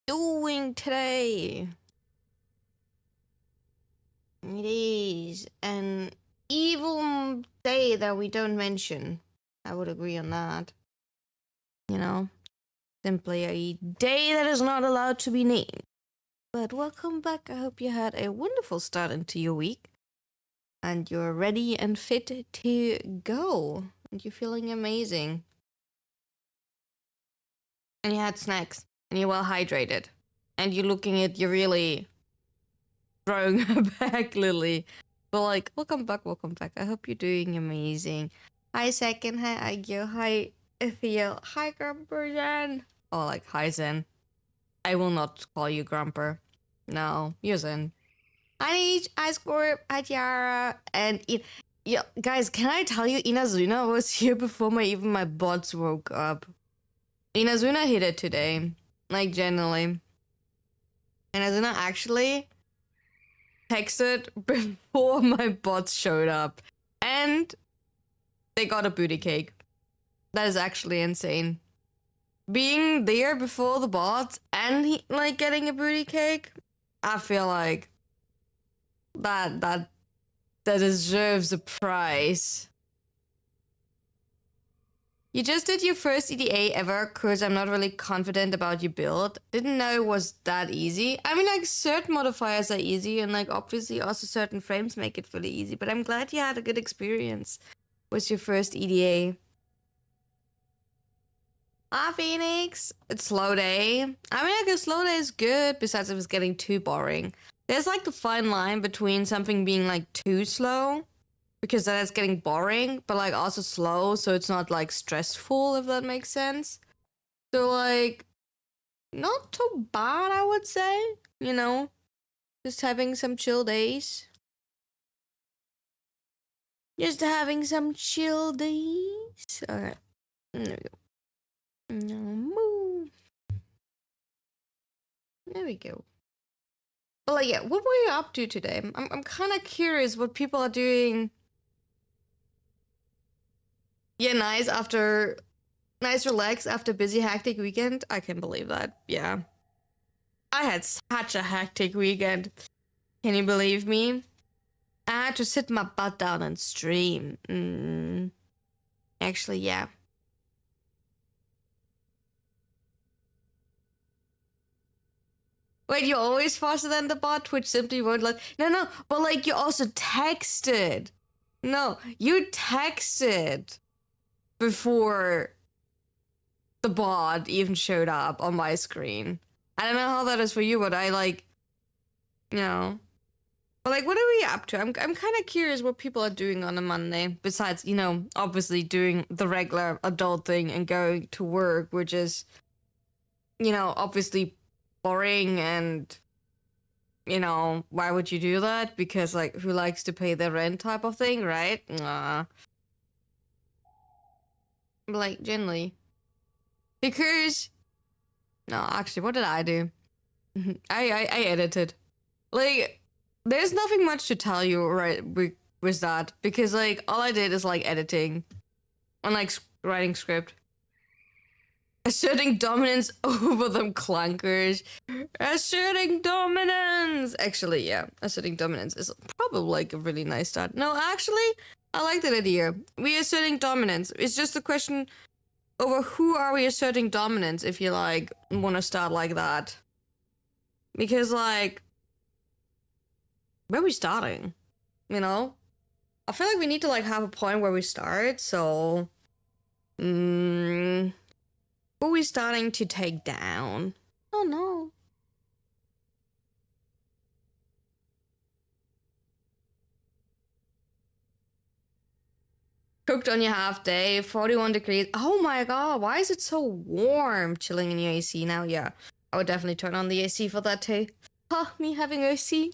doing today? It is an evil day that we don't mention. I would agree on that. You know, simply a day that is not allowed to be named. But welcome back. I hope you had a wonderful start into your week. And you're ready and fit to go. And you're feeling amazing. And you had snacks. And you're well hydrated. And you're looking at you really throwing her back, Lily. But like, welcome back. I hope you're doing amazing. Hi, Second. Hi, Aigyo. Hi, Ethiel. Hi, Grumper Zen. Oh, like, hi, Zen. I will not call you Grumper. No, you're Zen. Hi, Neech. Hi, Scorp. Hi, Tiara. And yeah, guys, can I tell you, Inazuna was here before even my bots woke up. Inazuna hit it today. Like, generally. Inazuna actually texted before my bots showed up. And they got a booty cake. That is actually insane. Being there before the bots and getting a booty cake, I feel like that deserves a prize. You just did your first EDA ever, cause I'm not really confident about your build. Didn't know it was that easy. I mean, like, certain modifiers are easy, and like obviously also certain frames make it really easy, but I'm glad you had a good experience with your first EDA. Ah, Phoenix! It's slow day. I mean, like, a slow day is good, besides if it's getting too boring. There's like a fine line between something being like too slow, because then it's getting boring, but like also slow, so it's not like stressful, if that makes sense. So like, not too bad, I would say. You know, just having some chill days. Just having some chill days. Alright, there we go. Now move. There we go. But like, yeah, what were you up to today? I'm kind of curious what people are doing. Yeah, nice relax after busy hectic weekend. I can believe that. Yeah, I had such a hectic weekend. Can you believe me? I had to sit my butt down and stream. Actually, yeah. Wait, you're always faster than the bot? Twitch simply won't let. No, but like, you also texted. No, you texted before the bot even showed up on my screen. I don't know how that is for you, but I like, you know. But like, what are we up to? I'm kind of curious what people are doing on a Monday, besides, obviously doing the regular adult thing and going to work, which is, obviously boring and, why would you do that? Because like, who likes to pay their rent type of thing, right? Like, generally. Because, no, actually, what did I do? I edited. Like, there's nothing much to tell you right with that, because like all I did is like editing and like writing script, asserting dominance over them clunkers, asserting dominance. Actually, yeah, asserting dominance is probably like a really nice start. No, actually, I like that idea. We asserting dominance. It's just a question over who are we asserting dominance, if you like want to start like that, because like, where are we starting? I feel like we need to like have a point where we start. So, who are we starting to take down? Oh no. Cooked on your half day, 41 degrees. Oh my god, why is it so warm chilling in your AC now? Yeah, I would definitely turn on the AC for that too. Huh, me having AC?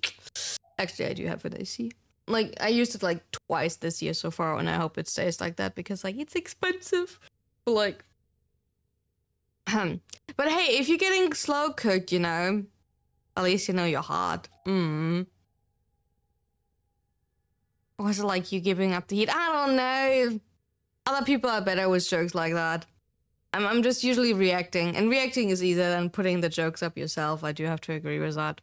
Actually, I do have an AC. Like, I used it like twice this year so far, and I hope it stays like that, because like, it's expensive. But like, but hey, if you're getting slow cooked, at least you know you're hot. Or is it like you giving up the heat? I don't know. Other people are better with jokes like that. I'm just usually reacting, and reacting is easier than putting the jokes up yourself. I do have to agree with that.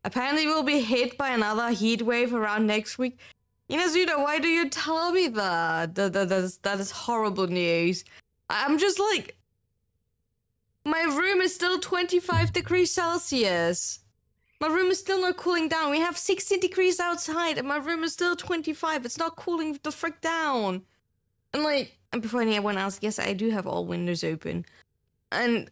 Apparently, we'll be hit by another heat wave around next week. Inazuda, why do you tell me that? That is horrible news. I'm just like, my room is still 25 degrees Celsius. My room is still not cooling down. We have 60 degrees outside, and my room is still 25. It's not cooling the frick down. And like, and before anyone else, yes, I do have all windows open. And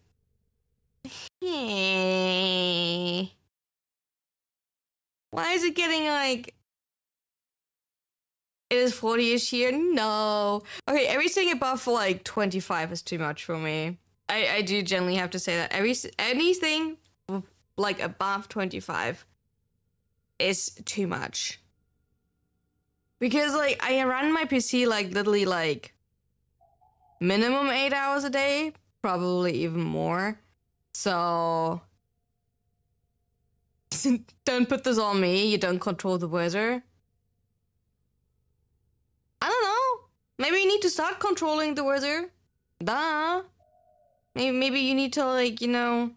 why is it getting like, it is 40-ish here? No. Okay, everything above like 25 is too much for me. I do generally have to say that anything like above 25 is too much. Because like I run my PC like literally like minimum 8 hours a day, probably even more. So don't put this on me. You don't control the weather. I don't know. Maybe you need to start controlling the weather. Duh. Maybe you need to like, you know,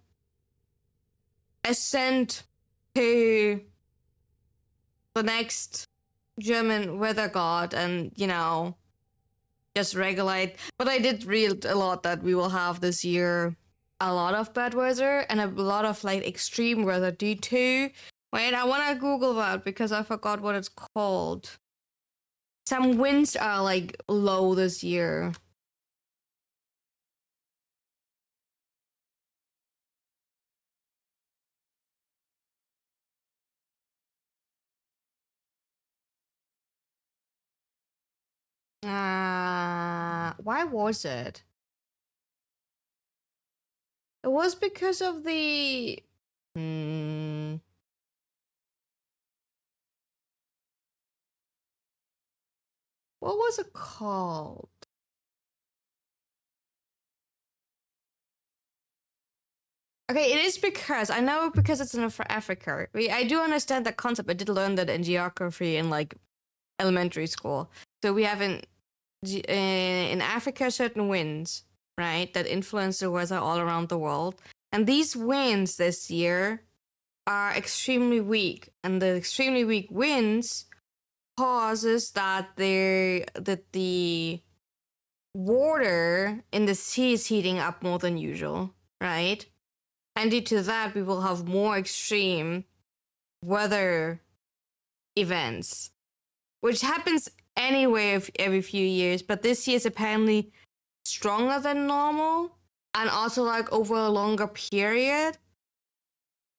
ascend to the next German weather god and, you know, just regulate. But I did read a lot that we will have this year a lot of bad weather and a lot of like extreme weather due to, wait, I want to Google that because I forgot what it's called. Some winds are like low this year. Why was it? It was because of the what was it called? Okay, it is because I know because it's in Africa. I do understand that concept. I did learn that in geography in like elementary school. So we have in Africa certain winds, right, that influence the weather all around the world. And these winds this year are extremely weak, and the extremely weak winds causes that the water in the sea is heating up more than usual, right? And due to that, we will have more extreme weather events, which happens anyway every few years. But this year is apparently stronger than normal and also like over a longer period.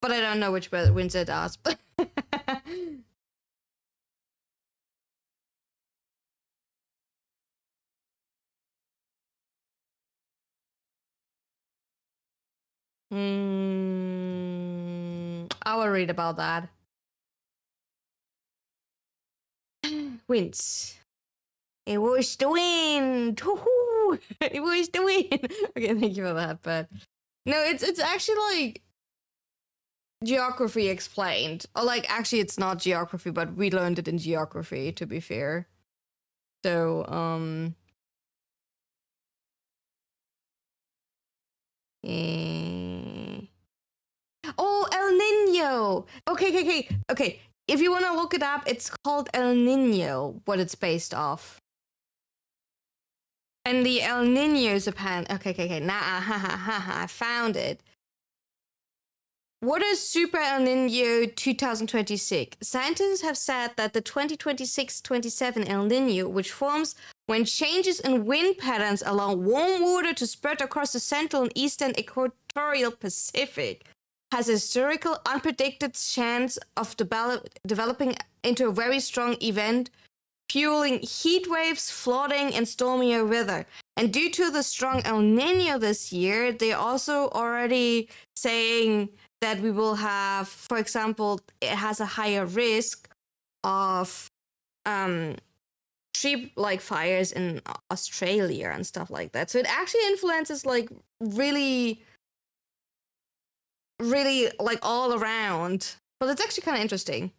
But I don't know which winds it does. I will read about that. Winds. It was the wind. Woo-hoo! It was the wind. Okay, thank you for that. But no, it's actually like geography explained. Or like actually it's not geography, but we learned it in geography, to be fair. So, oh, El Nino. Okay. If you want to look it up, it's called El Nino, what it's based off. And the El Nino is apparently okay. Nah, I found it. What is Super El Nino 2026? Scientists have said that the 2026-27 El Nino, which forms when changes in wind patterns allow warm water to spread across the central and eastern equatorial Pacific, has a historical unpredicted chance of developing into a very strong event, fueling heat waves, flooding, and stormier weather. And due to the strong El Nino this year, they're also already saying that we will have, for example, it has a higher risk of tree like fires in Australia and stuff like that. So it actually influences like really like all around. But it's actually kind of interesting.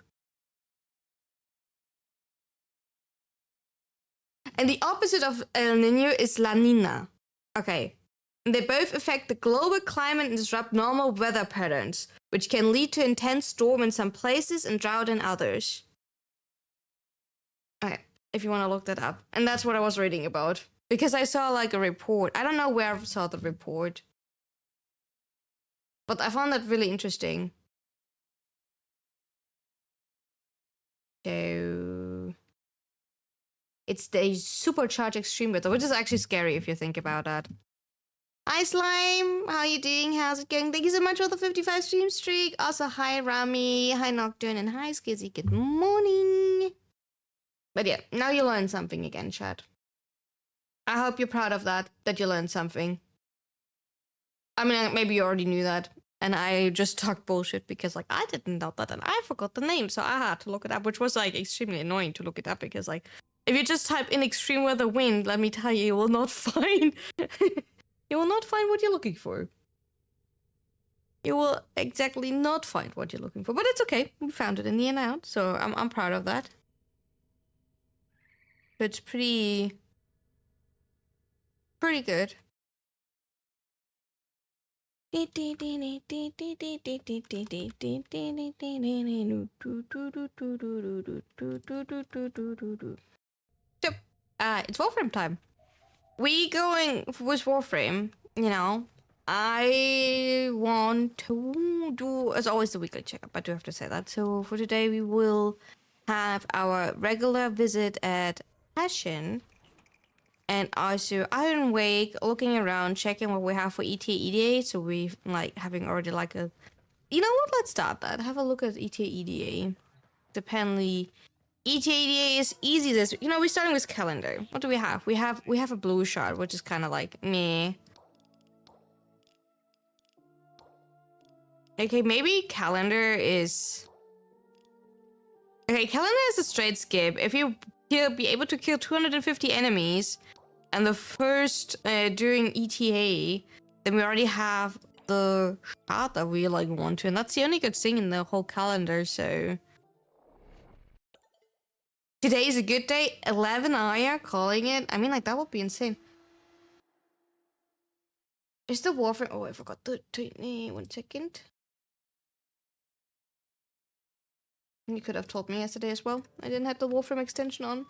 And the opposite of El Nino is La Nina. Okay. They both affect the global climate and disrupt normal weather patterns, which can lead to intense storm in some places and drought in others. Okay, if you want to look that up. And that's what I was reading about. Because I saw like a report. I don't know where I saw the report. But I found that really interesting. So it's the supercharged extreme weather, which is actually scary if you think about that. Hi Slime, how you doing? How's it going? Thank you so much for the 55 stream streak. Also, hi Rami, hi Nocturne, and hi Skizzy. Good morning. But yeah, now you learned something again, chat. I hope you're proud of that you learned something. I mean, maybe you already knew that, and I just talked bullshit because, like, I didn't know that, and I forgot the name, so I had to look it up, which was, like, extremely annoying to look it up because, like, if you just type in extreme weather wind, let me tell you, you will not find... you will not find what you're looking for. You will exactly not find what you're looking for, but it's okay. We found it in the end out, so I'm proud of that. It's pretty good. So, it's Warframe time. We going with Warframe, you know. I want to do, as always, the weekly checkup. I do have to say that. So for today, we will have our regular visit at Passion. And also Iron Wake, looking around, checking what we have for ETA EDA. So we like having already like a... You know what? Let's start that. Have a look at ETA EDA. Dependently, ETA EDA is easy this... You know, we're starting with calendar. What do we have? We have a blue shard, which is kind of like meh. Okay, maybe calendar is... Okay, calendar is a straight skip. If you be able to kill 250 enemies... And the first during ETA, then we already have the shot that we like want to, and that's the only good thing in the whole calendar. So today is a good day. 11 hour calling it. I mean, like that would be insane. Is the Warframe? Oh, I forgot the 1 second. You could have told me yesterday as well. I didn't have the Warframe extension on.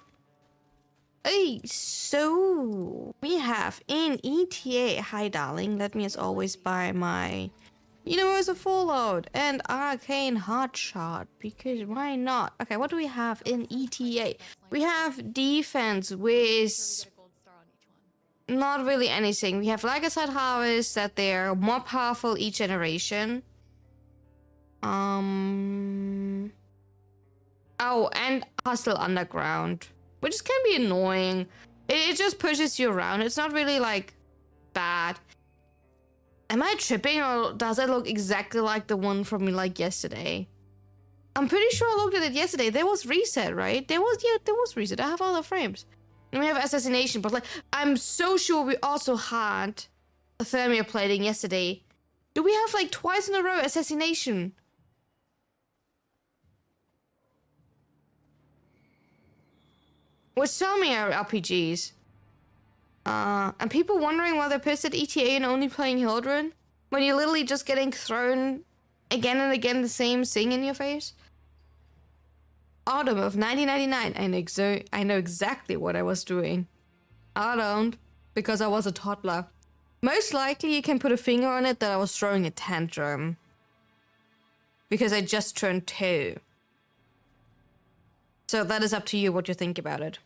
Hey, so we have in ETA, hi darling, let me as always buy my Universal Fallout and Arcane Hotshot, because why not? Okay, what do we have in ETA? We have defense with not really anything. We have Legacy Harvest, that they're more powerful each generation. Oh, and Hostile Underground. Which can be annoying. It just pushes you around. It's not really, like, bad. Am I tripping, or does it look exactly like the one from, like, yesterday? I'm pretty sure I looked at it yesterday. There was reset, right? There was reset. I have all the frames. And we have assassination, but, like, I'm so sure we also had a thermia plating yesterday. Do we have, like, twice in a row assassination? With so many RPGs. And people wondering why they're pissed at ETA and only playing Hildren? When you're literally just getting thrown again and again the same thing in your face? Autumn of 1999. I know exactly what I was doing. I don't, because I was a toddler. Most likely you can put a finger on it that I was throwing a tantrum. Because I just turned 2. So that is up to you what you think about it.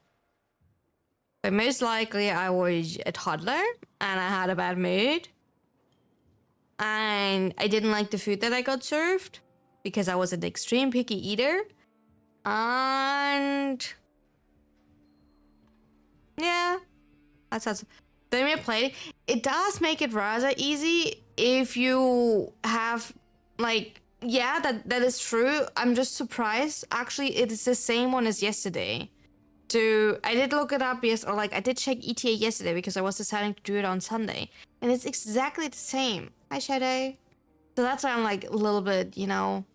But most likely I was a toddler and I had a bad mood. And I didn't like the food that I got served because I was an extreme picky eater. And yeah, that's thermia plating. It does make it rather easy if you have like, yeah, that is true. I'm just surprised. Actually, it is the same one as yesterday. So I did look it up, yes, or like I did check ETA yesterday because I was deciding to do it on Sunday. And it's exactly the same. Hi, Shadow. So that's why I'm like a little bit, you know.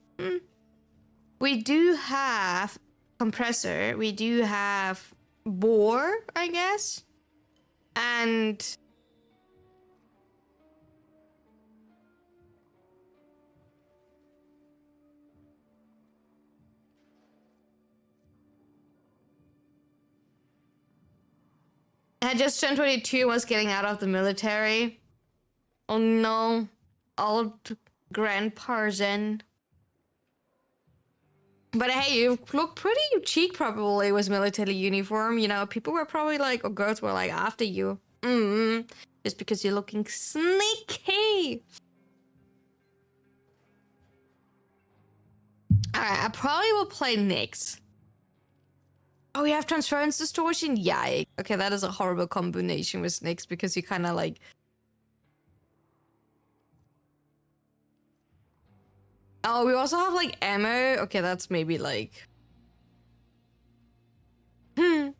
We do have compressor. We do have boar, I guess. And I just turned 22, was getting out of the military. Oh no, old grandpa Zen. But hey, you look pretty cheek probably with military uniform. You know, people were probably like, or girls were like after you. Just because you're looking sneaky. Alright, I probably will play Nyx. Oh, you have transference distortion? Yikes. Okay, that is a horrible combination with Nyx because you kind of like... Oh, we also have like ammo. Okay, that's maybe like... Wait,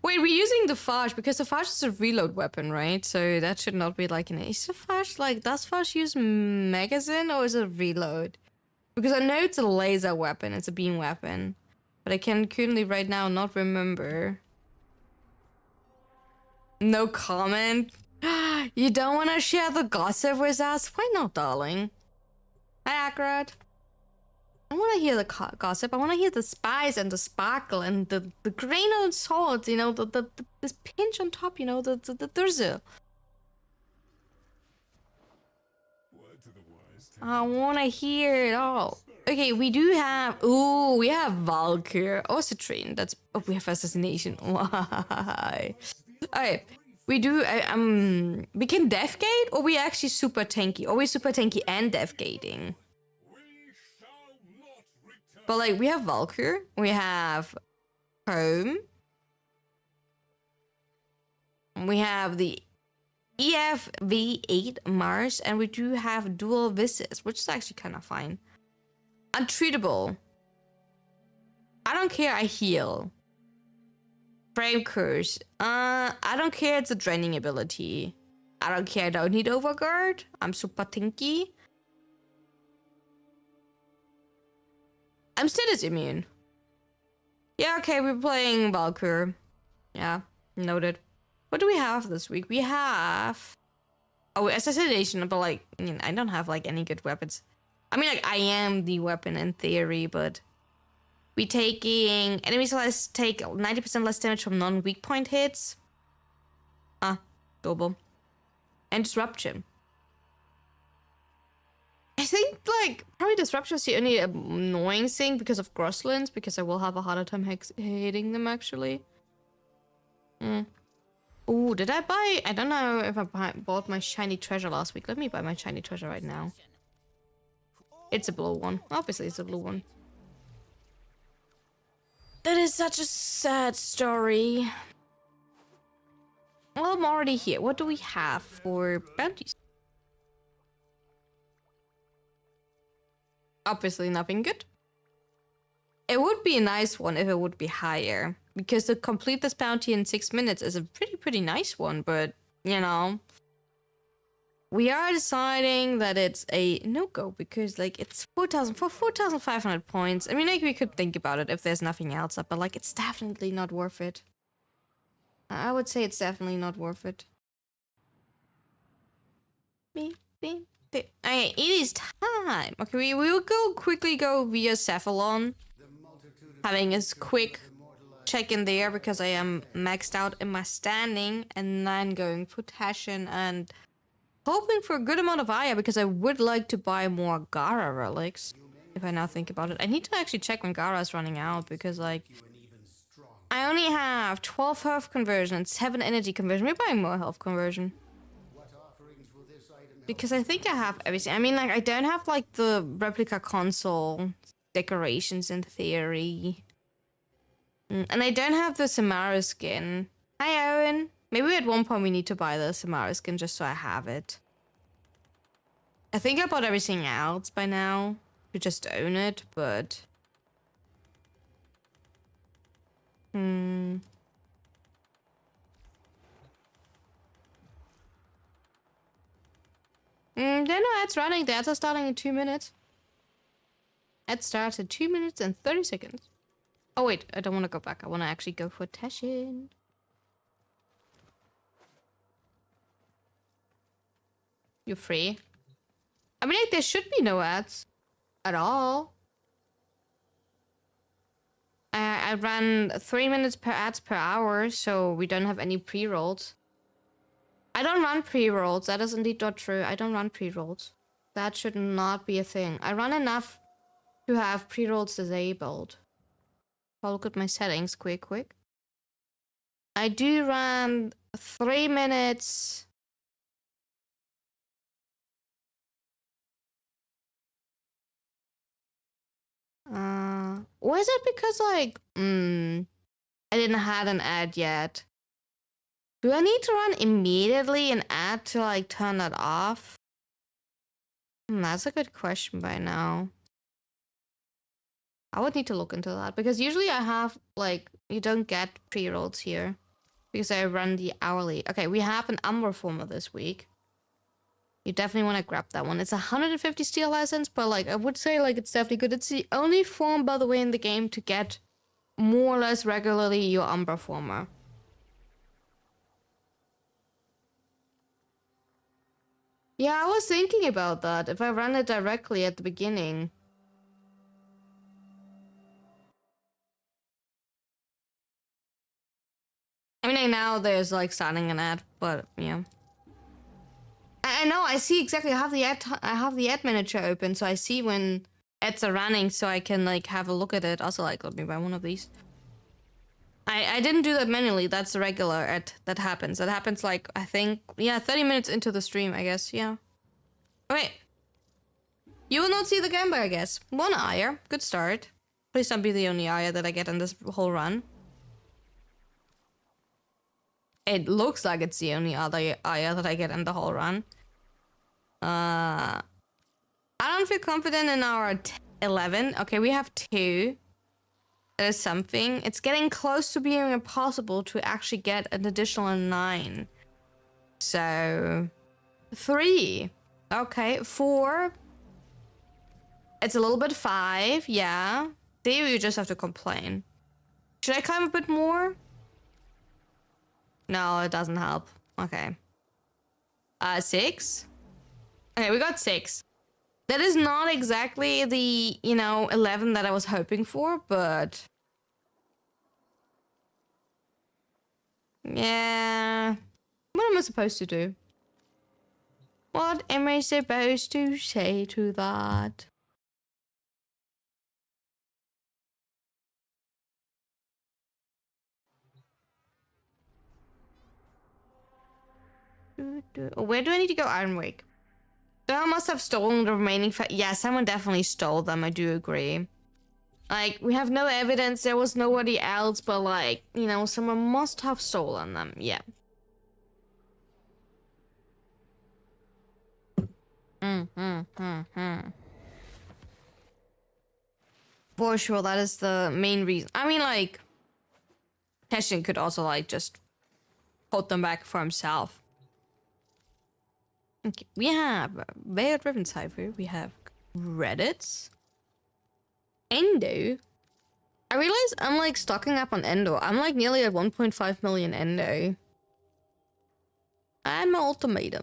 we're using the Fage because the Fage is a reload weapon, right? So that should not be like an... Is the Fage like... Does Fage use magazine or is it reload? Because I know it's a laser weapon. It's a beam weapon. But I can currently right now not remember. No comment. You don't want to share the gossip with us? Why not, darling? Hi, Accurate. I want to hear the gossip. I want to hear the spice and the sparkle and the grain of salt, you know, this pinch on top, you know, the drizzle. I want to hear it all. Okay, we do have... Ooh, we have Valkyr. Oh, Citrine. That's... Oh, we have Assassination. Why? Alright. We do... we can Deathgate, or we actually super tanky? Or we super tanky and Deathgating? But, like, we have Valkyr. We have... Home. We have the EF-V8 Mars. And we do have dual Visits, which is actually kind of fine. Untreatable. I don't care, I heal. Frame curse. I don't care, it's a draining ability. I don't care, I don't need overguard. I'm super tinky. I'm status immune. Yeah, okay, we're playing Valkyr. Yeah, noted. What do we have this week? We have... Oh, Assassination, but like, I don't have like any good weapons. I mean, like, I am the weapon in theory, but... We taking... Enemies take 90% less damage from non-weak point hits. Doable. And Disruption. I think, like, probably Disruption is the only annoying thing because of Grosslins, because I will have a harder time hitting them, actually. Ooh, did I buy... I don't know if I bought my shiny treasure last week. Let me buy my shiny treasure right now. It's a blue one. Obviously, it's a blue one. That is such a sad story. Well, I'm already here. What do we have for bounties? Obviously, nothing good. It would be a nice one if it would be higher. Because to complete this bounty in 6 minutes is a pretty nice one. But, you know... We are deciding that it's a no-go because, like, it's 4,500 points. I mean, like, we could think about it if there's nothing else up, but, like, it's definitely not worth it. I would say it's definitely not worth it. Okay, it is time. Okay, we will quickly go via Cephalon. Having a quick check in there because I am maxed out in my standing. And then going for Tashin and... hoping for a good amount of Aya because I would like to buy more Gara relics. If I now think about it. I need to actually check when Gara is running out because, like... I only have 12 health conversion and 7 energy conversion. We're buying more health conversion. Because I think I have everything. I mean, like, I don't have, like, the replica console decorations in theory. And I don't have the Samara skin. Hi, Owen. Maybe at one point we need to buy the Samara skin just so I have it. I think I bought everything else by now to just own it, but... No, it's running. The ads are starting in 2 minutes. It starts in 2 minutes and 30 seconds. Oh wait, I don't want to go back. I want to actually go for Teshin. You're free. I mean, like, there should be no ads at all. I ran 3 minutes per ads per hour, so we don't have any pre-rolls. I don't run pre-rolls. That is indeed not true. I don't run pre-rolls. That should not be a thing. I run enough to have pre-rolls disabled. I'll look at my settings quick. I do run 3 minutes. Or is it because like, I didn't have an ad yet? Do I need to run immediately an ad to like turn that off? That's a good question by now. I would need to look into that because usually I have like, you don't get pre-rolls here because I run the hourly. Okay, we have an Umber former this week. You definitely want to grab that one. It's 150 steel license, but like I would say like it's definitely good. It's the only form, by the way, in the game to get more or less regularly your Umber former. Yeah, I was thinking about that. If I run it directly at the beginning. I mean, like now there's like starting an ad, but yeah. I know. I see exactly. I have the ad manager open, so I see when ads are running, so I can like have a look at it. Also, like, let me buy one of these. I didn't do that manually. That's a regular ad that happens. That happens like I think 30 minutes into the stream, I guess. Yeah. Okay. You will not see the Gamba, I guess. One ire. Good start. Please don't be the only ire that I get in this whole run. It looks like it's the only other ire that I get in the whole run. I don't feel confident in our 11. Okay, we have 2. That is something. It's getting close to being impossible to actually get an additional 9. So 3. Okay, 4. It's a little bit 5, yeah. There you just have to complain. Should I climb a bit more? No, it doesn't help. Okay. 6. Okay, we got 6. That is not exactly the, 11 that I was hoping for, but... yeah... what am I supposed to do? What am I supposed to say to that? Where do I need to go? Ironwake. Someone must have stolen the remaining yeah, someone definitely stole them, I do agree. Like, we have no evidence, there was nobody else, but like, someone must have stolen them, yeah. For sure, that is the main reason. I mean, like, Teshin could also, like, just hold them back for himself. Okay, we have Veiled Ribbon Cipher, we have Reddits, Endo. I realize I'm like stocking up on Endo. I'm like nearly at 1.5 million Endo. And my ultimatum.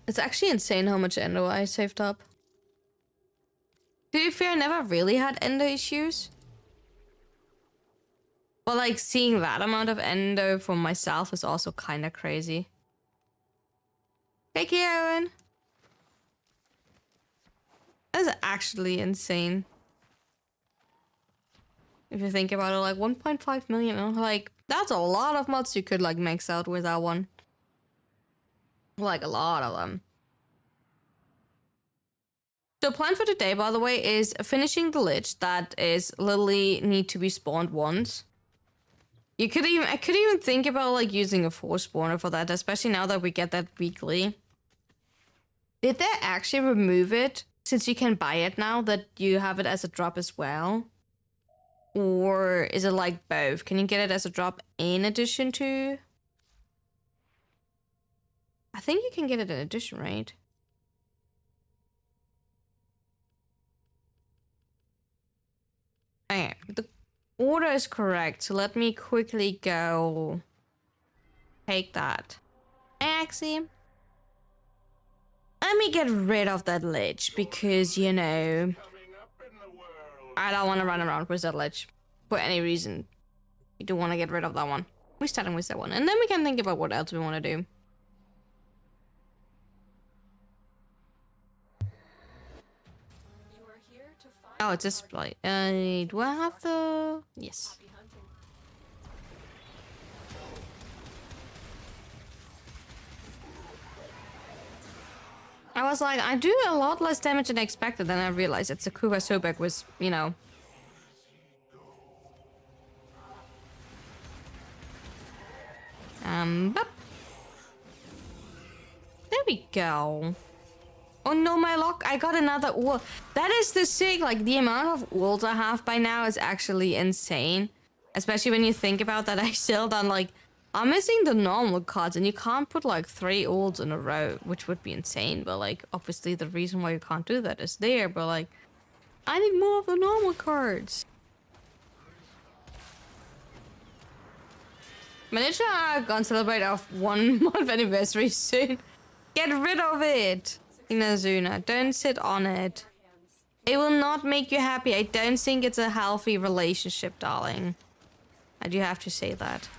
It's actually insane how much Endo I saved up. To be fair, I never really had Endo issues. But like seeing that amount of Endo for myself is also kind of crazy. Thank you, Owen. That's actually insane. If you think about it, like 1.5 million, like that's a lot of mods you could like max out with that one. Like a lot of them. So plan for today, by the way, is finishing the lich that is literally need to be spawned once. I could even think about like using a force spawner for that, especially now that we get that weekly. Did they actually remove it since you can buy it now that you have it as a drop as well? Or is it like both? Can you get it as a drop in addition to? I think you can get it in addition, right? Okay. order is correct. So let me quickly go take that. Actually, let me get rid of that lich because, you know, I don't want to run around with that lich for any reason. We do want to get rid of that one. We're starting with that one. And then we can think about what else we want to do. Oh, it's a split. Do I have the... Yes. I was like, I do a lot less damage than I expected, then I realized that Sakuba Sobek was, you know... Bop. There we go. Oh no, my lock, I got another ult. That is the thing, like the amount of ults I have by now is actually insane. Especially when you think about that I still done like, I'm missing the normal cards and you can't put like 3 ults in a row, which would be insane. But like, obviously the reason why you can't do that is there, but like, I need more of the normal cards. Miniature gonna celebrate our 1 month anniversary soon. Get rid of it, Inazuna. Don't sit on it. It will not make you happy. I don't think it's a healthy relationship, darling. I do have to say that.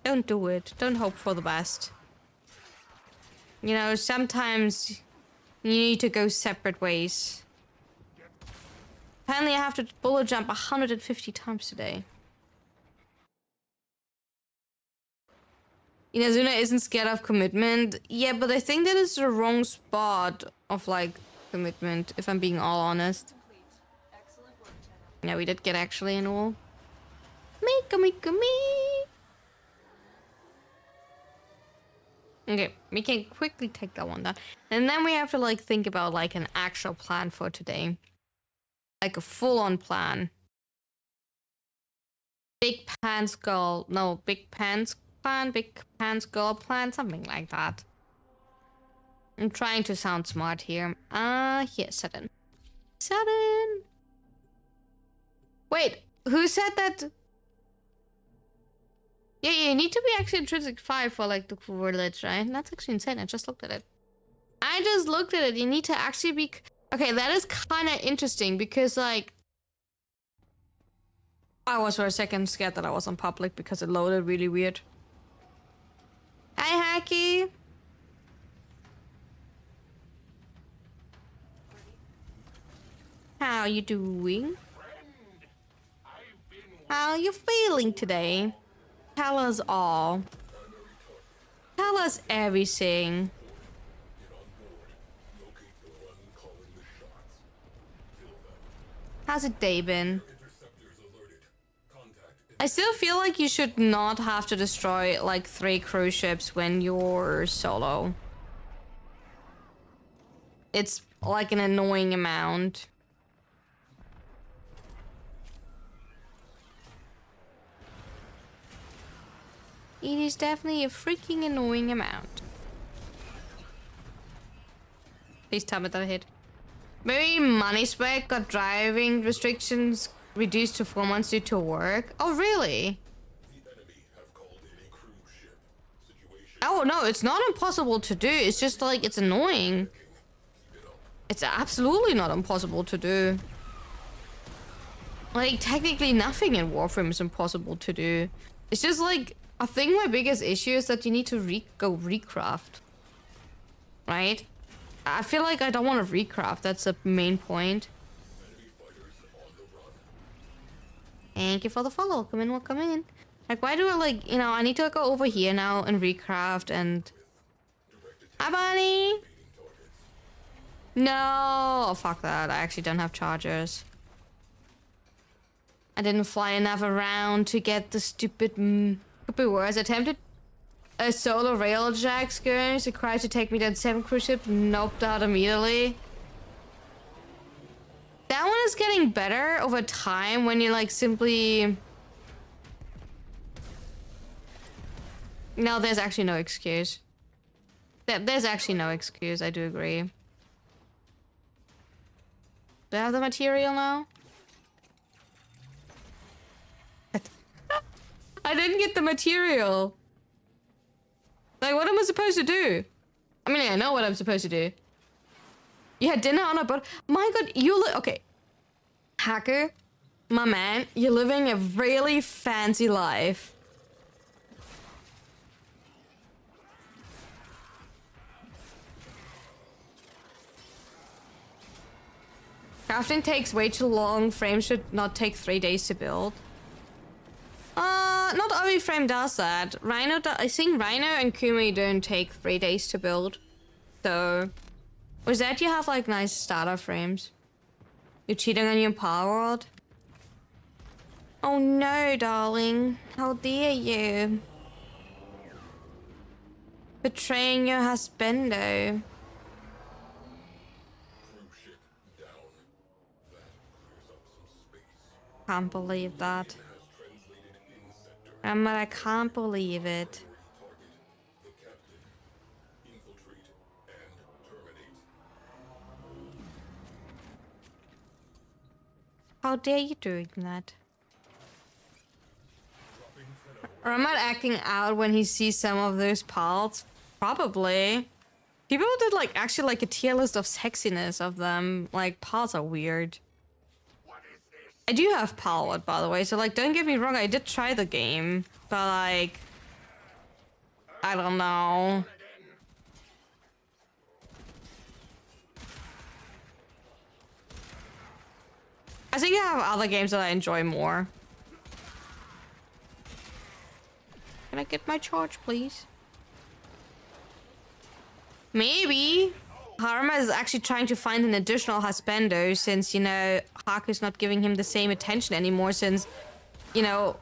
Don't do it. Don't hope for the best. You know, sometimes you need to go separate ways. Apparently I have to bullet jump 150 times today. Inazuna isn't scared of commitment. Yeah, but I think that is the wrong spot of like commitment, if I'm being all honest. Yeah, we did get actually an all. Mika. Okay, we can quickly take that one down. And then we have to like think about like an actual plan for today. Like a full-on plan. Big pants girl. No, big pants plan, big pants girl plan, something like that. I'm trying to sound smart here. Here, sudden. Wait, who said that? Yeah, you need to be actually intrinsic 5 for like the village, right? That's actually insane. I just looked at it. You need to actually be... Okay, that is kind of interesting because like... I was for a second scared that I was on public because it loaded really weird. Hi, Hacky. How you doing? How you feeling today? Tell us all. Tell us everything. How's it day been? I still feel like you should not have to destroy like 3 cruise ships when you're solo. It's like an annoying amount. It is definitely a freaking annoying amount. Please tell me that I hit. Maybe money spec got driving restrictions reduced to 4 months due to work. Oh, really? Oh, no, it's not impossible to do. It's just like, it's annoying. It's absolutely not impossible to do. Like, technically nothing in Warframe is impossible to do. It's just like, I think my biggest issue is that you need to go recraft. Right? I feel like I don't want to recraft. That's the main point. Thank you for the follow. Welcome in. Like, why do I, like, you know, I need to go over here now and recraft and... Hi, Bunny! No! Oh, fuck that. I actually don't have chargers. I didn't fly enough around to get the stupid words. Attempted a solo railjack experience. Required to take me down 7 cruise ships. Noped out immediately. That one is getting better over time when you like simply... No, there's actually no excuse. There's actually no excuse, I do agree. Do I have the material now? I didn't get the material. Like, what am I supposed to do? I mean, I know what I'm supposed to do. You had dinner on a boat. My god, okay. Hacker, my man, you're living a really fancy life. Crafting takes way too long. Frame should not take 3 days to build. Not every frame does that. I think Rhino and Kumi don't take 3 days to build. So, was that you have like nice starter frames? You're cheating on your power world? Oh no, darling. How dare you? Betraying your husbando. Can't believe that. I can't believe it. How dare you doing that? Ramad acting out when he sees some of those parts? Probably. People did like actually like a tier list of sexiness of them. Like parts are weird. I do have power, by the way, so like don't get me wrong, I did try the game, but like I don't know. I think I have other games that I enjoy more. Can I get my charge, please? Maybe Haruma is actually trying to find an additional husbando since, you know, Haku's not giving him the same attention anymore since, you know,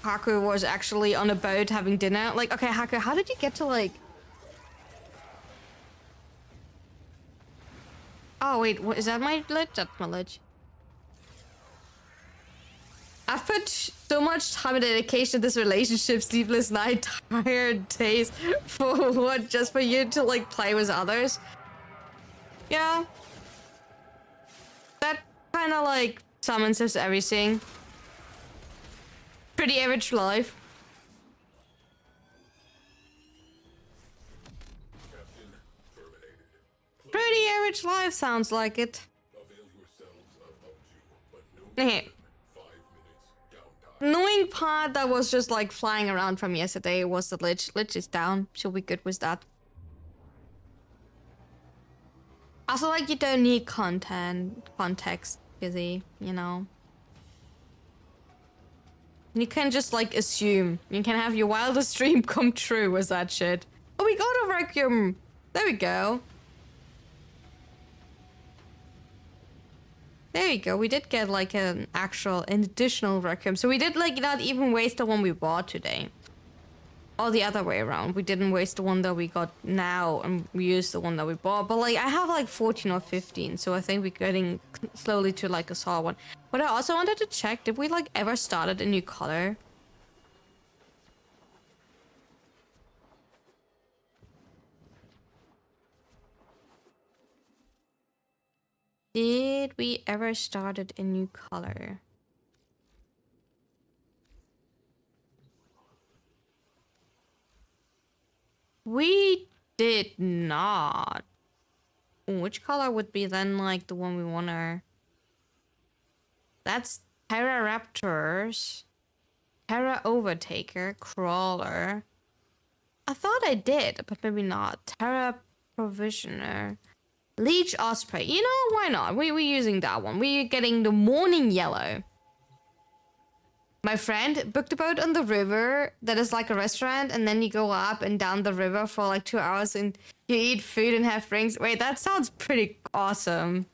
Haku was actually on a boat having dinner. Like, okay, Haku, how did you get to, like... Oh, wait, what, is that my ledge? That's my ledge. I've put so much time and dedication to this relationship, sleepless night, tired days, for what? Just for you to like play with others? Yeah. That kind of like summons us everything. Pretty average life. Pretty average life sounds like it. Okay. Annoying part that was just like flying around from yesterday was the lich. Lich is down. She'll be good with that. Also, like, you don't need context, busy, you know. You can just like assume. You can have your wildest dream come true with that shit. Oh, we got a vacuum. There we go. There you go. We did get like an additional requiem. So we did like not even waste the one we bought today. Or the other way around. We didn't waste the one that we got now and we used the one that we bought. But like I have like 14 or 15. So I think we're getting slowly to like a solid one. But I also wanted to check, did we like ever started a new color? Did we ever started a new color? We did not. Which color would be then like the one we wanna... That's Terra Raptors, Terra Overtaker, Crawler. I thought I did, but maybe not. Terra Provisioner. Leech Osprey. You know, why not? We're using that one. We're getting the morning yellow. My friend booked a boat on the river that is like a restaurant, and then you go up and down the river for like 2 hours and you eat food and have drinks. Wait, that sounds pretty awesome.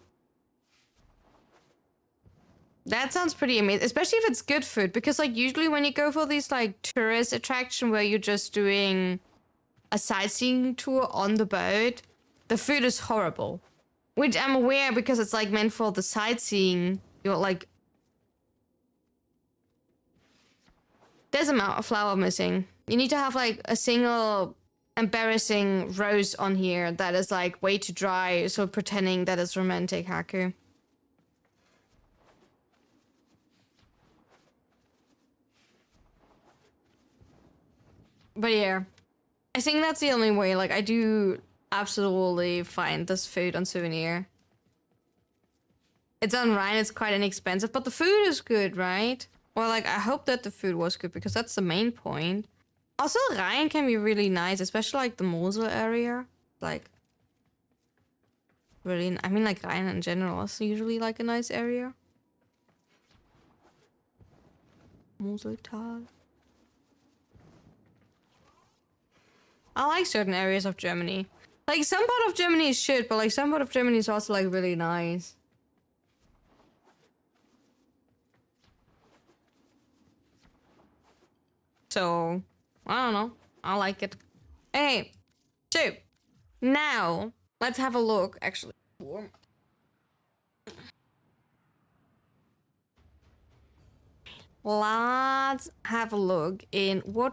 That sounds pretty amazing, especially if it's good food, because like usually when you go for these like tourist attraction where you're just doing a sightseeing tour on the boat, the food is horrible, which I'm aware because it's like meant for the sightseeing. You're like, there's a flower missing. You need to have like a single embarrassing rose on here that is like way too dry, so pretending that it's romantic, Haku. But yeah, I think that's the only way. Like, I do absolutely find this food on Souvenir. It's on Rhine, it's quite inexpensive, but the food is good, right? Or like, I hope that the food was good, because that's the main point. Also, Rhine can be really nice, especially like the Mosel area. Like, really, I mean, like Rhine in general is usually like a nice area. Moseltal. I like certain areas of Germany. Like, some part of Germany is shit, but like some part of Germany is also like really nice. So, I don't know. I like it. Hey, so now let's have a look. Actually, let's have a look in what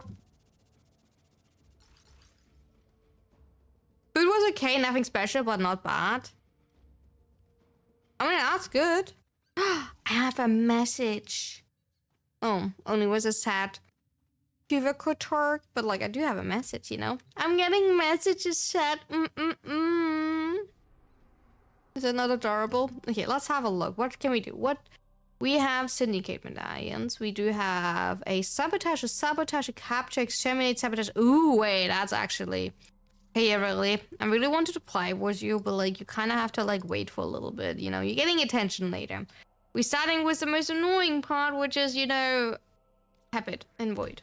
food was okay. Nothing special, but not bad. I mean, that's good. I have a message. Oh, only was a sad fever talk, but like I do have a message, you know. I'm getting messages chat. Is that not adorable? Okay, let's have a look. What can we do? What we have syndicate medallions. We do have a sabotage, a capture, exterminate, sabotage. Ooh, wait, that's actually. Hey, really? I really wanted to play with you, but like you kind of have to like wait for a little bit. You know, you're getting attention later. We're starting with the most annoying part, which is, you know, habit and void.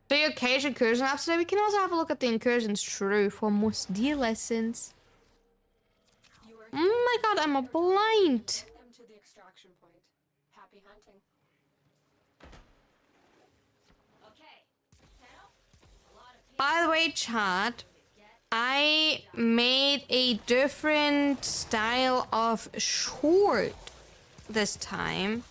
The occasion incursion absolutely. We can also have a look at the incursions true for more steel lessons. Oh my god, I'm a blind. By the way, chat, I made a different style of short this time.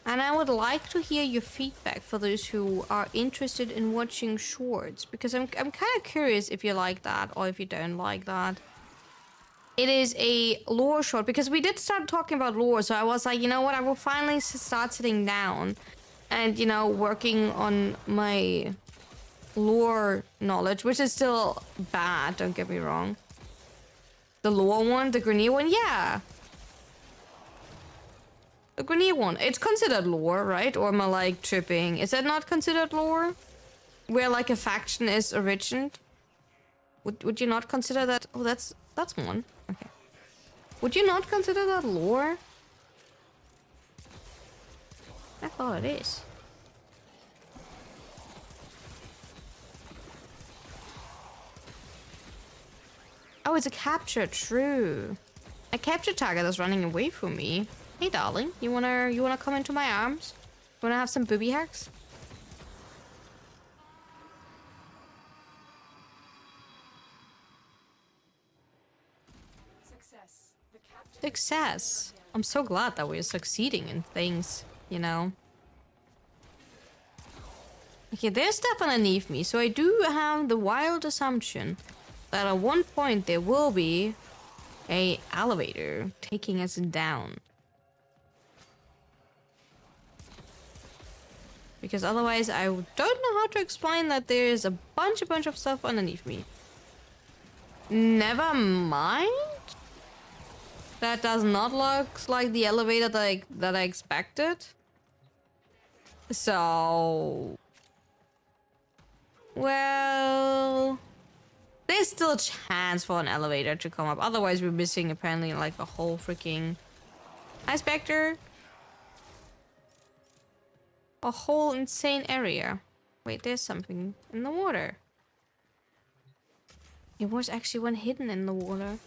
And I would like to hear your feedback for those who are interested in watching shorts, because I'm kind of curious if you like that or if you don't like that. It is a lore short, because we did start talking about lore, so I was like, you know what, I will finally start sitting down and, you know, working on my lore knowledge, which is still bad, don't get me wrong. The lore one, the Grenier one, yeah. The Grenier one, it's considered lore, right? Or am I like tripping? Is that not considered lore? Where like a faction is origined? Would you not consider that? Oh, that's one. Okay. Would you not consider that lore? I thought it is. Oh, it's a capture, true. A capture target is running away from me. Hey darling, you wanna come into my arms? You wanna have some booby hacks? Success. I'm so glad that we're succeeding in things, you know. Okay, there's stuff underneath me, so I do have the wild assumption that at one point there will be a elevator taking us down. Because otherwise I don't know how to explain that there is a bunch of stuff underneath me. Never mind. That does not look like the elevator that I expected. So, well, there's still a chance for an elevator to come up. Otherwise, we're missing apparently like a whole freaking Spectre. A whole insane area. Wait, there's something in the water. There was actually one hidden in the water.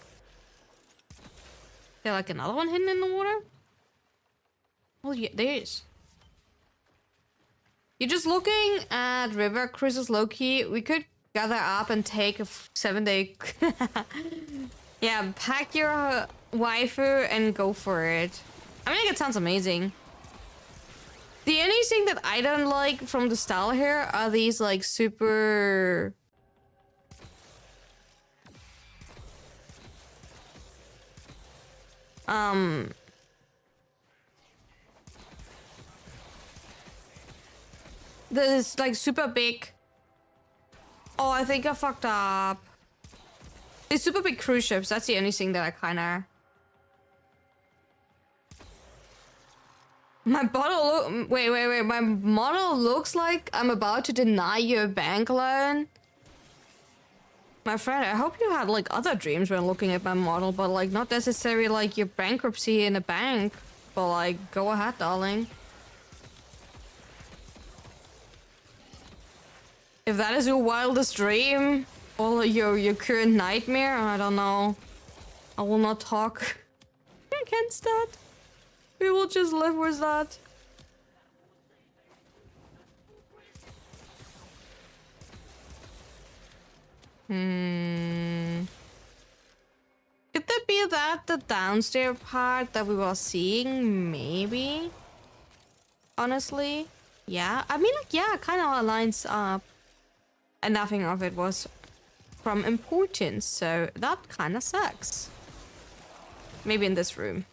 There like another one hidden in the water? Well, yeah, there is. You're just looking at river cruises low-key. We could gather up and take a 7-day... Yeah, pack your waifu and go for it. I mean, like, it sounds amazing. The only thing that I don't like from the style here are these like super... This like super big... Oh, I think I fucked up. These super big cruise ships, that's the only thing that I kinda... My bottle wait. My model looks like I'm about to deny you a bank loan. My friend, I hope you had like other dreams when looking at my model, but like not necessarily like your bankruptcy in a bank. But like, go ahead, darling. If that is your wildest dream, or your current nightmare, I don't know. I will not talk against that. We will just live with that. Could that be the downstairs part that we were seeing? Maybe. Honestly, yeah. I mean, like, yeah, it kind of lines up. And nothing of it was from importance, so that kind of sucks. Maybe in this room.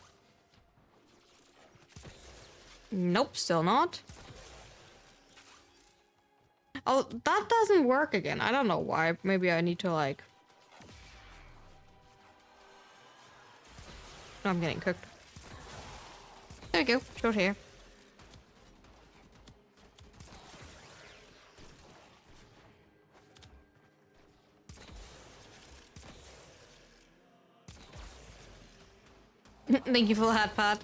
Nope, still not. Oh, that doesn't work again. I don't know why. Maybe I need to like... Oh, I'm getting cooked. There we go. Short hair. Thank you for the hat, Pat.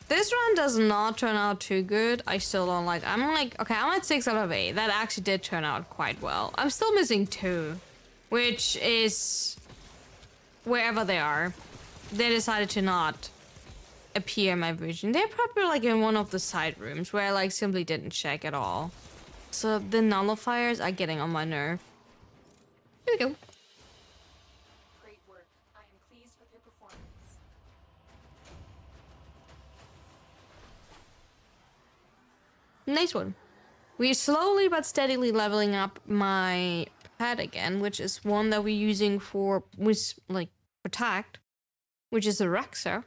This run does not turn out too good. I still don't like... I'm like... Okay, I'm at 6 out of 8. That actually did turn out quite well. I'm still missing 2. Which is... Wherever they are. They decided to not appear in my vision. They're probably like in one of the side rooms where I like simply didn't check at all. So the nullifiers are getting on my nerve. Here we go. Great work. I am pleased with your performance. Nice one. We're slowly but steadily leveling up my pet again, which is one that we're using for with like protect, which is a Rexer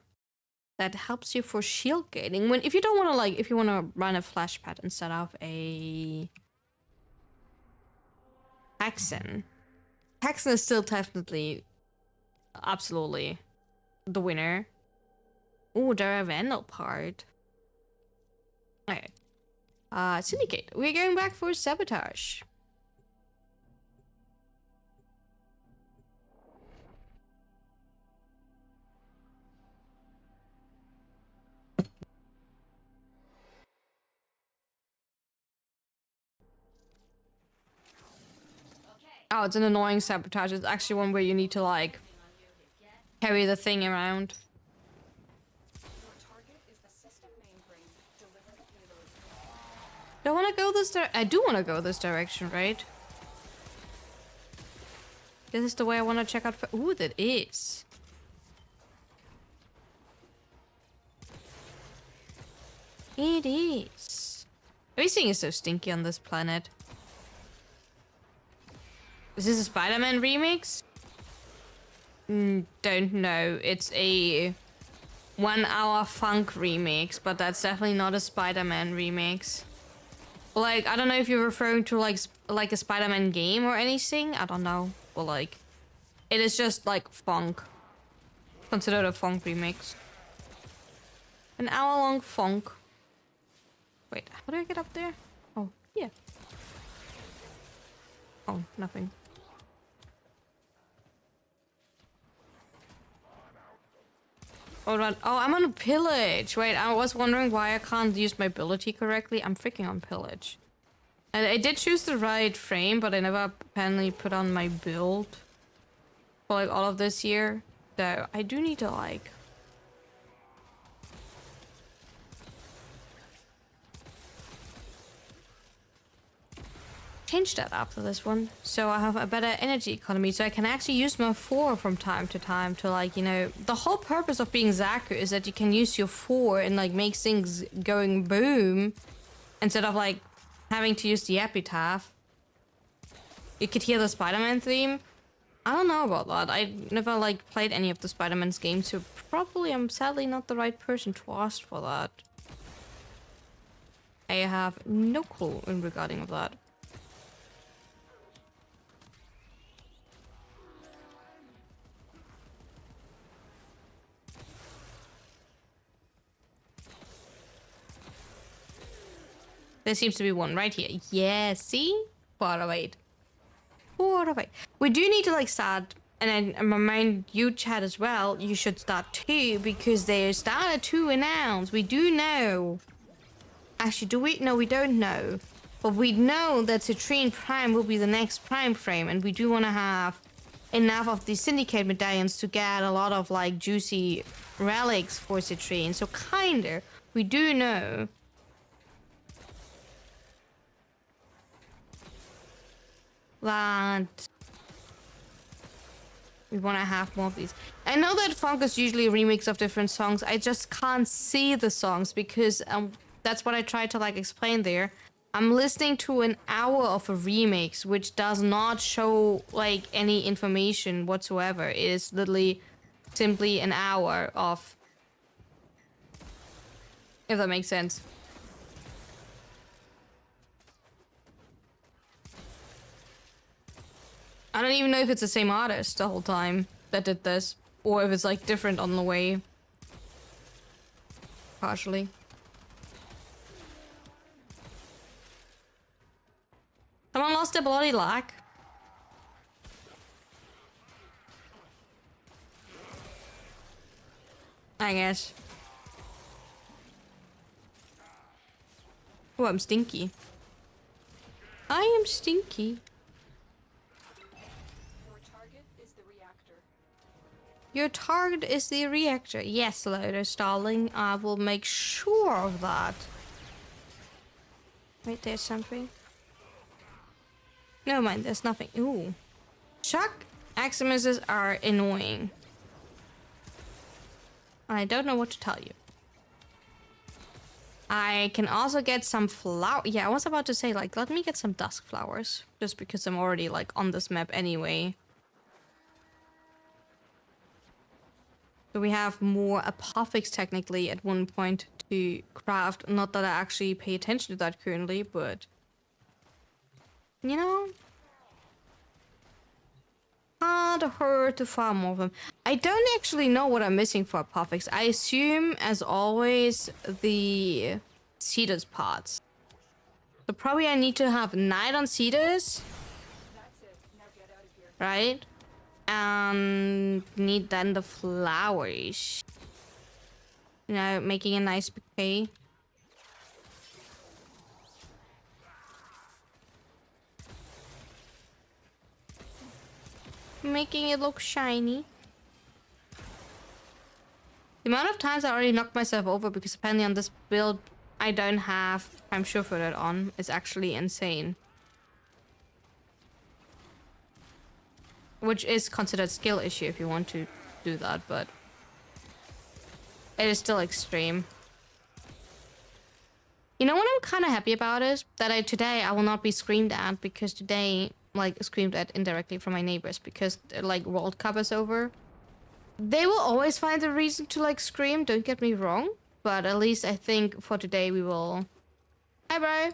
that helps you for shield gaining. When if you don't want to like if you want to run a flash pet instead of a Hexen. Hexen is still definitely absolutely the winner. Oh, the Vandal part. Okay. Syndicate. We're going back for sabotage. Oh, it's an annoying sabotage. It's actually one where you need to like carry the thing around. Do I want to go this I do want to go this direction, right? This is the way I want to check out. Ooh, that is. It is. Everything is so stinky on this planet. Is this a Spider-Man remix? Don't know. It's a 1 hour funk remix, but that's definitely not a Spider-Man remix. Like, I don't know if you're referring to like a Spider-Man game or anything. I don't know. But like, it is just like funk. Considered a funk remix. An hour-long funk. Wait, how do I get up there? Oh, yeah. Oh, nothing. Oh, right. Oh, I'm on pillage. Wait, I was wondering why I can't use my ability correctly. I'm freaking on pillage. And I did choose the right frame, but I never apparently put on my build for like all of this year. So I do need to like... change that after this one, so I have a better energy economy, so I can actually use my 4 from time to time to, like, you know, the whole purpose of being Zaku is that you can use your 4 and like make things going boom instead of like having to use the epitaph. You could hear the Spider-Man theme. I don't know about that. I never like played any of the Spider-Man's games, so probably I'm sadly not the right person to ask for that. I have no clue in regarding of that. There seems to be one right here. Yeah, see? Far away. Far away. We do need to like start, and I remind you chat as well, you should start too, because there's started to announce. We do know. Actually, do we? No, we don't know. But we know that Citrine Prime will be the next Prime frame, and we do want to have enough of the Syndicate medallions to get a lot of like juicy relics for Citrine. So kinda, we do know. That we want to have more of these. I know that funk is usually a remix of different songs. I just can't see the songs because that's what I tried to like explain there. I'm listening to an hour of a remix, which does not show like any information whatsoever. It is literally simply an hour of, if that makes sense. I don't even know if it's the same artist the whole time that did this, or if it's like different on the way. Partially. Someone lost their bloody lack. I guess. Oh, I'm stinky. I am stinky. Your target is the reactor. Yes, Lotus, darling. I will make sure of that. Wait, there's something. Never mind, there's nothing. Ooh. Shock Maximuses are annoying. I don't know what to tell you. I can also get some flower. Yeah, I was about to say, like, let me get some dusk flowers. Just because I'm already, like, on this map anyway. So we have more apothix technically at one point to craft. Not that I actually pay attention to that currently, but you know, can't hurt to farm more of them. I don't actually know what I'm missing for apothix. I assume, as always, the Cetus parts. So probably I need to have Night on Cetus. That's it. Now get out of here. Right? And need then the flowers. You know, making a nice bouquet. Making it look shiny. The amount of times I already knocked myself over because apparently on this build I don't have I'm sure for that on is actually insane. Which is considered skill issue if you want to do that, but it is still extreme. You know what I'm kind of happy about is that today I will not be screamed at, because today, like, screamed at indirectly from my neighbors because, like, World Cup is over. They will always find a reason to, like, scream, don't get me wrong. But at least I think for today we will... Hi, bro!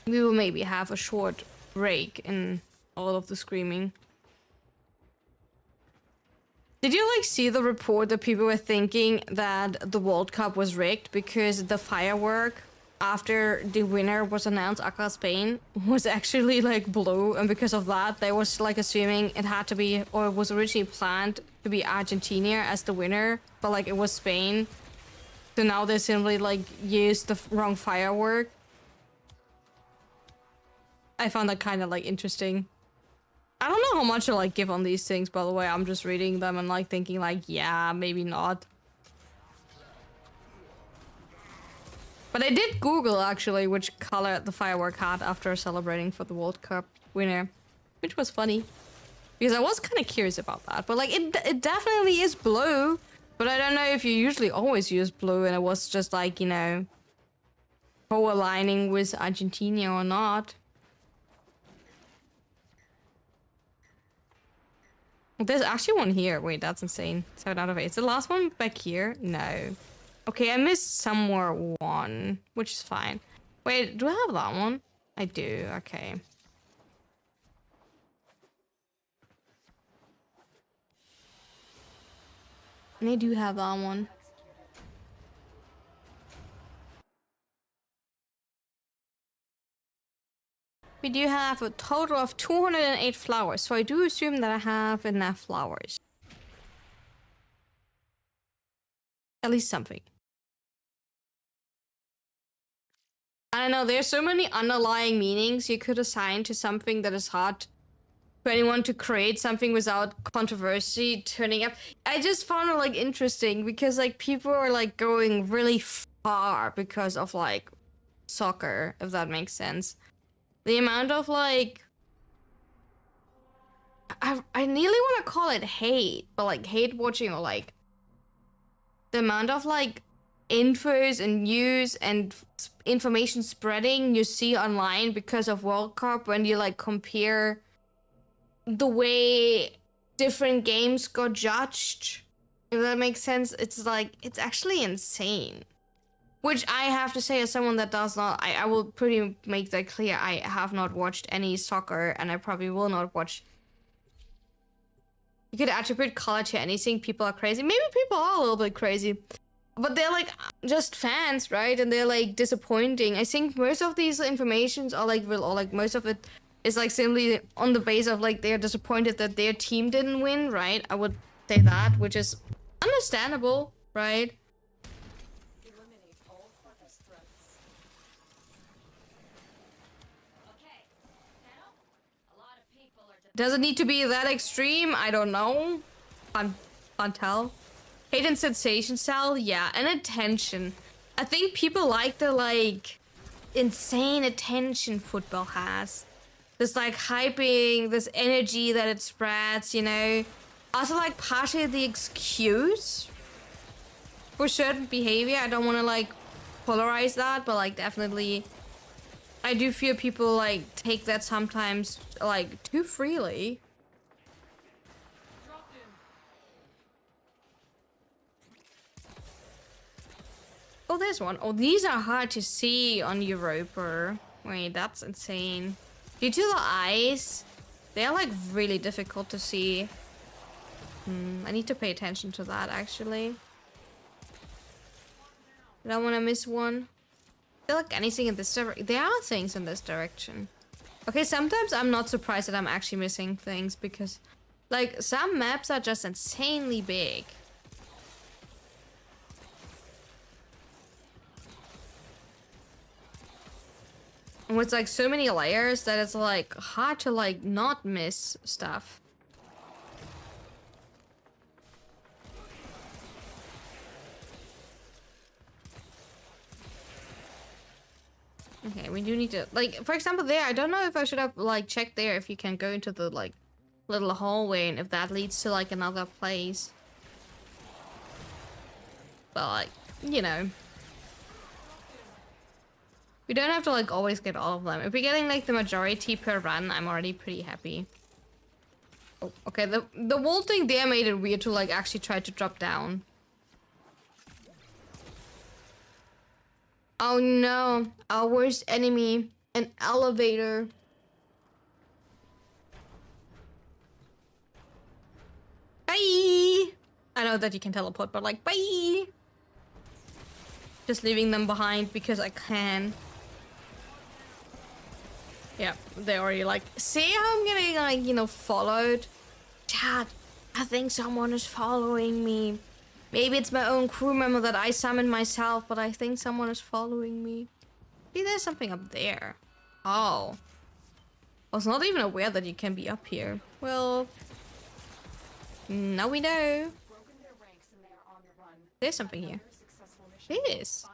We will maybe have a short break in all of the screaming. Did you like see the report that people were thinking that the World Cup was rigged because the firework after the winner was announced, aka Spain, was actually like blue, and because of that they was like assuming it had to be, or it was originally planned to be Argentina as the winner, but like it was Spain. So now they simply like used the wrong firework. I found that kind of like interesting. I don't know how much to like give on these things, by the way. I'm just reading them and like thinking like, yeah, maybe not. But I did Google actually which color the firework had after celebrating for the World Cup winner, which was funny because I was kind of curious about that. But like it definitely is blue, but I don't know if you usually always use blue and it was just like, you know, co-aligning with Argentina or not. There's actually one here. Wait, that's insane. 7 out of 8. Is the last one back here? No. Okay, I missed somewhere one, which is fine. Wait, do I have that one? I do, okay. And I do have that one. We do have a total of 208 flowers, so I do assume that I have enough flowers. At least something. I don't know, there's so many underlying meanings you could assign to something that is hard for anyone to create something without controversy turning up. I just found it like interesting because like people are like going really far because of like soccer, if that makes sense. The amount of like I nearly want to call it hate, but like hate watching or like the amount of like infos and news and information spreading you see online because of World Cup when you like compare the way different games got judged, if that makes sense. It's like it's actually insane, which I have to say as someone that does not, I will pretty make that clear, I have not watched any soccer and I probably will not watch. You could attribute color to anything. People are crazy. Maybe people are a little bit crazy, but they're like just fans, right? And they're like disappointing. I think most of these informations are like real, or like most of it is like simply on the base of like they're disappointed that their team didn't win, right? I would say that, which is understandable, right? Eliminate all purpose threats. Okay. Now, a lot of people are Does it need to be that extreme? I don't know. Can't tell. Hate and sensation style, yeah, and attention. I think people like the like insane attention football has. This like hyping, this energy that it spreads, you know. Also like partially the excuse for certain behavior. I don't want to like polarize that, but like definitely I do feel people like take that sometimes like too freely. Oh, there's one. Oh, these are hard to see on Europa. Wait, that's insane. Due to the eyes, they're like really difficult to see. I need to pay attention to that actually. I don't want to miss one. I feel like anything in this direction. There are things in this direction. Okay, sometimes I'm not surprised that I'm actually missing things because like some maps are just insanely big. And with like so many layers that it's like hard to like not miss stuff. Okay, we do need to like, for example, there. I don't know if I should have like checked there if you can go into the like little hallway and if that leads to like another place. But like, you know. We don't have to like always get all of them. If we're getting like the majority per run, I'm already pretty happy. Oh, okay, the wall thing there made it weird to like actually try to drop down. Oh no, our worst enemy, an elevator. Bye! I know that you can teleport, but like, bye! Just leaving them behind because I can. Yeah, they already like, see how I'm getting like, you know, followed? Chat, I think someone is following me. Maybe it's my own crew member that I summoned myself, but I think someone is following me. See, there's something up there. Oh. I was not even aware that you can be up here. Well, now we know. There's something here. It is.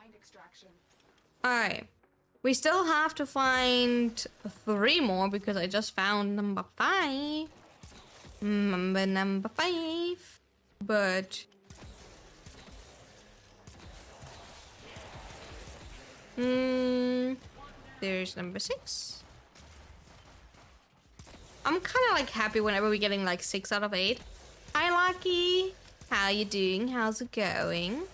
Alright. We still have to find 3 more because I just found number 5. Number 5. But... there's number 6. I'm kind of like happy whenever we're getting like 6 out of 8. Hi Lucky! How you doing? How's it going?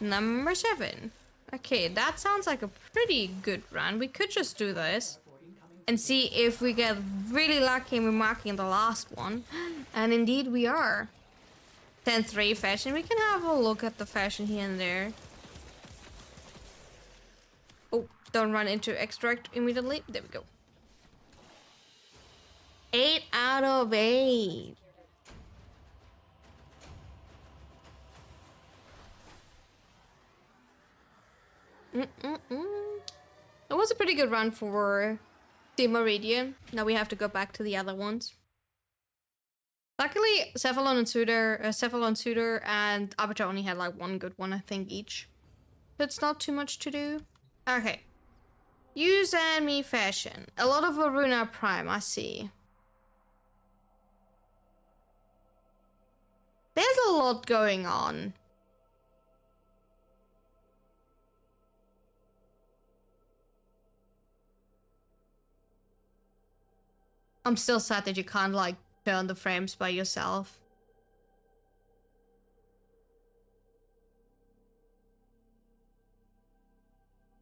Number 7. Okay, that sounds like a pretty good run. We could just do this and see if we get really lucky and we're marking the last one. And indeed we are. 10-3 fashion. We can have a look at the fashion here and there. Oh, don't run into extract immediately. There we go. 8 out of 8. That was a pretty good run for the Meridian. Now we have to go back to the other ones. Luckily, Cephalon Suitor, and Arbiter only had like 1 good one, I think, each. That's not too much to do. Okay. Use and me fashion. A lot of Varuna Prime, I see. There's a lot going on. I'm still sad that you can't, like, turn the frames by yourself.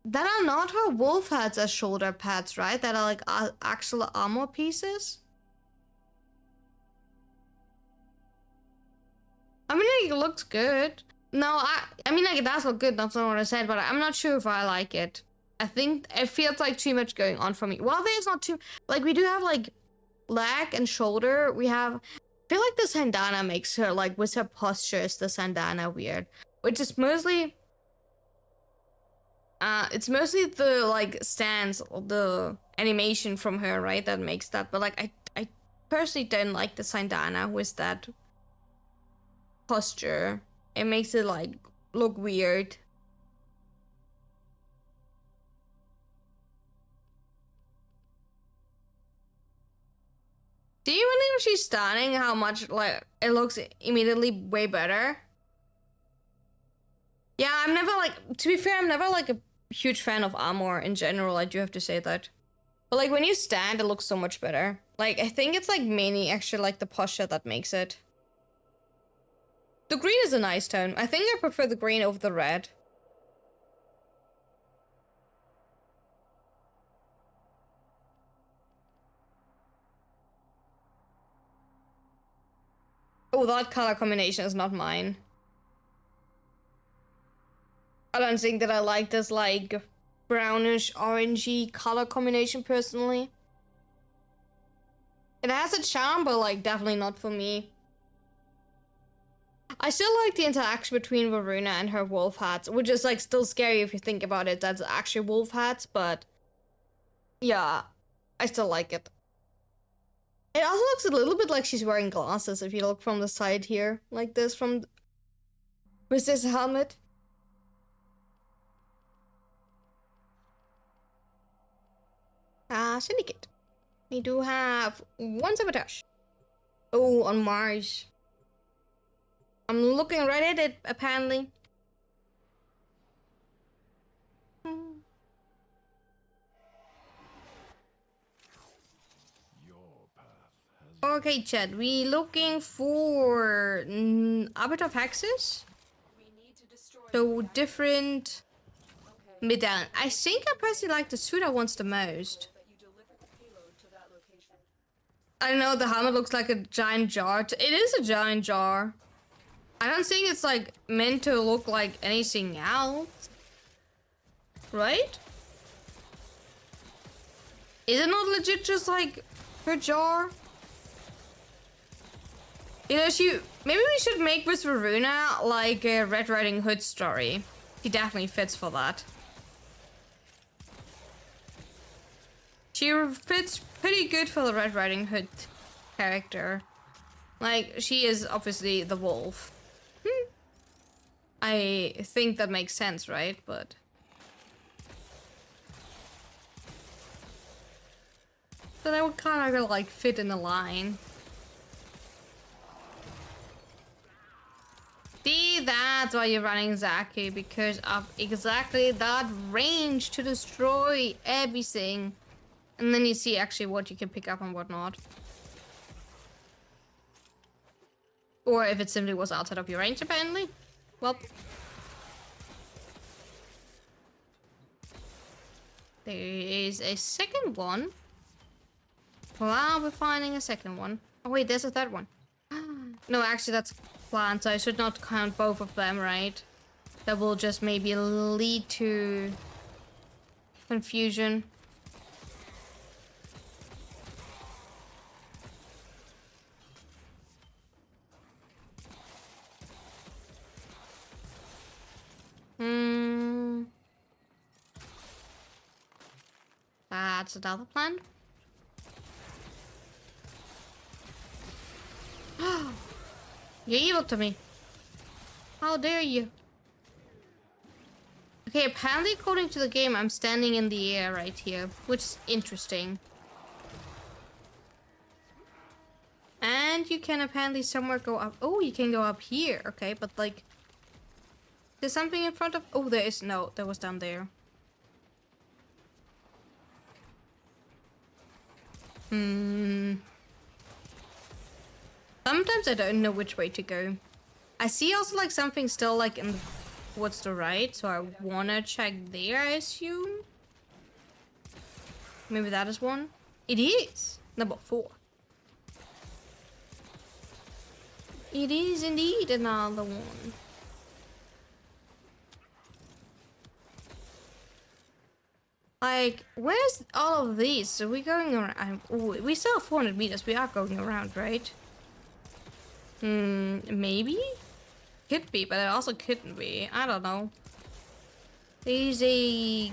That are not her wolf hats as shoulder pads, right? That are like actual armor pieces. I mean, like, it looks good. No, I mean, like, it does look good. That's not what I said, but I'm not sure if I like it. I think it feels like too much going on for me. Well, there's not too... Like, we do have, like, leg and shoulder. We have... I feel like the Sandana makes her, like, with her postures, the Sandana weird. Which is mostly... it's mostly the, like, stance, or the animation from her, right? That makes that. But, like, I personally don't like the Sandana with that posture. It makes it, like, look weird. Do you really when she's stunning how much, like, it looks immediately way better? Yeah, I'm never, like, to be fair, I'm never, like, a huge fan of armor in general. I do have to say that. But, like, when you stand, it looks so much better. Like, I think it's, like, mainly actually, like, the posture that makes it. The green is a nice tone. I think I prefer the green over the red. Oh, that color combination is not mine. I don't think that I like this, like, brownish, orangey color combination, personally. It has a charm, but, like, definitely not for me. I still like the interaction between Varuna and her wolf hats, which is, like, still scary if you think about it. That's actually wolf hats, but... yeah, I still like it. It also looks a little bit like she's wearing glasses if you look from the side here, like this, from... with this helmet. Syndicate. We do have 1 sabotage. Oh, on Mars. I'm looking right at it, apparently. Okay, Chad, we looking for Arbiter of Hexes. So different medallion. I think I personally like the Suda ones the most. I don't know, the helmet looks like a giant jar. It is a giant jar. I don't think it's like meant to look like anything else. Right? Is it not legit just like her jar? You know, maybe we should make with Varuna like a Red Riding Hood story. She definitely fits for that. She fits pretty good for the Red Riding Hood character. Like, she is obviously the wolf. I think that makes sense, right? But so that would kind of like fit in a line. See, that's why you're running Zaki, because of exactly that range to destroy everything. And then you see actually what you can pick up and what not. Or if it simply was outside of your range, apparently. Well. There is a second one. Well, we're finding a second one. Oh wait, there's a third one. No, actually that's planned, so I should not count both of them, right? That will just maybe lead to confusion. That's another plan. You're evil to me. How dare you? Okay, apparently according to the game, I'm standing in the air right here, which is interesting. And you can apparently somewhere go up. Oh, you can go up here. Okay, but like... There's something in front of... Oh, there is... No, that was down there. Sometimes I don't know which way to go. I see also like something still like in the... Towards the right, so I wanna check there, I assume. Maybe that is one. It is! Number 4. It is indeed another one. Like, where's all of these? So we're going around. Oh, we still have 400 meters. We are going around, right? Maybe? Could be, but it also couldn't be. I don't know. There's a...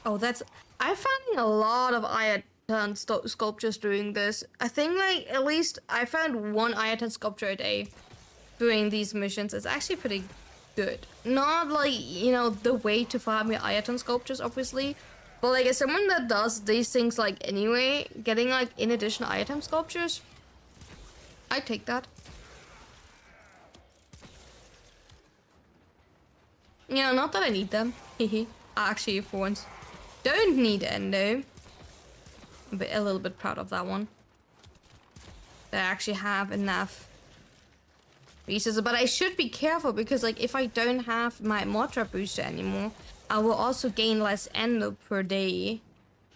Oh, that's... I'm finding a lot of Ayatan sculptures doing this. I think, like, at least I found one Ayatan sculpture a day doing these missions. It's actually pretty good. Not, like, you know, the way to farm your Ayatan sculptures, obviously. But, like, as someone that does these things, like, anyway, getting, like, in addition Ayatan sculptures, I take that. You know, not that I need them. Hehe. Actually, for once, don't need endo. I'm a little bit proud of that one. That I actually have enough pieces, but I should be careful because, like, if I don't have my mortar booster anymore, I will also gain less endo per day.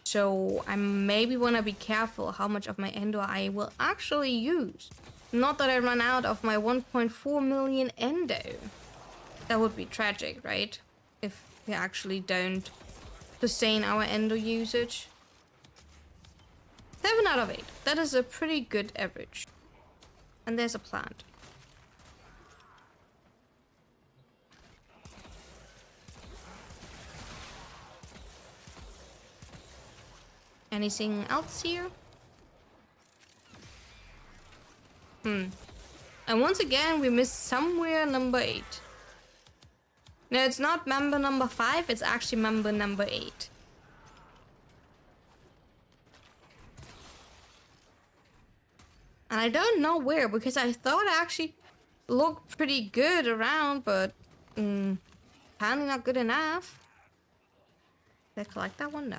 So I maybe want to be careful how much of my endo I will actually use. Not that I run out of my 1.4 million endo. That would be tragic, right? If we actually don't sustain our endo usage. 7 out of 8. That is a pretty good average. And there's a plant. Anything else here? And once again, we missed somewhere number 8. No, it's not member number 5, it's actually member number 8. And I don't know where, because I thought it actually looked pretty good around, but apparently not good enough. Did I collect that one? No.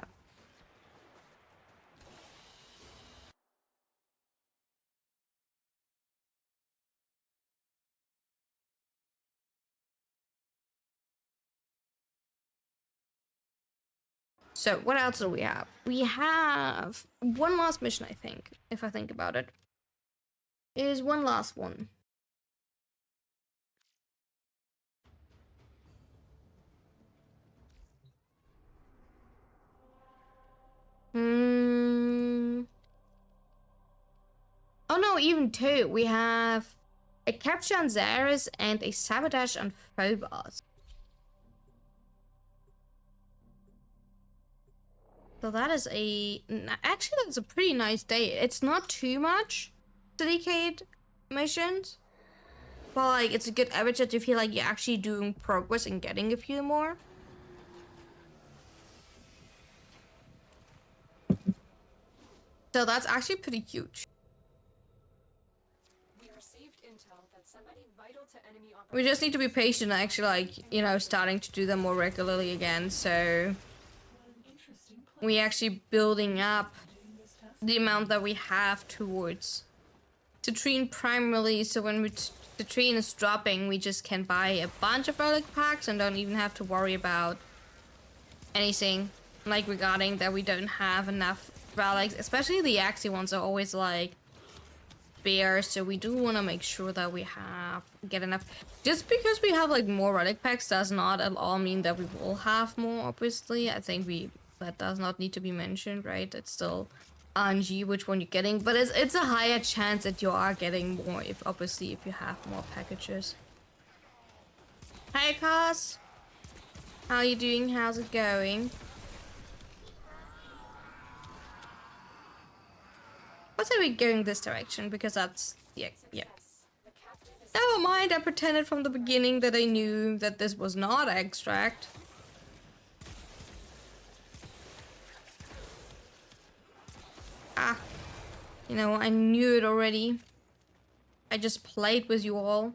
So, what else do we have? We have one last mission, I think, if I think about it. Is one last one. Oh no, even 2. We have a capture on Zaris and a sabotage on Phobos. So that is actually that's a pretty nice day. It's not too much to decade missions. But like, it's a good average that you feel like you're actually doing progress and getting a few more. So that's actually pretty huge. We received intel that somebody vital to enemy We just need to be patient and actually, like, you know, starting to do them more regularly again. So we actually building up the amount that we have towards Citrine primarily. So when Citrine is dropping, we just can buy a bunch of relic packs and don't even have to worry about anything like regarding that we don't have enough relics. Especially the Axie ones are always like bare, so we do want to make sure that we get enough. Just because we have like more relic packs does not at all mean that we will have more. Obviously, I think that does not need to be mentioned, right? It's still RNG which one you're getting, but it's a higher chance that you are getting more if you have more packages. Hey Cos, how are you doing? How's it going? Let's say we're going this direction because that's yeah. Never mind, I pretended from the beginning that I knew that this was not extract. Ah, you know, I knew it already. I just played with you all.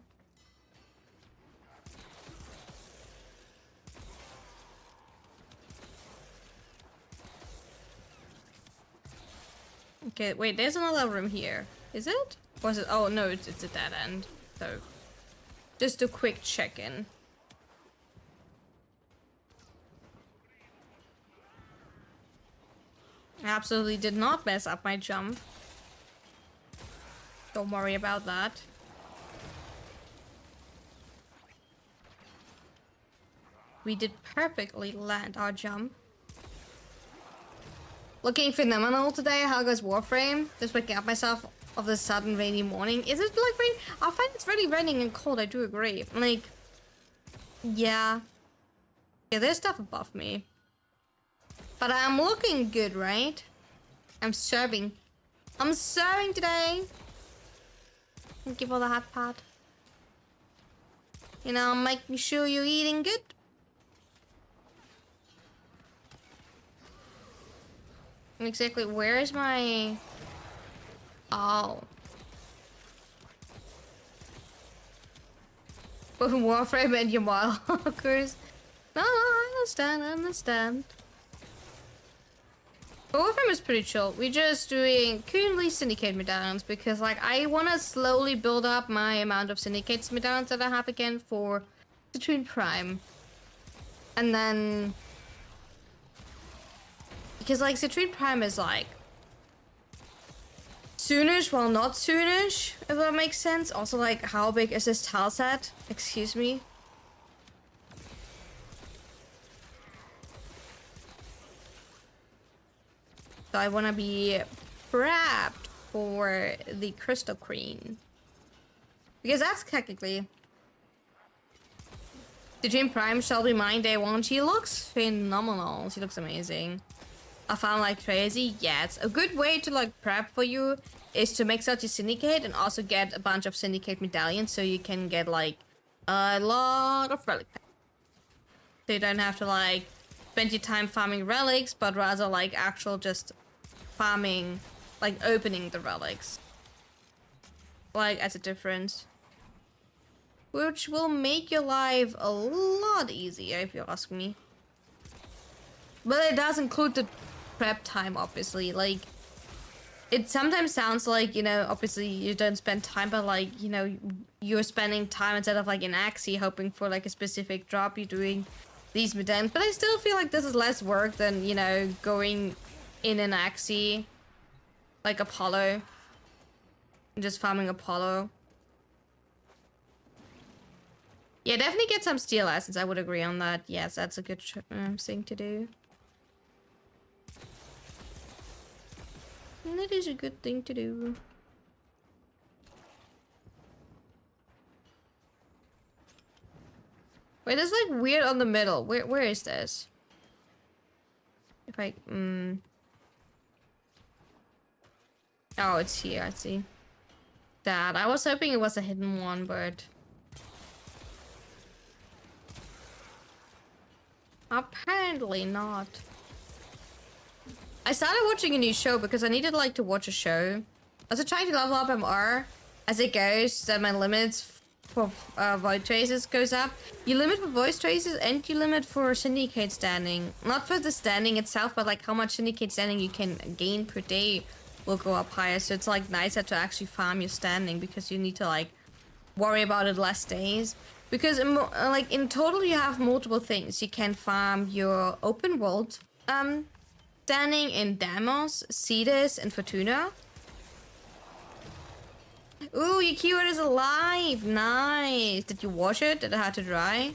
Okay, wait, there's another room here. Is it? Or is it? Oh, no, it's a dead end. So, just a quick check-in. Absolutely did not mess up my jump. Don't worry about that. We did perfectly land our jump. Looking phenomenal today. How goes Warframe? Just waking up myself of the sudden rainy morning. Is it like rain? I find it's really raining and cold. I do agree. Like, yeah. Yeah, there's stuff above me. But I'm looking good, right? I'm serving. I'm serving today. Thank you for the hot pot. You know, making sure you're eating good. Exactly, where is my... Oh. Warframe and your walkers. No, I understand. But Warframe is pretty chill. We're just doing currently syndicate medallions because like I want to slowly build up my amount of syndicate medallions that I have again for Citrine Prime. And then... Because like Citrine Prime is like... soonish while not soonish, if that makes sense. Also like, how big is this tile set? Excuse me. So I want to be prepped for the Crystal Queen. Because that's technically... Citrine Prime shall be mine day one. She looks phenomenal. She looks amazing. I found like crazy. Yes, a good way to like prep for you is to make such a syndicate and also get a bunch of syndicate medallions so you can get like a lot of relic packs. So you don't have to like spend your time farming relics, but rather like actual just farming, like opening the relics. Like as a difference. Which will make your life a lot easier if you ask me. But it does include the prep time, obviously. Like, it sometimes sounds like, you know, obviously you don't spend time, but like, you know, you're spending time instead of like an Axie hoping for like a specific drop. You're doing these medallions. But I still feel like this is less work than, you know, going in an Axie like Apollo and just farming Apollo. Yeah, definitely get some steel essence. I would agree on that. Yes, that's a good thing to do. That is a good thing to do. Wait, it's like weird on the middle. Where is this? If I Oh, it's here. I see. that. I was hoping it was a hidden one, but apparently not. I started watching a new show because I needed like to watch a show. I was trying to level up MR as it goes, so my limits for void traces goes up. You limit for voice traces and you limit for syndicate standing. Not for the standing itself, but like how much syndicate standing you can gain per day will go up higher. So it's like nicer to actually farm your standing because you need to like worry about it less days. Because like in total you have multiple things. You can farm your open world standing in Damos, Cetus, and Fortuna. Ooh, your keyword is alive! Nice! Did you wash it? Did it have to dry?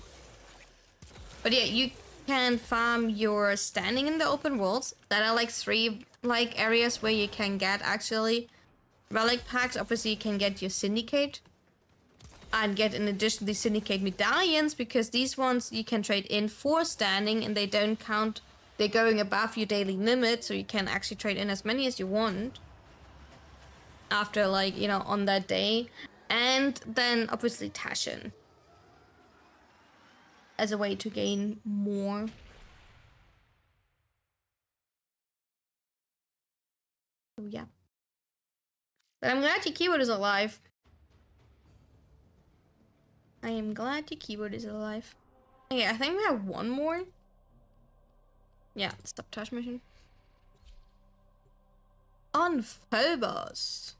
But yeah, you can farm your standing in the open worlds. That are like 3 like areas where you can get actually relic packs. Obviously you can get your syndicate. And get in addition the syndicate medallions, because these ones you can trade in for standing and they don't count. They're going above your daily limit, so you can actually trade in as many as you want. After like, you know, on that day. And then obviously Tashin as a way to gain more. So yeah. But I'm glad your keyword is alive. I am glad your keyword is alive. Okay, I think we have one more. Yeah, stop touch mission. On Phobos.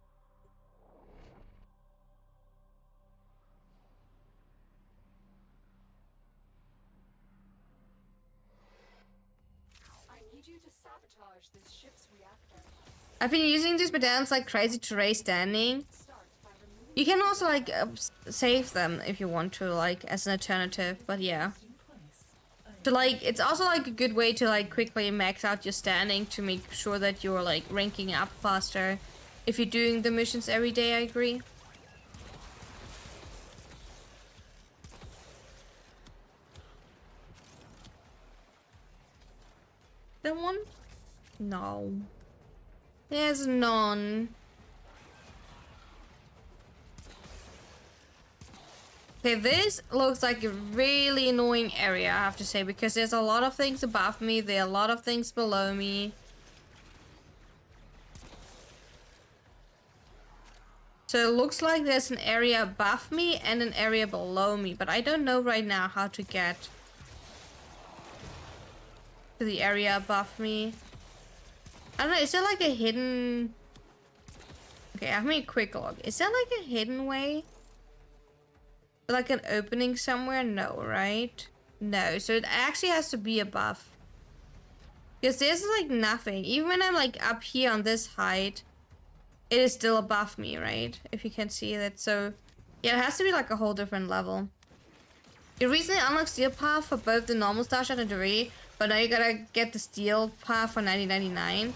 I've been using these medallions like crazy to raise standing. You can also like save them if you want to, like as an alternative, but yeah. So like it's also like a good way to like quickly max out your standing to make sure that you're like ranking up faster if you're doing the missions every day. I agree. That one? No. There's none. Okay, this looks like a really annoying area, I have to say, because there's a lot of things above me, there are a lot of things below me. So it looks like there's an area above me and an area below me, but I don't know right now how to get to the area above me. I don't know, is there like a hidden... Okay, I have me a quick look. Is there like a hidden way? Like an opening somewhere? No, right? No, so it actually has to be above. Because there's like nothing. Even when I'm like up here on this height, it is still above me, right? If you can see that. So yeah, it has to be like a whole different level. You recently unlocked Steel Path for both the normal Starshot and Debris, but now you gotta get the Steel Path for 1999.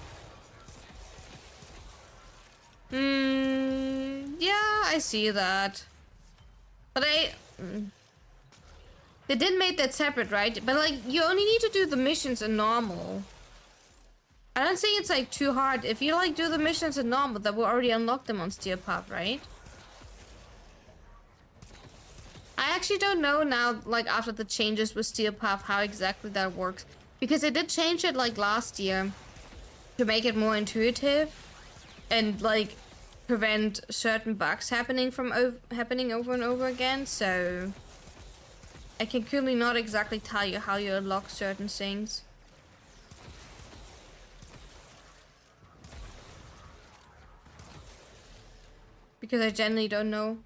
Yeah, I see that. But they did make that separate, right? But like, you only need to do the missions in normal. I don't think it's like too hard. If you like do the missions in normal, that will already unlock them on Steel Path, right? I actually don't know now, like after the changes with Steel Path, how exactly that works. Because they did change it like last year to make it more intuitive and like prevent certain bugs happening from happening over and over again. So I can currently not exactly tell you how you unlock certain things. Because I generally don't know.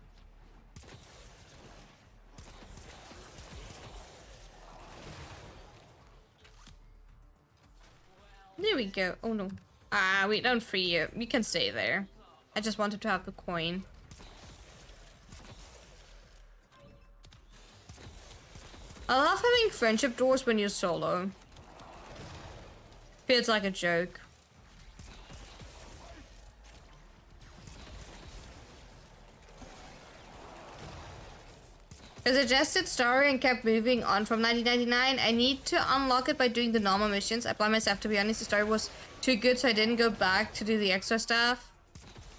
There we go. Oh no. Ah, we don't free you. You can stay there. I just wanted to have the coin. I love having friendship doors when you're solo. Feels like a joke. I suggested story and kept moving on from 1999. I need to unlock it by doing the normal missions. I blame myself, to be honest. The story was too good, so I didn't go back to do the extra stuff.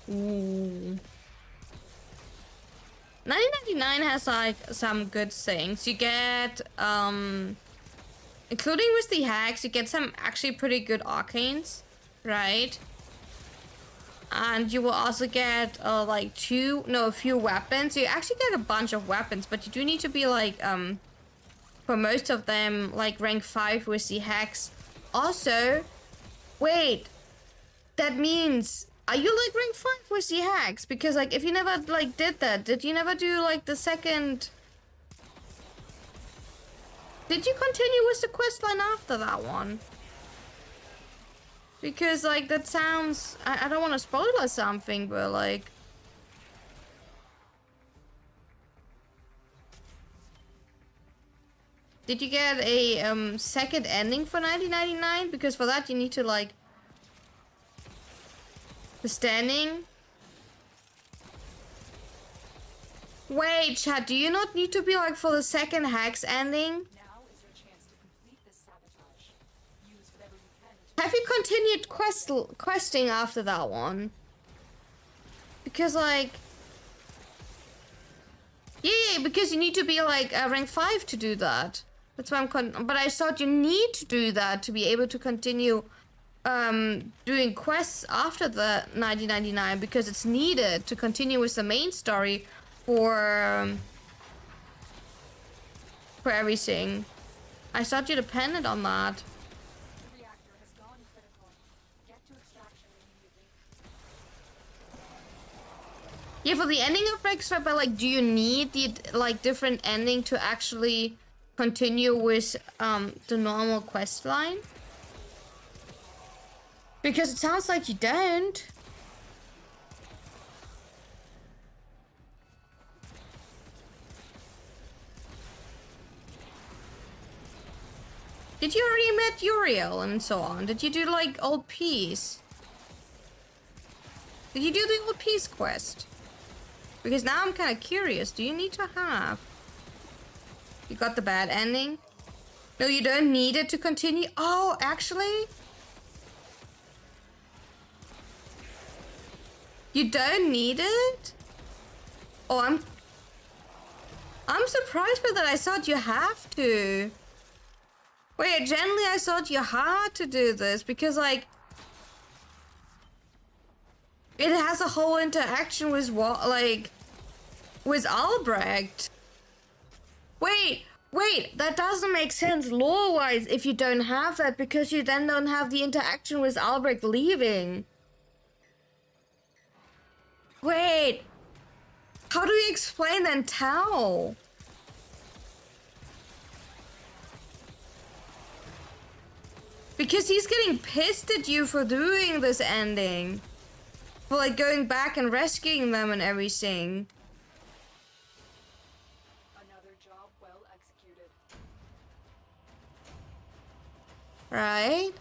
Ooh. 1999 has like some good things. You get including with the hacks, you get some actually pretty good arcanes, right? And you will also get like a few weapons. You actually get a bunch of weapons, but you do need to be like for most of them like rank 5 with the hacks. Also, wait, that means, are you like rank 5 with the hacks? Because like if you never like did you never do like the second? Did you continue with the quest line after that one? Because like that sounds, I don't want to spoil something, but like did you get a second ending for 1999? Because for that you need to like the standing. Wait, chat, do you not need to be like for the second hacks ending? Now is your chance to complete this sabotage. Use whatever you can to Have you continued questing after that one? Because like, yeah, because you need to be like rank 5 to do that. That's why but I thought you need to do that to be able to continue doing quests after the 1999, because it's needed to continue with the main story for everything. I thought you depended on that. The reactor has gone critical. Get to extraction immediately. Yeah, for the ending of Breakthrough, but like, do you need the like different ending to actually continue with the normal quest line? Because it sounds like you don't. Did you already met Uriel and so on? Did you do like old peace? Did you do the old peace quest? Because now I'm kind of curious. Do you need to have? You got the bad ending? No, you don't need it to continue. Oh, actually? You don't need it? Oh, I'm surprised by that. I thought you have to. Wait, generally I thought you had to do this because like it has a whole interaction with what, like with Albrecht. Wait, that doesn't make sense lore-wise if you don't have that, because you then don't have the interaction with Albrecht leaving. Wait, how do you explain then Tao? Because he's getting pissed at you for doing this ending. For like going back and rescuing them and everything. Another job well executed. Right?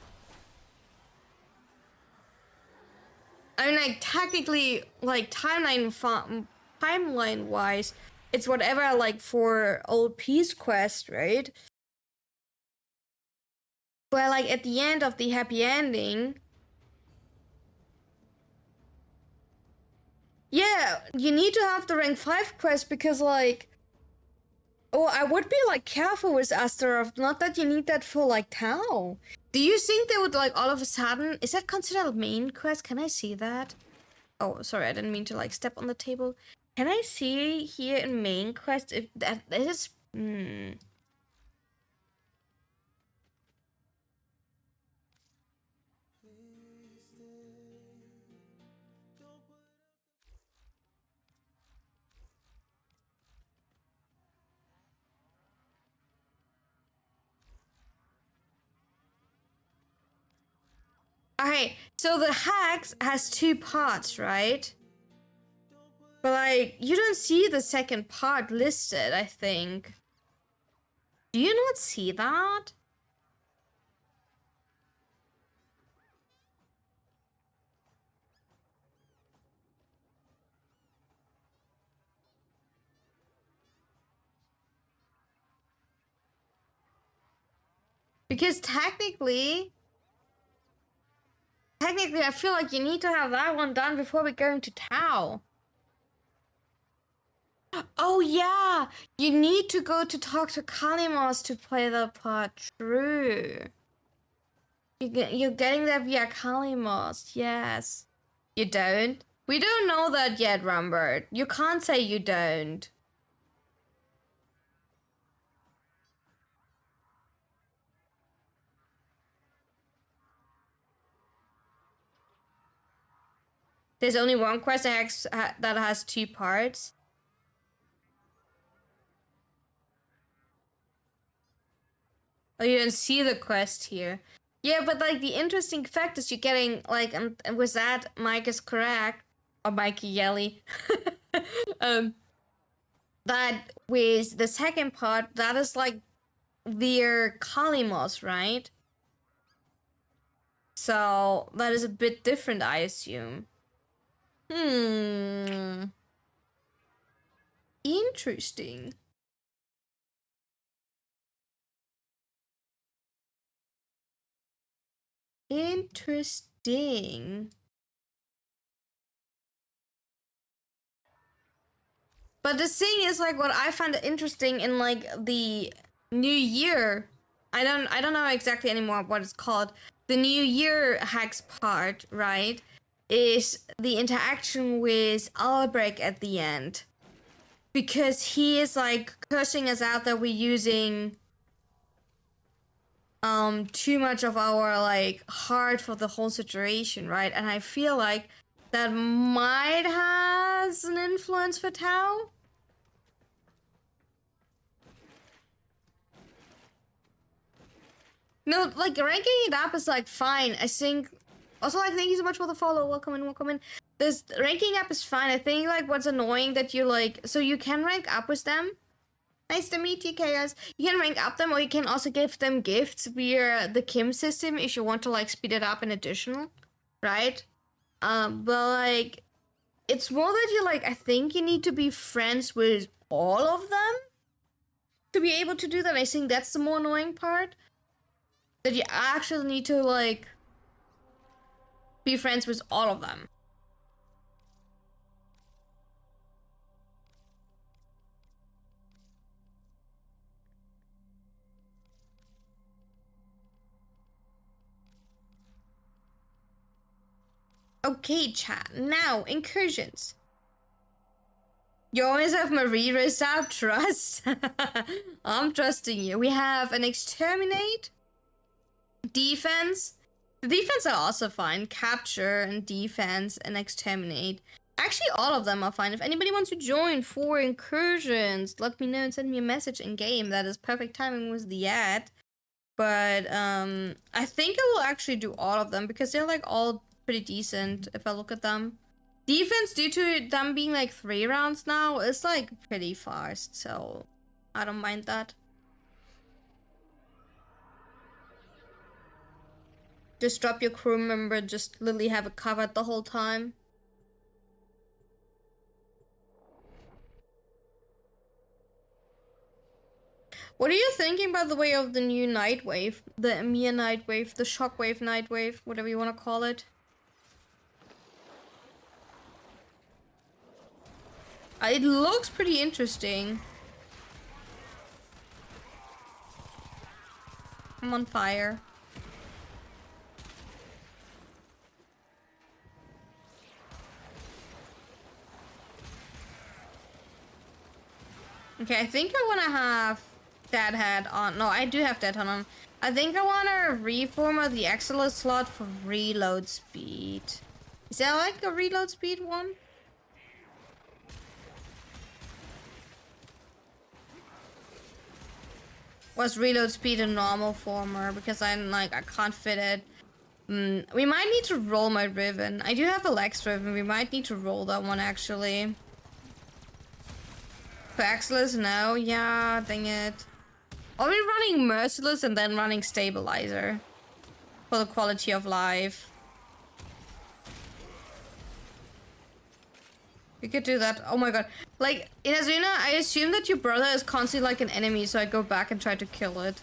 I mean, like, technically, like, timeline-wise, it's whatever, like, for old Peace Quest, right? But, like, at the end of the happy ending... Yeah, you need to have the rank 5 quest because, like... Oh, I would be, like, careful with Astaroth. Not that you need that for, like, Tau. Do you think they would, like, all of a sudden... Is that considered a main quest? Can I see that? Oh, sorry, I didn't mean to, like, step on the table. Can I see here in main quest if that is... Okay, so the hacks has 2 parts, right? But, like, you don't see the second part listed, I think. Do you not see that? Because technically, I feel like you need to have that one done before we go into Tau. Oh yeah, you need to go to talk to Kalimos to play the part. True. You're getting that via Kalimos. Yes. You don't? We don't know that yet, Rambert. You can't say you don't. There's only one quest that has 2 parts. Oh, you don't see the quest here. Yeah, but like the interesting fact is you're getting like was that Mike is correct or Mikey Yelly? That with the second part that is like their Kalimos, right? So that is a bit different, I assume. Interesting. Interesting. But the thing is, like, what I find interesting in like the New Year, I don't know exactly anymore what it's called. The New Year hacks part, right? Is the interaction with Albrecht at the end. Because he is like cursing us out that we're using too much of our like heart for the whole situation, right? And I feel like that might has an influence for Tao. No, like ranking it up is like fine. I think also like thank you so much for the follow. Welcome in, welcome in. This ranking up is fine. I think like what's annoying that you like so you can rank up with them. Nice to meet you, Chaos. You can rank up them or you can also give them gifts via the Kim system if you want to like speed it up in additional, right? But like it's more that you like I think you need to be friends with all of them to be able to do that. I think that's the more annoying part. That you actually need to like be friends with all of them. Okay, chat. Now, incursions. You always have Marie raised out. Trust. I'm trusting you. We have an exterminate, defense. The defense are also fine. Capture and defense and exterminate. Actually, all of them are fine. If anybody wants to join for incursions, let me know and send me a message in game. That is perfect timing with the ad. But I think I will actually do all of them because they're like all pretty decent if I look at them. Defense, due to them being like 3 rounds now, is like pretty fast, so I don't mind that. Just drop your crew member, just literally have it covered the whole time. What are you thinking, by the way, of the new Nightwave? The EMEA Nightwave, the Shockwave Nightwave, whatever you want to call it. It looks pretty interesting. I'm on fire. Okay, I think I want to have Deadhead on. No, I do have Deadhead on. I think I want to reformat the Excellent slot for reload speed. Is that like a reload speed one? Was reload speed a normal former? Because I'm like, I can't fit it. We might need to roll my Riven. I do have a Lex Riven. We might need to roll that one actually. For Excellence, no. Yeah, dang it. Are we running Merciless and then running Stabilizer? For the quality of life. We could do that. Oh my god. Like, in Azuna, I assume that your brother is constantly like an enemy, so I go back and try to kill it.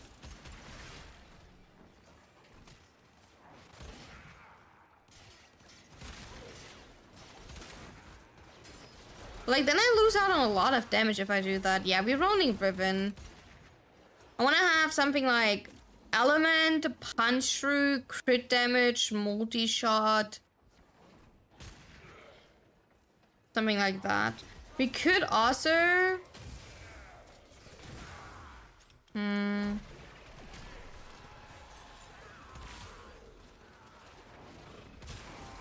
Like, then I lose out on a lot of damage if I do that. Yeah, we're rolling Riven. I want to have something like Element, Punch Through, Crit Damage, Multi-Shot. Something like that. We could also...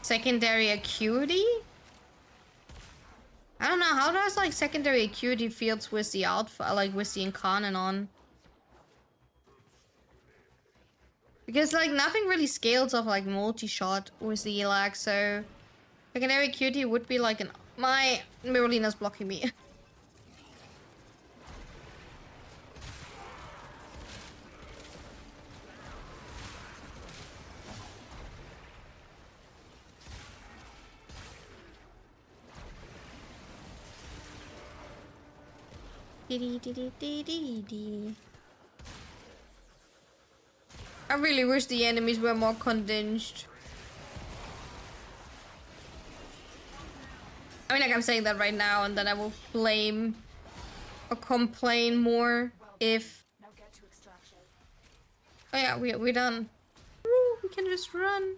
Secondary Acuity? I don't know, how does like secondary acuity fields with the alpha, like with the Incarnon on? Because like nothing really scales off like multi-shot with the Elac, so secondary acuity would be like an... My Miralina's blocking me. I really wish the enemies were more condensed. I mean, like, I'm saying that right now, and then I will blame or complain more if... Now get to extraction. Oh yeah, we're done. Woo, we can just run.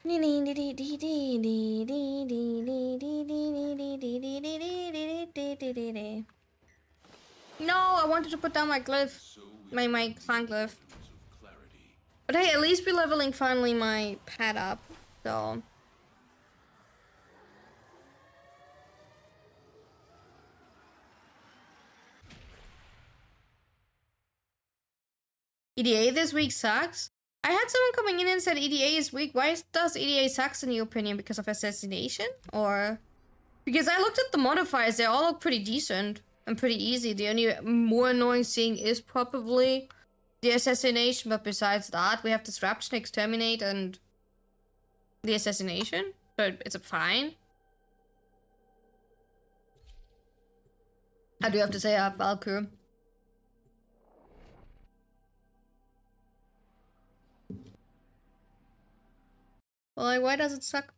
No, I wanted to put down my glyph. My clan glyph. But hey, at least we're leveling finally my pet up, so... EDA this week sucks? I had someone coming in and said EDA is weak. Why does EDA sucks in your opinion? Because of assassination? Or... Because I looked at the modifiers, they all look pretty decent and pretty easy. The only more annoying thing is probably the assassination, but besides that, we have disruption, exterminate, and the assassination. So it's a fine. I do have to say I have Valkyrie. Well, like, why does it suck?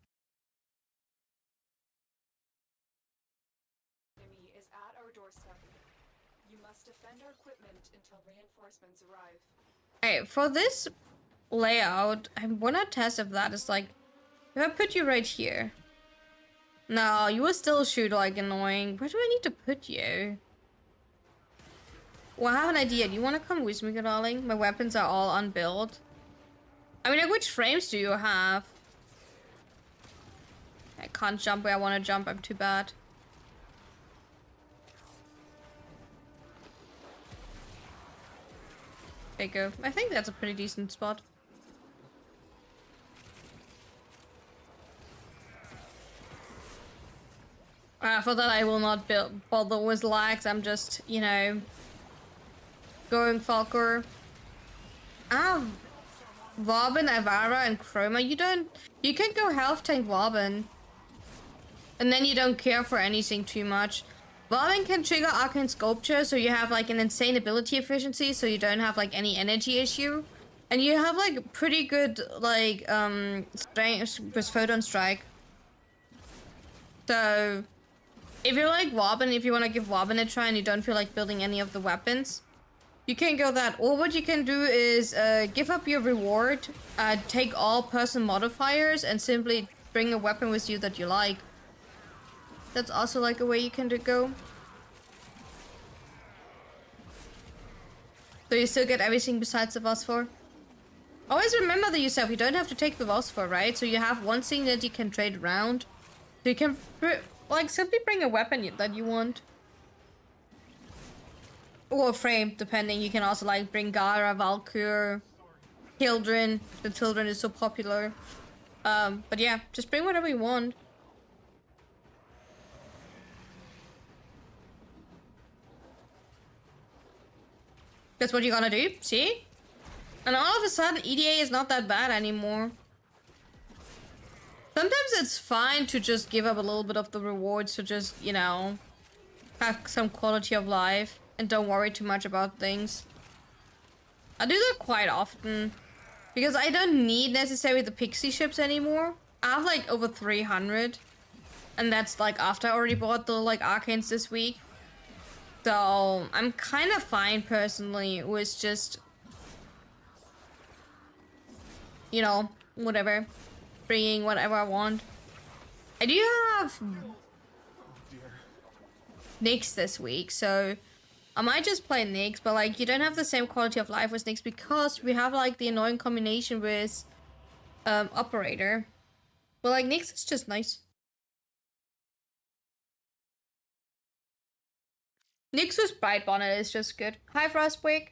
Enemy is at our doorstep. You must defend our equipment until reinforcements arrive. Hey, for this layout, I wanna test if that is like... If I put you right here... No, you will still shoot like annoying. Where do I need to put you? Well, I have an idea. Do you want to come with me, darling? My weapons are all unbuilt. I mean, like, which frames do you have? I can't jump where I want to jump. I'm too bad. There you go. I think that's a pretty decent spot. For that, I will not bother with lags. I'm just, you know, going Falcor. Varbin, Avara, and Chroma. You can go health tank Varbin. And then you don't care for anything too much. Varbin can trigger Arcane Sculpture, so you have like an insane ability efficiency, so you don't have like any energy issue. And you have like pretty good like strength with Photon Strike. So if you like Warbin, if you want to give Warbin a try and you don't feel like building any of the weapons, you can go that. Or what you can do is give up your reward, take all person modifiers, and simply bring a weapon with you that you like. That's also like a way you can go. So you still get everything besides the Phosphor. Always remember that yourself, you don't have to take the Phosphor, right? So you have one thing that you can trade around. So you can, like, simply bring a weapon that you want. Or a frame, depending. You can also, like, bring Gara, Valkyr, Children. The Children is so popular. But yeah, just bring whatever you want. That's what you're gonna do, see? And all of a sudden, EDA is not that bad anymore. Sometimes it's fine to just give up a little bit of the rewards to just, you know, have some quality of life and don't worry too much about things. I do that quite often. Because I don't need necessarily the pixie ships anymore. I have like over 300. And that's like after I already bought the like arcanes this week. So I'm kind of fine personally with just, you know, whatever. Bringing whatever I want. I do have Nyx this week, so I might just play Nyx, but like you don't have the same quality of life with Nyx because we have like the annoying combination with Operator. But like Nyx is just nice. Nyx with Bright Bonnet is just good. Hi Frostwick.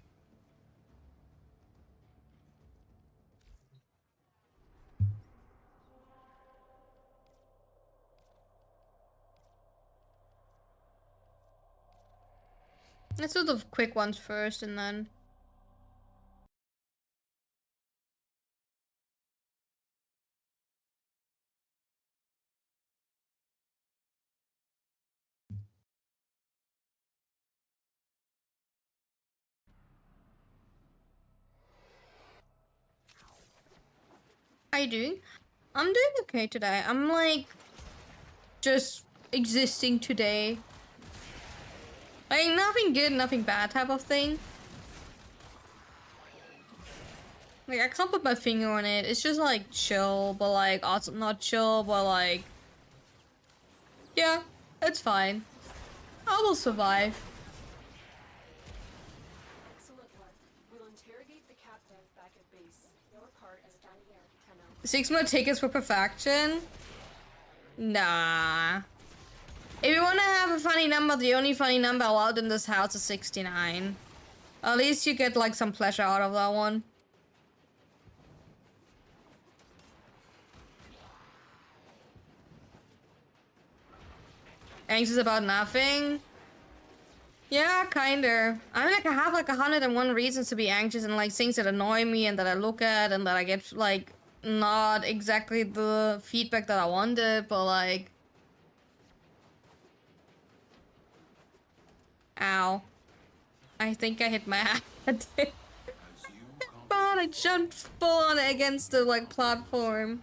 Let's do the quick ones first and then... How you doing? I'm doing okay today. I'm like just existing today. Like nothing good, nothing bad type of thing. Like I can't put my finger on it. It's just like chill, but like also not chill, but like yeah, it's fine. I will survive. Excellent work. We'll interrogate the captain back at base. Your part as Daniel Tenno. 6 more tickets for perfection? Nah. If you wanna have a funny number, the only funny number allowed in this house is 69. At least you get like some pleasure out of that one. Anxious about nothing? Yeah, kinda. I mean, like, I have like 101 reasons to be anxious and like things that annoy me and that I look at and that I get like not exactly the feedback that I wanted, but like... Ow. I think I hit my head. But I jumped full on against the like platform.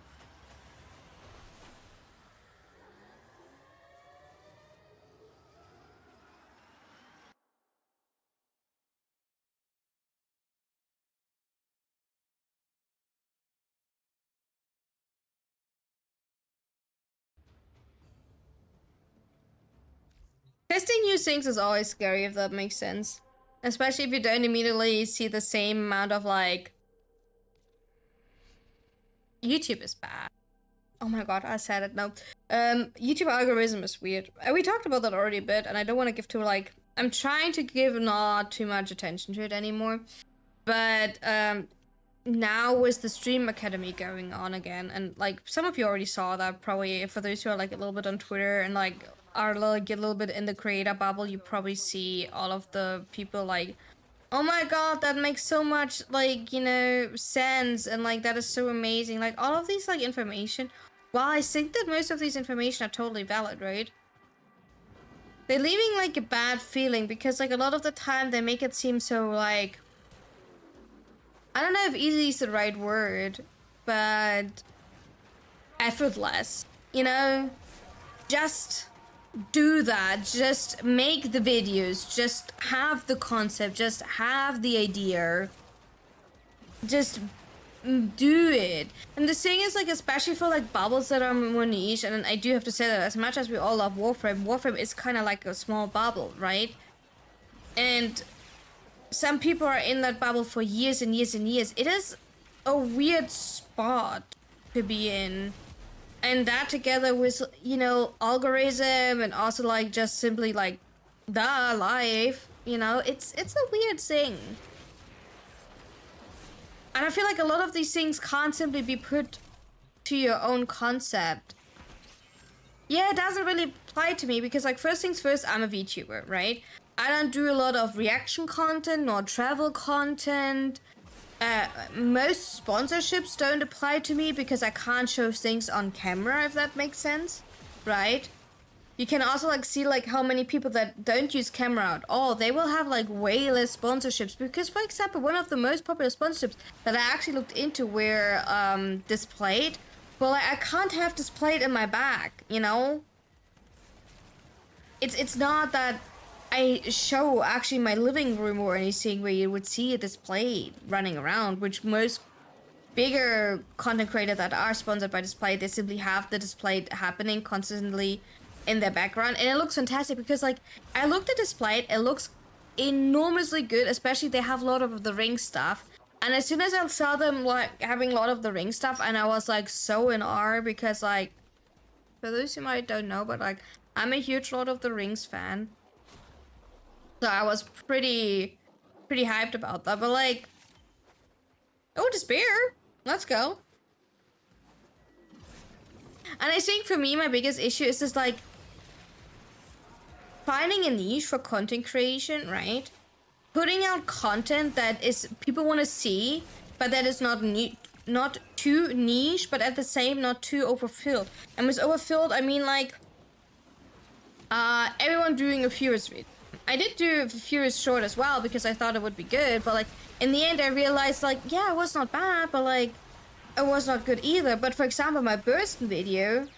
Testing new things is always scary, if that makes sense. Especially if you don't immediately see the same amount of like... YouTube is bad. Oh my god, I said it now. YouTube algorithm is weird. We talked about that already a bit, and I don't want to give too like... I'm trying to give not too much attention to it anymore. But now with the Stream Academy going on again, and like some of you already saw that probably, for those who are like a little bit on Twitter and like are like a little bit in the creator bubble, you probably see all of the people like, oh my god, that makes so much like, you know, sense, and like that is so amazing. Like all of these like information, well, I think that most of these information are totally valid, right? They're leaving like a bad feeling because like a lot of the time they make it seem so like, I don't know if easy is the right word, but effortless, you know? Just do that, just make the videos, just have the concept, just have the idea, just do it. And the thing is, like, especially for like bubbles that are more niche, and I do have to say that as much as we all love Warframe is kind of like a small bubble, right? And some people are in that bubble for years and years and years. It is a weird spot to be in. And that together with, you know, algorithm and also like just simply like the life, you know, it's a weird thing. And I feel like a lot of these things can't simply be put to your own concept. Yeah, it doesn't really apply to me because like first things first, I'm a VTuber, right? I don't do a lot of reaction content nor travel content. Most sponsorships don't apply to me because I can't show things on camera, if that makes sense, right? you can also like see like how many people that don't use camera at all, they will have like way less sponsorships. Because for example, one of the most popular sponsorships that I actually looked into were displayed. Well, like, I can't have displayed in my back, you know? It's not that I show actually my living room or anything where you would see a display running around, which most bigger content creators that are sponsored by display, they simply have the display happening constantly in their background, and it looks fantastic because like I looked at display, it looks enormously good, especially they have a lot of the ring stuff. And as soon as I saw them like having a lot of the ring stuff, and I was like so in awe because like, for those who might don't know, but like I'm a huge Lord of the Rings fan. So I was pretty hyped about that. But like, oh, despair. Let's go. And I think for me, my biggest issue is just like finding a niche for content creation, right? Putting out content that is people want to see, but that is not too niche, but at the same not too overfilled. And with overfilled, I mean like everyone doing a Furious read. I did do a Furious short as well because I thought it would be good, but like in the end I realized like, yeah, it was not bad, but like it was not good either. But for example, my burst video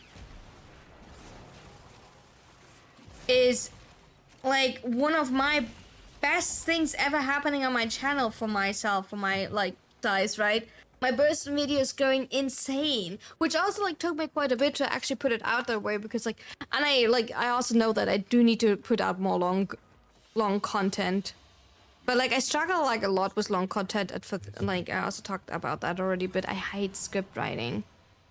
is like one of my best things ever happening on my channel for myself, for my like guys, right? My burst video is going insane, which also like took me quite a bit to actually put it out that way because like, and I also know that I do need to put out more long content. But like I struggle like a lot with long content like I also talked about that already, but I hate script writing.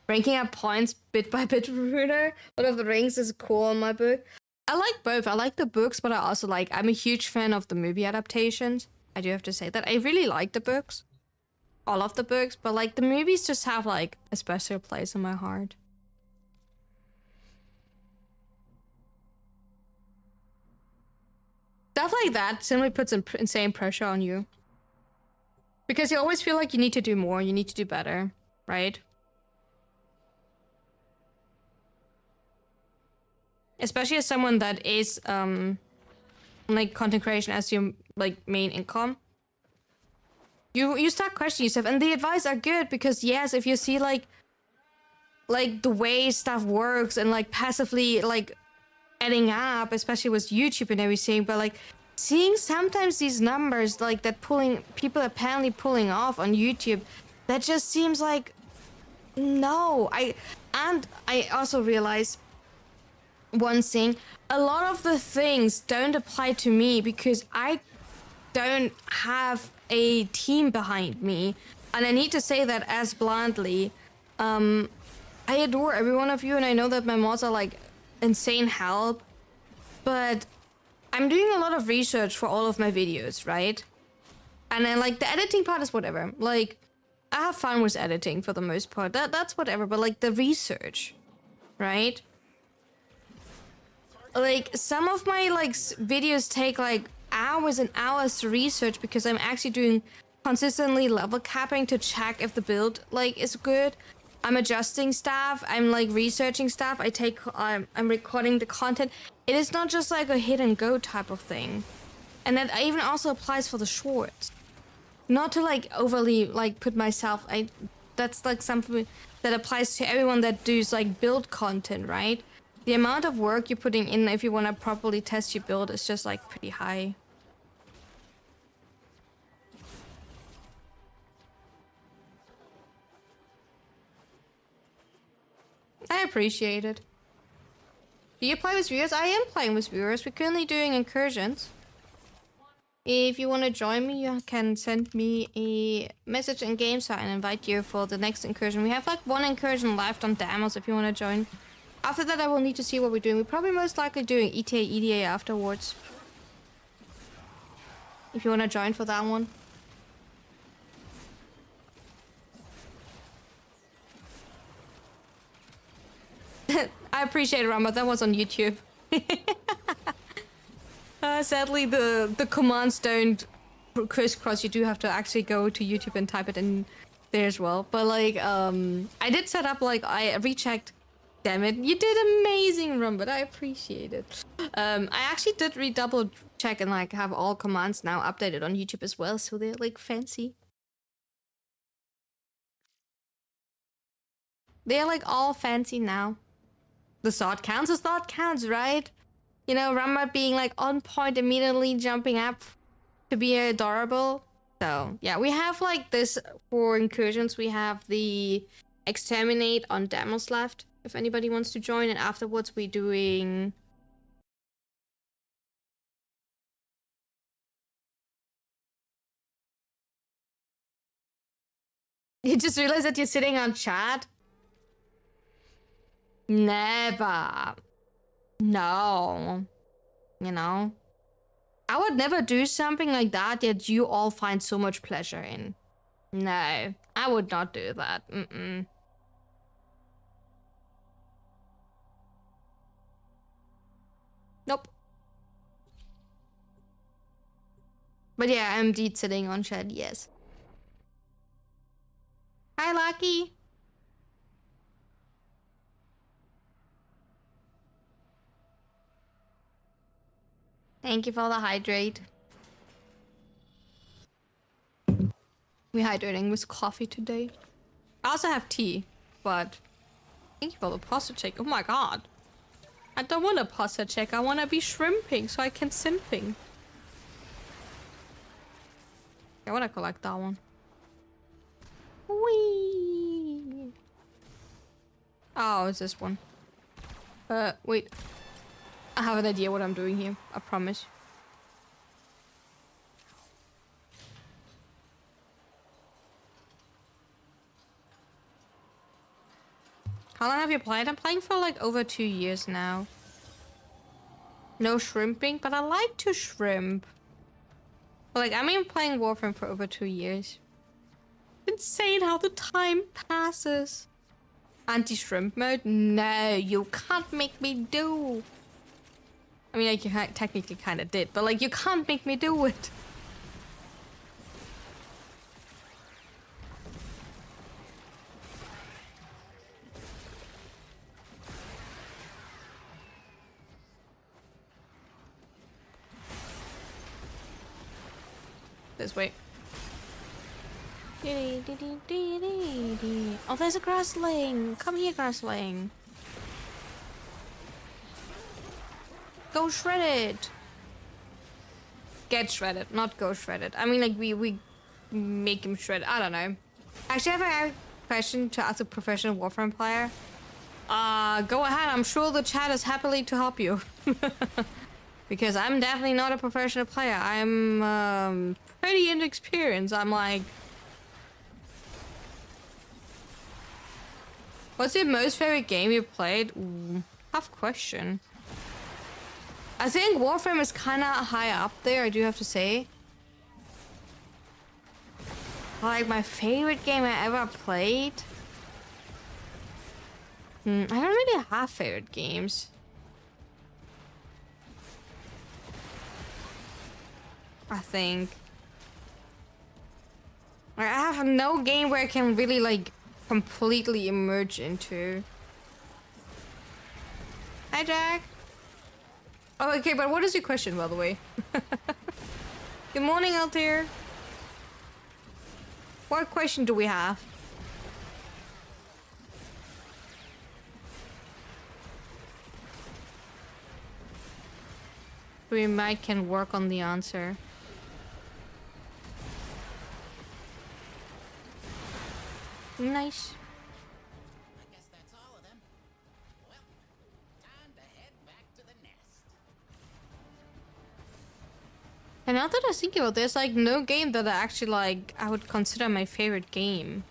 Ranking up points bit by bit ruiner. Lord of the Rings is cool in my book. I like both. I like the books, but I also like, I'm a huge fan of the movie adaptations. I do have to say that. I really like the books. All of the books, but like the movies just have like a special place in my heart. Stuff like that simply puts insane pressure on you. Because you always feel like you need to do more, you need to do better, right? Especially as someone that is like content creation as your like main income. You start questioning yourself, and the advice are good because yes, if you see like the way stuff works and like passively like adding up, especially with YouTube and everything, but like seeing sometimes these numbers like that people apparently pulling off on YouTube, that just seems like no. I also realize one thing, a lot of the things don't apply to me because I don't have a team behind me, and I need to say that as bluntly. I adore every one of you, and I know that my mods are like insane help, but I'm doing a lot of research for all of my videos, right? And then like the editing part is whatever. Like I have fun with editing for the most part. That's whatever, but like the research, right? Like some of my like videos take like hours and hours to research because I'm actually doing consistently level capping to check if the build like is good. I'm adjusting stuff, I'm like researching stuff, I'm recording the content. It is not just like a hit and go type of thing. And that even also applies for the shorts. Not to like overly like put myself, that's like something that applies to everyone that does like build content, right? The amount of work you're putting in if you want to properly test your build is just like pretty high. I appreciate it. Do you play with viewers? I am playing with viewers. We're currently doing incursions. If you want to join me, you can send me a message in game so I can invite you for the next incursion. We have like one incursion left on Damos if you want to join. After that, I will need to see what we're doing. We're probably most likely doing ETA, EDA afterwards. If you want to join for that one. I appreciate it, Rama. That was on YouTube. Sadly, the commands don't crisscross. You do have to actually go to YouTube and type it in there as well. But like, I did set up like I rechecked Damn it, you did amazing, Rumbert. I appreciate it. I actually did redouble check and like have all commands now updated on YouTube as well, so they're like fancy. They're like all fancy now. The thought counts as thought counts, right? You know, Rumbert being like on point, immediately jumping up to be adorable. So yeah, we have like this for incursions. We have the exterminate on demos left. If anybody wants to join, and afterwards we're doing... You just realized that you're sitting on chat? Never. No. You know? I would never do something like that you all find so much pleasure in. No, I would not do that. Mm-mm. Nope. But yeah, I'm indeed sitting on chat, yes. Hi, Lucky. Thank you for the hydrate. We're hydrating with coffee today. I also have tea, but thank you for the pasta check. Oh my god. I don't want a pasta check. I want to be shrimping so I can simping. I want to collect that one. Whee! Oh, it's this one. Wait. I have an idea what I'm doing here. I promise. How long have you played? I'm playing for like over 2 years now. No shrimping, but I like to shrimp. But like, I've been playing Warframe for over 2 years. Insane how the time passes. Anti-shrimp mode? No, you can't make me do. I mean, like, you technically kind of did, but like, you can't make me do it. This way. Oh, there's a grassling. Come here, grassling. Go shredded. Get shredded, not go shredded. I mean, like, we make him shredded. I don't know. Actually, I have a question to ask a professional Warframe player. Go ahead. I'm sure the chat is happily to help you. Because I'm definitely not a professional player. I'm pretty inexperienced. I'm like... What's your most favorite game you've played? Ooh, tough question. I think Warframe is kind of high up there, I do have to say. Like, my favorite game I ever played? I don't really have favorite games. I think. Like, I have no game where I can really, like, completely immerse into. Hi, Jack. Oh, okay, but what is your question, by the way? Good morning, Altair. What question do we have? We might can work on the answer. Nice. I guess that's all of them. Well, time to head back to the nest. And now that I think about it, there's like no game that I would consider my favorite game.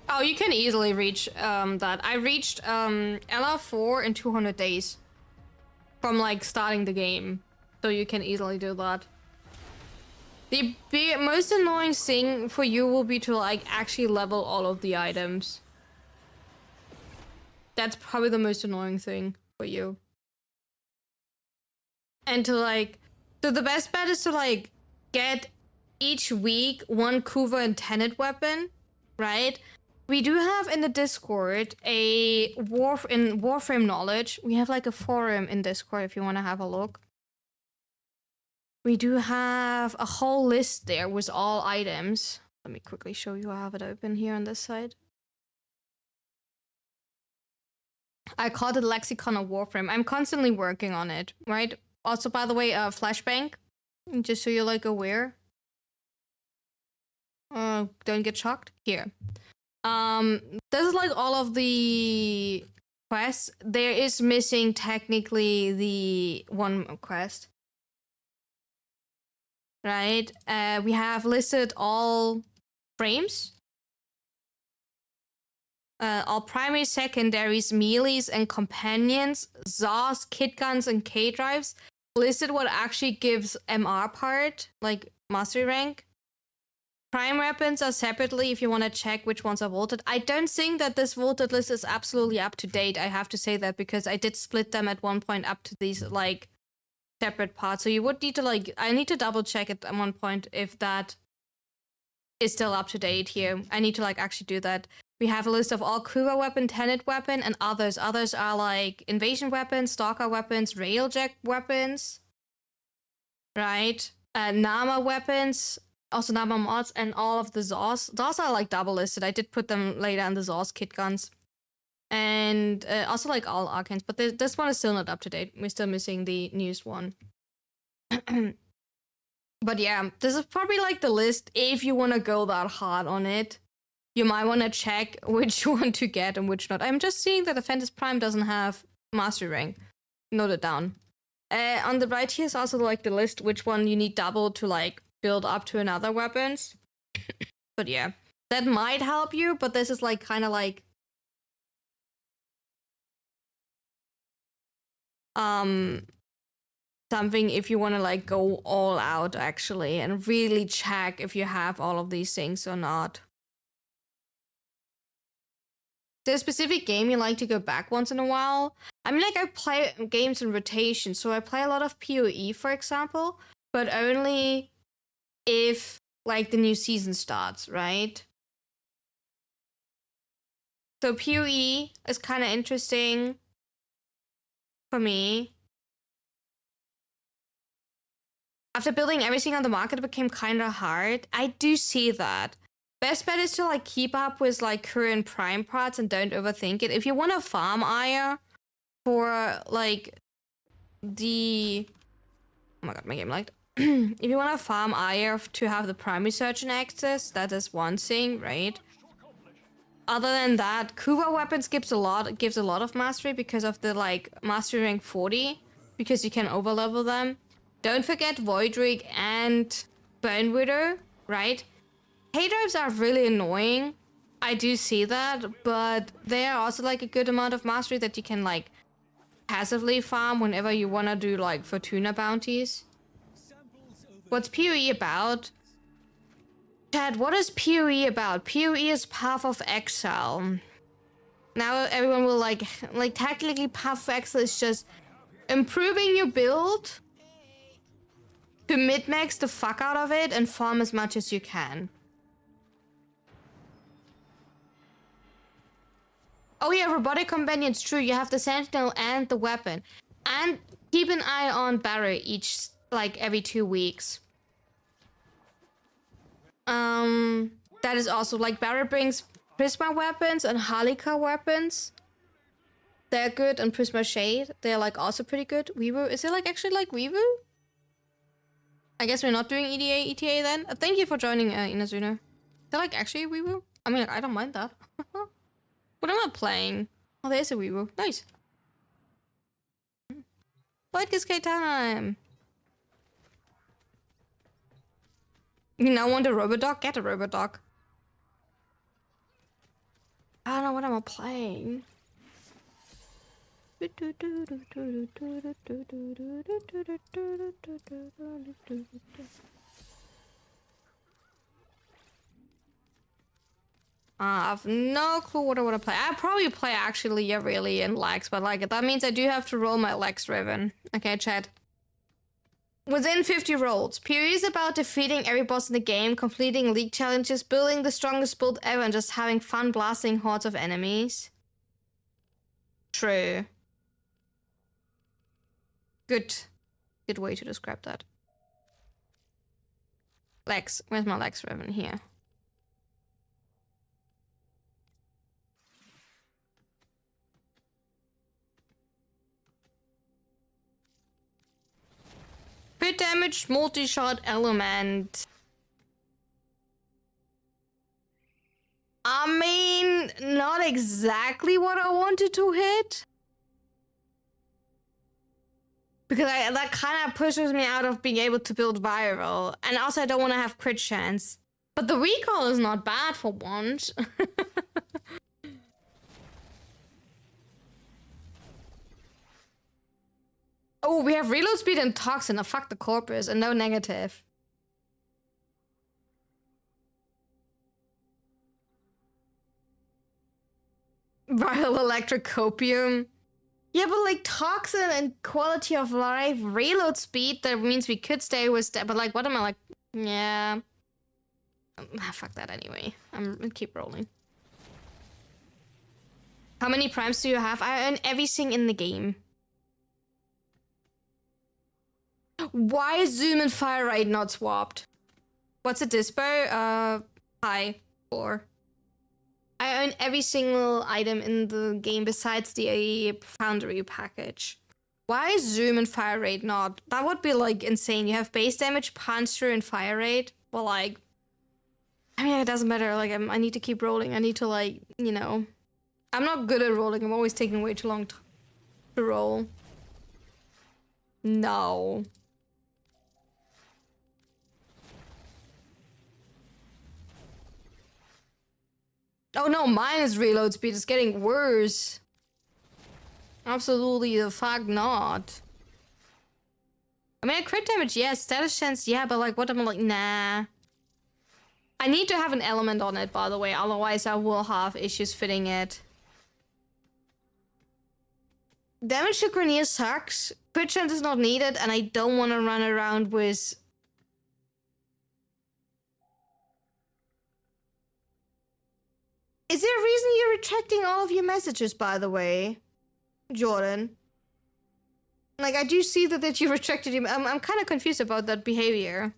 Oh, you can easily reach that. I reached LR4 in 200 days from like starting the game. So you can easily do that. The most annoying thing for you will be to like actually level all of the items. That's probably the most annoying thing for you. And to like, so the best bet is to like get each week one Kuva and Tenet weapon right? We do have in the Discord a Warframe knowledge. We have like a forum in Discord if you want to have a look. We do have a whole list there with all items. Let me quickly show you. I have it open here on this side. I called it Lexicon of Warframe. I'm constantly working on it, right? Also, by the way, Flashbang, just so you're like aware. Don't get shocked. Here. This is like all of the quests. There is missing technically the one quest. Right? We have listed all frames. All primary, secondaries, melees, and companions, ZOS, kit guns, and K drives. Listed what actually gives MR part, like mastery rank. Prime weapons are separately if you want to check which ones are vaulted. I don't think that this vaulted list is absolutely up to date. I have to say that because I did split them at one point up to these like separate parts. So you would need to like, I need to double check at one point if that is still up to date here. I need to like actually do that. We have a list of all Kura weapon, Tenet weapon, and others. Others are like invasion weapons, stalker weapons, railjack weapons, right? Nama weapons, also Nama mods, and all of the ZOS. ZOS are like double listed. I did put them later in the ZOS kit guns. And also like all arcanes, but this one is still not up to date. We're still missing the newest one. But yeah, this is probably like the list. If you want to go that hard on it, you might want to check which one to get and which not. I'm just seeing that Offenders Prime doesn't have mastery rank. Note it down. On the right here is also like the list which one you need double to like build up to another weapons. But yeah, that might help you, but this is like kind of like something if you want to like go all out actually and really check if you have all of these things or not. There's a specific game you like to go back once in a while? I mean, like I play games in rotation, so I play a lot of PoE, for example, but only if like the new season starts, right? So PoE is kind of interesting for me. After building everything on the market, it became kind of hard. I do see that. Best bet is to like keep up with like current prime parts and don't overthink it. If you want to farm Aya for like the... Oh my god, my game lagged. If you want to farm Aya to have the primary surgeon access, that is one thing, right? Other than that, Kuba weapons gives a lot of mastery because of the like mastery rank 40, because you can overlevel them. Don't forget Voidrig and Bone Widow, right? K-drives are really annoying. I do see that, but they are also like a good amount of mastery that you can like passively farm whenever you want to do like Fortuna bounties. What's PoE about? Chad, what is PoE about? PoE is Path of Exile. Now everyone will like technically Path of Exile is just improving your build to min-max the fuck out of it and farm as much as you can. Oh yeah, robotic companions, true. You have the sentinel and the weapon. And keep an eye on Barry each, like, every 2 weeks. That is also, like, Barry brings Prisma weapons and Halika weapons. They're good, and Prisma Shade. They're, like, also pretty good. Weevu, is it, like, actually, like, Weevu? I guess we're not doing ETA then. Thank you for joining, Inazuna. They're, like, actually Weevu? I mean, like, I don't mind that. What am I playing? Oh, there's a Weevu. Nice. White Cascade time. You now want a Robodog? Get a Robodog. I don't know what am I playing. I have no clue what I want to play. I'd probably play actually Really and Lex, but like that means I do have to roll my Lex Riven. Okay, chat. Within 50 rolls. PoE is about defeating every boss in the game, completing league challenges, building the strongest build ever, and just having fun blasting hordes of enemies. True. Good way to describe that. Lex. Where's my Lex Revan? Here. Crit damage, multi-shot element. I mean, not exactly what I wanted to hit. Because that kind of pushes me out of being able to build viral. And also I don't want to have crit chance. But the recall is not bad for once. Oh, we have reload speed and toxin. Oh, fuck the corpus and no negative. Viral electric copium. Yeah, but like toxin and quality of life, reload speed, that means we could stay with that. But like, what am I like? Yeah. Fuck that anyway. I'm gonna keep rolling. How many primes do you have? I earn everything in the game. Why is Zoom and Fire Rate not swapped? What's a dispo? High. 4. I own every single item in the game besides the Foundry package. Why is Zoom and Fire Rate not? That would be like insane. You have base damage, punch through, and Fire Rate. Well, like, I mean, it doesn't matter. Like, I need to keep rolling. I need to, like, you know, I'm not good at rolling. I'm always taking way too long to roll. No. Oh no, mine is reload speed. It's getting worse. Absolutely the fuck not. I mean, crit damage, yes. Status chance, yeah. But like, what am I like? Nah. I need to have an element on it, by the way. Otherwise, I will have issues fitting it. Damage to Grenier sucks. Crit chance is not needed, and I don't want to run around with... Is there a reason you're retracting all of your messages, by the way, Jordan? Like, I do see that you retracted your... I'm kind of confused about that behavior.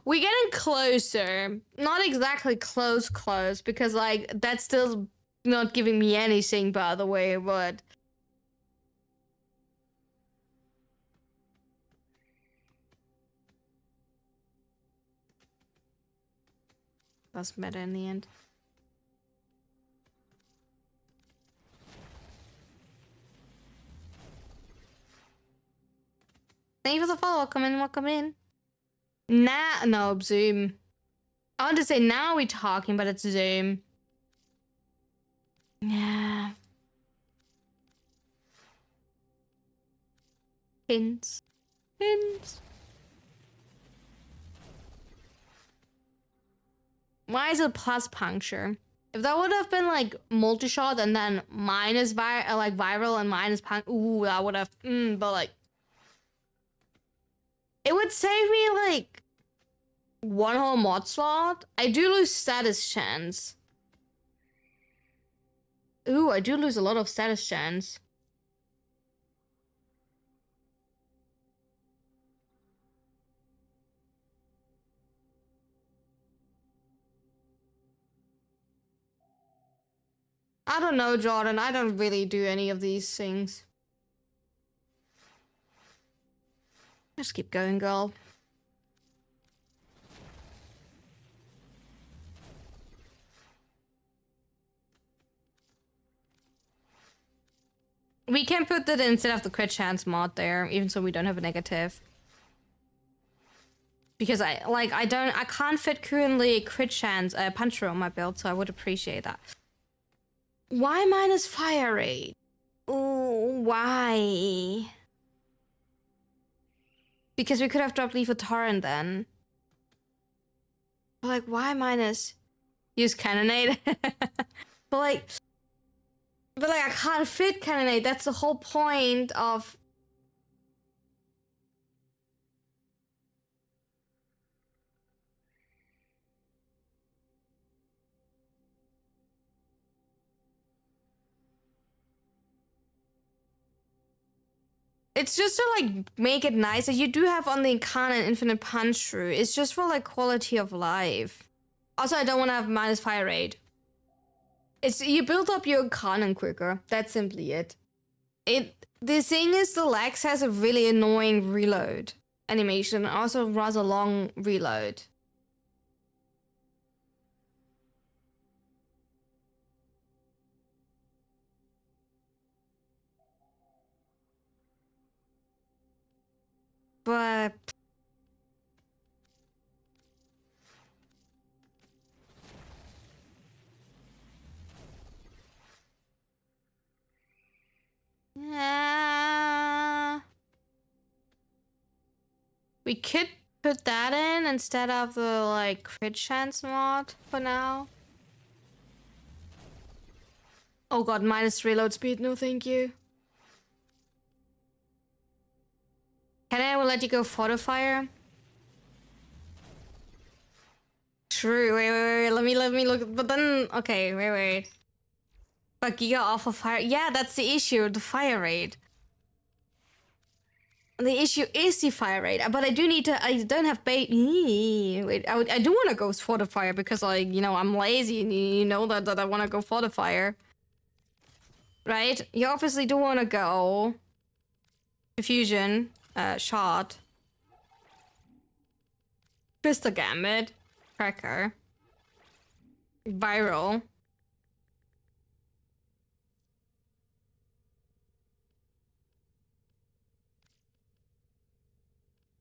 We're getting closer. Not exactly close, because, like, that's still not giving me anything, by the way, but... That's meta in the end. Thank you for the follow. Welcome in. Nah, no, Zoom. I want to say now we're talking, but it's Zoom. Yeah. Hints. Why is it plus puncture? If that would have been like multi-shot and then minus viral and minus punch, ooh, that would have. But like, it would save me like one whole mod slot. I do lose status chance. Ooh, I do lose a lot of status chance. I don't know, Jordan. I don't really do any of these things. Just keep going, girl. We can put that instead of the crit chance mod there, even so we don't have a negative. Because I can't fit currently crit chance puncher on my build, so I would appreciate that. Why minus fire rate? Ooh, why? Because we could have dropped Leaf a Torrent then. But like, why minus? Use cannonade. but like I can't fit cannonade. That's the whole point of. It's just to like make it nicer. You do have on the cannon infinite punch through. It's just for like quality of life. Also, I don't want to have minus fire rate. It's you build up your cannon quicker. That's simply it. The thing is, the Lex has a really annoying reload animation, and also rather long reload. But yeah, we could put that in instead of the like crit chance mod for now. Oh god, minus reload speed, no thank you. Can I will let you go fortifier? True, wait, let me look, but then, okay, wait. But Giga off of fire, yeah, that's the issue, the fire rate. The issue is the fire rate, but I do need to, I don't have bait, wait, I do want to go fortifier because like, you know, I'm lazy and you know that I want to go fortifier. Right? You obviously do want to go diffusion, shot, pistol gambit, cracker, viral.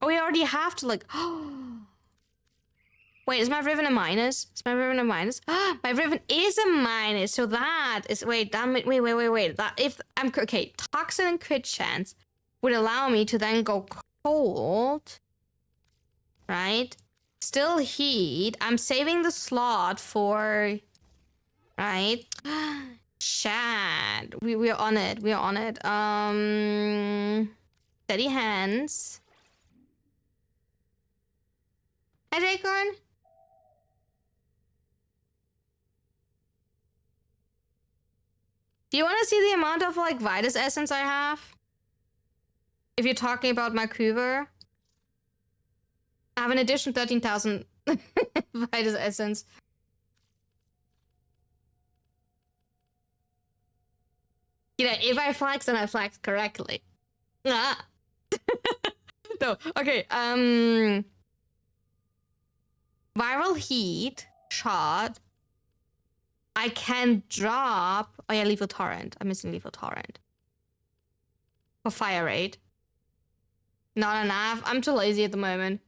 Oh, we already have to like. Wait, is my Riven a minus? Is my Riven a minus? My Riven is a minus, so that is wait. That if I'm okay, toxin and crit chance would allow me to then go cold, right? Still heat. I'm saving the slot for, right? Chad, we're on it. We're on it. Steady hands. Hi, Acorn. Do you want to see the amount of like Vitus essence I have? If you're talking about my Cougar, I have an additional 13,000 Vitus essence. You know, if I flex, then I flex correctly. Ah. No, okay. Viral heat shot. I can drop. Oh yeah, lethal torrent. I'm missing lethal torrent. For fire rate. Not enough. I'm too lazy at the moment.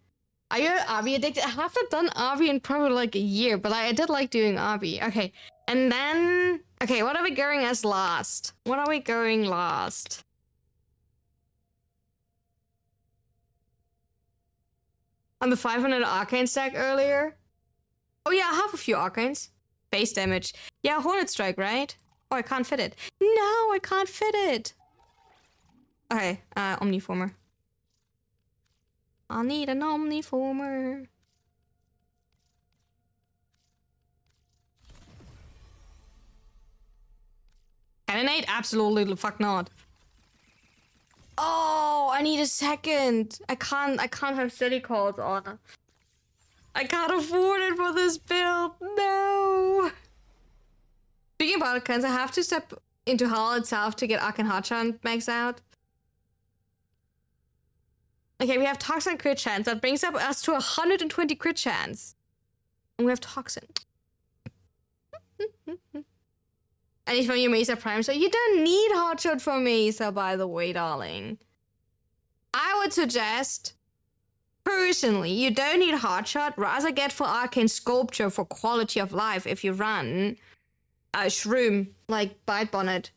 Are you RB addicted? I haven't done RB in probably like a year, but I did like doing RB. Okay, and then okay, what are we going as last? What are we going last? On the 500 arcane stack earlier. Oh yeah, I have a few arcanes. Base damage. Yeah, Hornet Strike, right? Oh, I can't fit it. No, I can't fit it. Okay, Omniformer. I need an Omniformer. Cannonade? Absolutely the fuck not. Oh, I need a second. I can't have steady calls on. I can't afford it for this build. No. Speaking about arcans, I have to step into Hall itself to get Arcane Hotshot maxed out. Okay, we have Toxin crit chance. That brings up us to 120 crit chance. And we have Toxin. And if you Mesa Prime, so you don't need Hotshot for Mesa, by the way, darling. I would suggest, personally, you don't need Hotshot. Rather get for Arcane Sculpture for quality of life if you run a Shroom, like Bite Bonnet.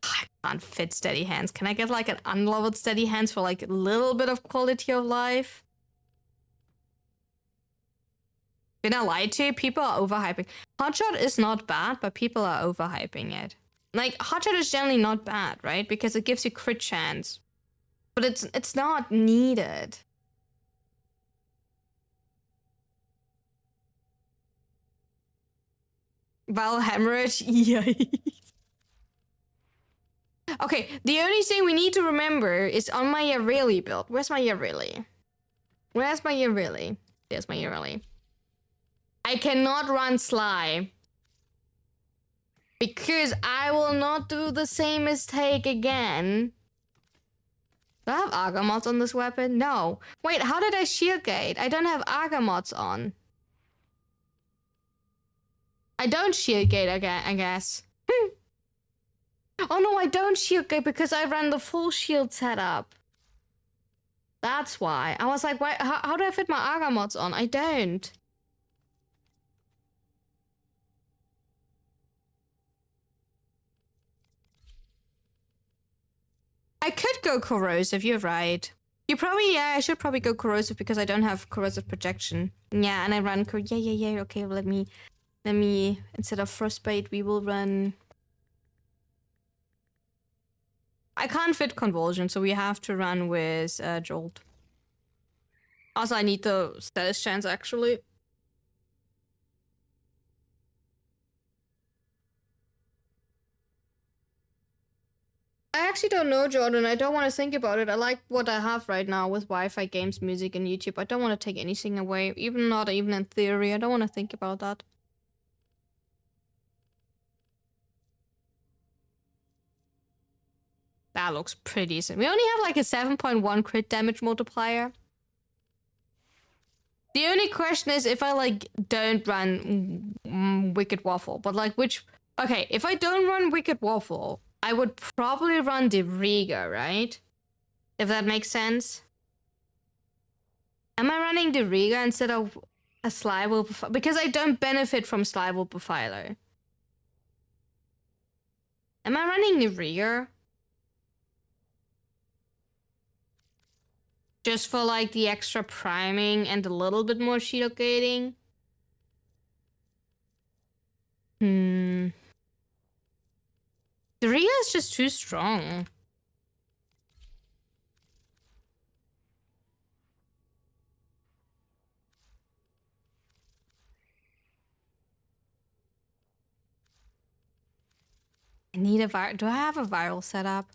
I can't fit steady hands. Can I get like an unleveled steady hands for like a little bit of quality of life? Did I lie to you? People are overhyping. Hotshot is not bad, but people are overhyping it. Like, Hotshot is generally not bad, right? Because it gives you crit chance. But it's not needed. Val hemorrhage? Yikes. Okay, the only thing we need to remember is on my Yareli build. Where's my Yareli? Where's my Yareli? There's my Yareli. I cannot run Sly. Because I will not do the same mistake again. Do I have Argomots on this weapon? No. Wait, how did I shield gate? I don't have Argomots on. I don't shield gate again, I guess. Oh no, I don't shield gate because I ran the full shield setup. That's why. I was like, why, how do I fit my Argomots on? I don't. I could go corrosive, you're right. You probably, yeah, I should probably go corrosive because I don't have corrosive projection. Yeah, and I run, yeah, okay, let me, instead of frostbite, we will run... I can't fit convulsion, so we have to run with jolt. Also, I need the status chance, actually. I actually don't know, Jordan. I don't want to think about it. I like what I have right now with Wi-Fi, games, music, and YouTube. I don't want to take anything away, even in theory. I don't want to think about that. That looks pretty decent. We only have like a 7.1 crit damage multiplier. The only question is if I like don't run Wicked Waffle, but like which... Okay, if I don't run Wicked Waffle, I would probably run the Riga, right? If that makes sense. Am I running the Riga instead of a Slyval Profiler? Because I don't benefit from Slyval Profiler. Am I running the Riga? Just for like the extra priming and a little bit more shield gating? The Riga is just too strong. I need a viral. Do I have a viral setup?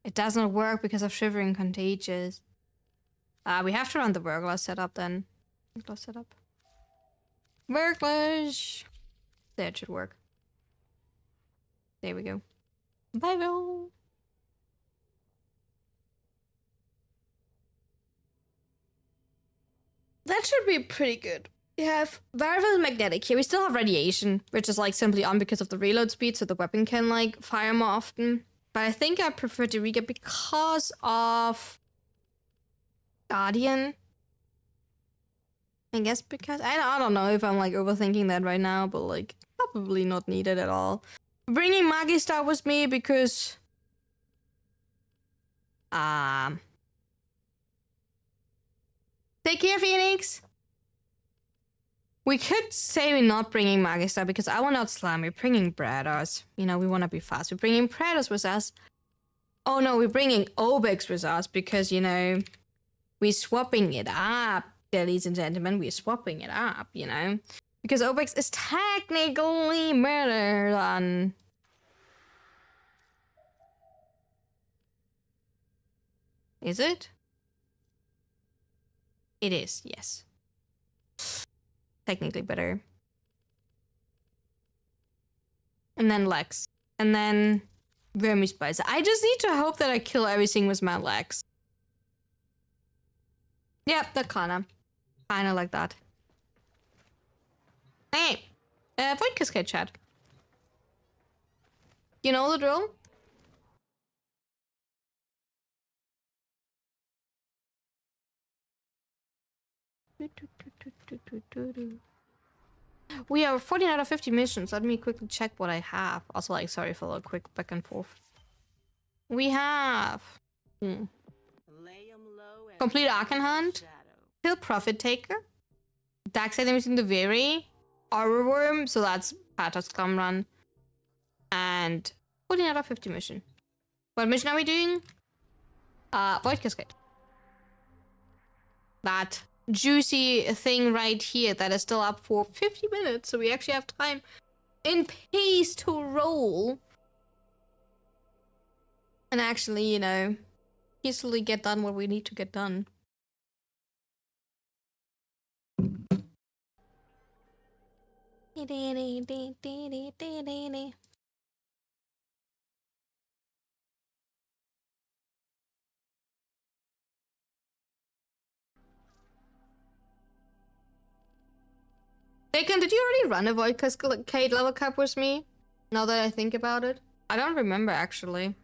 It does not work because of Shivering Contagious. We have to run the Burglar setup then. Burglar setup. Burglars! There, it should work. There we go. Viral! That should be pretty good. We have variable magnetic here. We still have radiation, which is like simply on because of the reload speed, so the weapon can like fire more often. But I think I prefer the Riga because of Guardian. I guess because I don't know if I'm like overthinking that right now, but like probably not needed at all. Bringing Magistar with me because take care, Phoenix. We could say we're not bringing Magistar because I want to outslam. We're bringing Predators. You know, we want to be fast. We're bringing Predators with us. Oh no, we're bringing Obex with us because, you know, we're swapping it up, ladies and gentlemen. We're swapping it up, you know. Because Obex is technically better than... Is it? It is, yes. Technically better. And then Lex. And then Vermispice. I just need to hope that I kill everything with my Lex. Yep, that kinda like that. Hey! Void Cascade chat. You know the drill? We are 14 out of 50 missions. Let me quickly check what I have. Also, like, sorry for the quick back and forth. We have... Complete Arcanhunt. Kill Profit Taker. Dax items in the Very. Aura Worm, so that's Patos Scum Run. And 14 out of 50 mission. What mission are we doing? Void Cascade. That juicy thing right here that is still up for 50 minutes, so we actually have time in peace to roll. And actually, you know, easily get done what we need to get done. Bacon, did you already run a Void Cascade level cap with me? Now that I think about it. I don't remember, actually.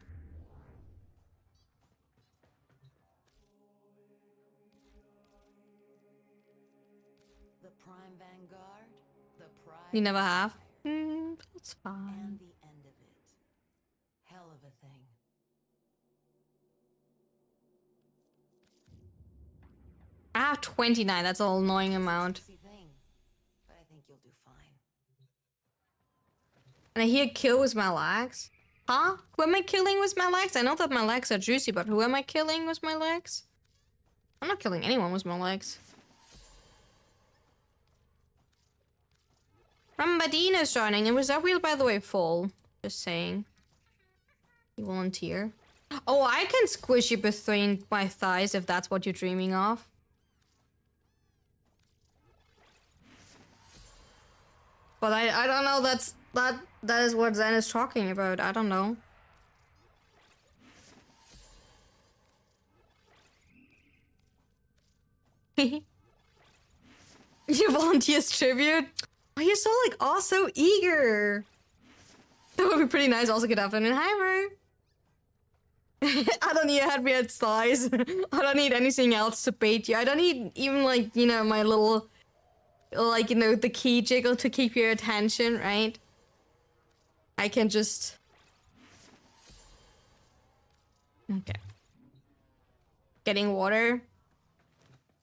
The Prime Vanguard, the Pride. You never have? That's fine. And the end of it. Hell of a thing. I have 29, that's an annoying amount. Thing, but I think you'll do fine. And I hear kill with my legs. Huh? Who am I killing with my legs? I know that my legs are juicy, but who am I killing with my legs? I'm not killing anyone with my legs. Rambadino's joining. And was that wheel, by the way, full? Just saying. You volunteer. Oh, I can squish you between my thighs if that's what you're dreaming of. But I don't know, that is what Zen is talking about. I don't know. Your volunteers tribute? Oh, you're so like so eager. That would be pretty nice. Also, good afternoon. Hi, bro. I don't need a headbeard size. I don't need anything else to bait you. I don't need even like, you know, my little, like, you know, the key jiggle to keep your attention, right? I can just... Okay. Getting water.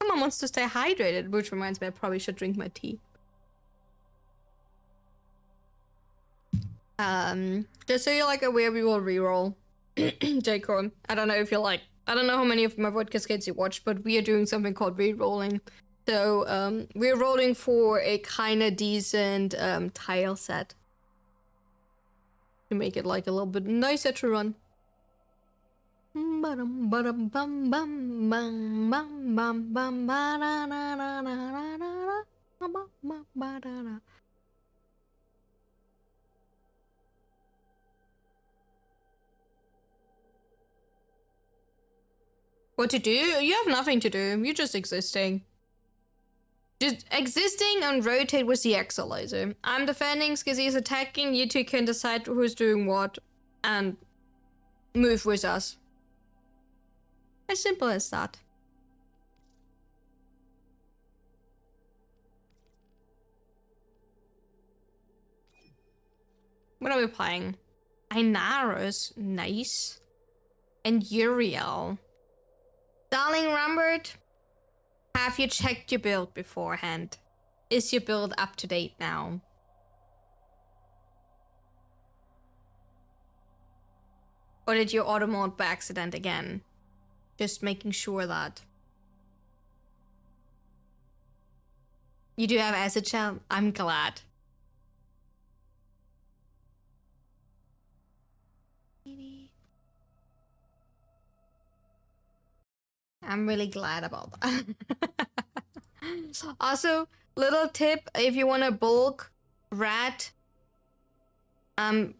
Someone wants to stay hydrated, which reminds me I probably should drink my tea. Just so you're like aware, we will reroll. J-Corn. I don't know if you're like... I don't know how many of my Void Cascades you watched, but we are doing something called rerolling. So, we're rolling for a kinda decent, tile set. To make it like a little bit nicer to run. What to do? You have nothing to do. You're just existing. Just existing and rotate with the Exilizer. I'm defending, Skizzy is attacking, you two can decide who's doing what and move with us. As simple as that. What are we playing? Inaros, nice. And Uriel. Darling Rambert, have you checked your build beforehand? Is your build up to date now? Or did you auto mode by accident again? Just making sure that. You do have acid shell? I'm glad. I'm really glad about that. Also, little tip, if you want to bulk rat,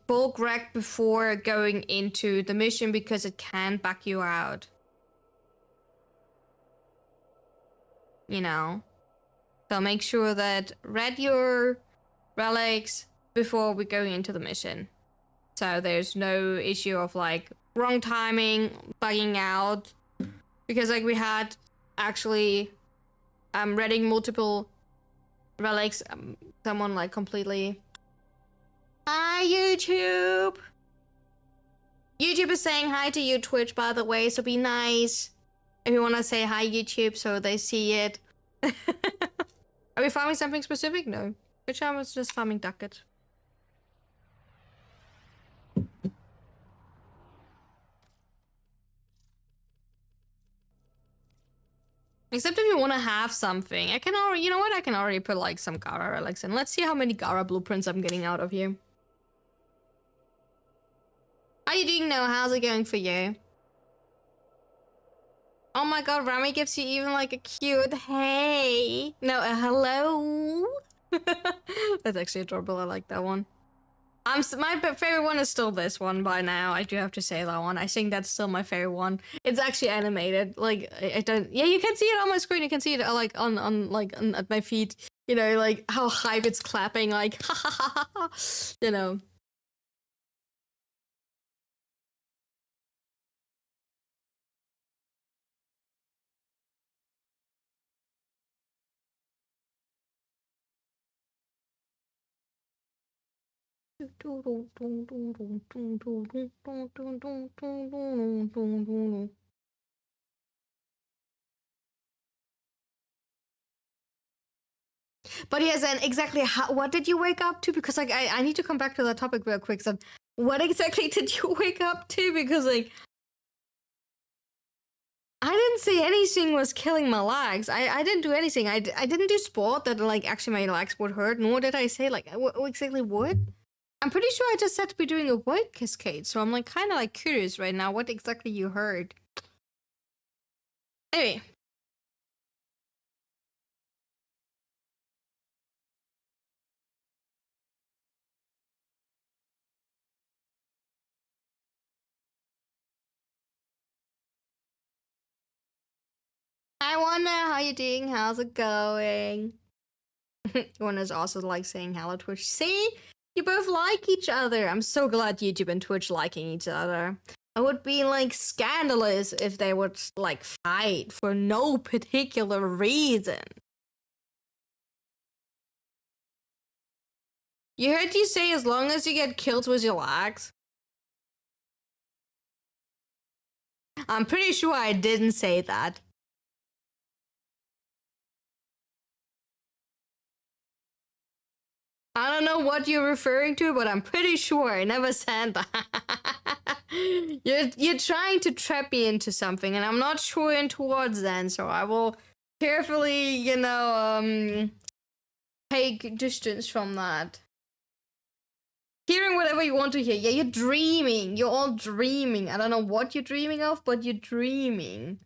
bulk rack before going into the mission because it can back you out. You know? So make sure that rat your relics before we go into the mission. So there's no issue of like wrong timing, bugging out. Because like we had actually reading multiple relics, someone like completely... Hi YouTube! YouTube is saying hi to you Twitch by the way, so be nice. If you want to say hi YouTube so they see it. Are we farming something specific? No. Which I was just farming ducat. Except if you want to have something. I can already, you know what? I can already put like some Gara relics in. Let's see how many Gara blueprints I'm getting out of here. How you doing now? How's it going for you? Oh my god, Rami gives you even like a cute hey. No, a hello. That's actually adorable. I like that one. My favorite one is still this one by now. I do have to say that one. I think that's still my favorite one. It's actually animated. Like I don't. Yeah, you can see it on my screen. You can see it like on at my feet. You know, like how hype it's clapping. Like ha ha ha ha ha. You know. But yes, and exactly what did you wake up to? Because like I need to come back to that topic real quick. So what exactly did you wake up to? Because like I didn't say anything was killing my legs. I didn't do anything. I didn't do sport that like actually my legs would hurt. Nor did I say like what exactly would. I'm pretty sure I just said to be doing a void cascade. So I'm like kind of like curious right now what exactly you heard. Anyway. Hi Wanda, how you doing? How's it going? Wanda's also like saying hello Twitch. See? You both like each other. I'm so glad YouTube and Twitch liking each other. It would be like scandalous if they would like fight for no particular reason. You heard you say as long as you get kills with your legs. I'm pretty sure I didn't say that. I don't know what you're referring to, but I'm pretty sure I never said that. you're trying to trap me into something, and I'm not sure in towards then, so I will carefully, you know, take distance from that. Hearing whatever you want to hear. Yeah, you're dreaming. You're all dreaming. I don't know what you're dreaming of, but you're dreaming.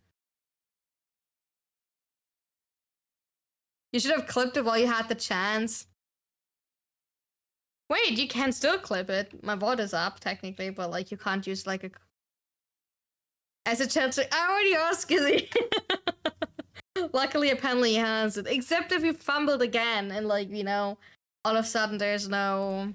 You should have clipped it while you had the chance. Wait, you can still clip it. My VOD is up, technically, but, like, you can't use, like, a... As a chance, I already asked Skizzy. Luckily, apparently he has it. Except if you fumbled again, and, like, you know, all of a sudden there's no...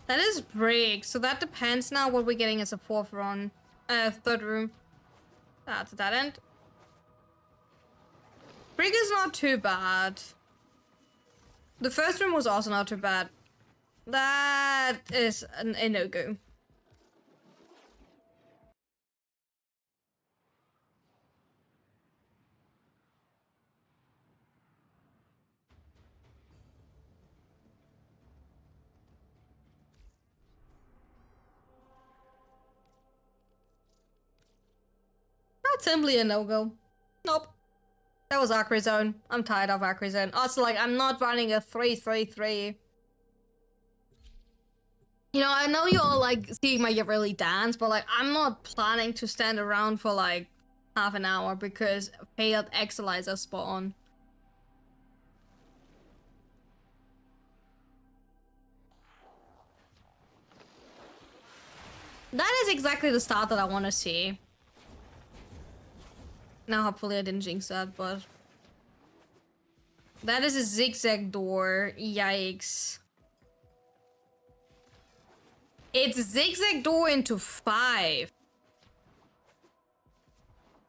That is break, so that depends now what we're getting as a third room. That's a dead end. Break is not too bad. The first room was also not too bad. That is a no-go. That's simply a no-go. Nope. That was Acre Zone. I'm tired of Acre Zone. Also, like, I'm not running a 3-3-3. You know, I know you all, like, see my really dance, but, like, I'm not planning to stand around for, like, half an hour because failed Exilizer spawn. That is exactly the start that I want to see. Now, hopefully I didn't jinx that, but... That is a zigzag door. Yikes. It's a zigzag door into 5.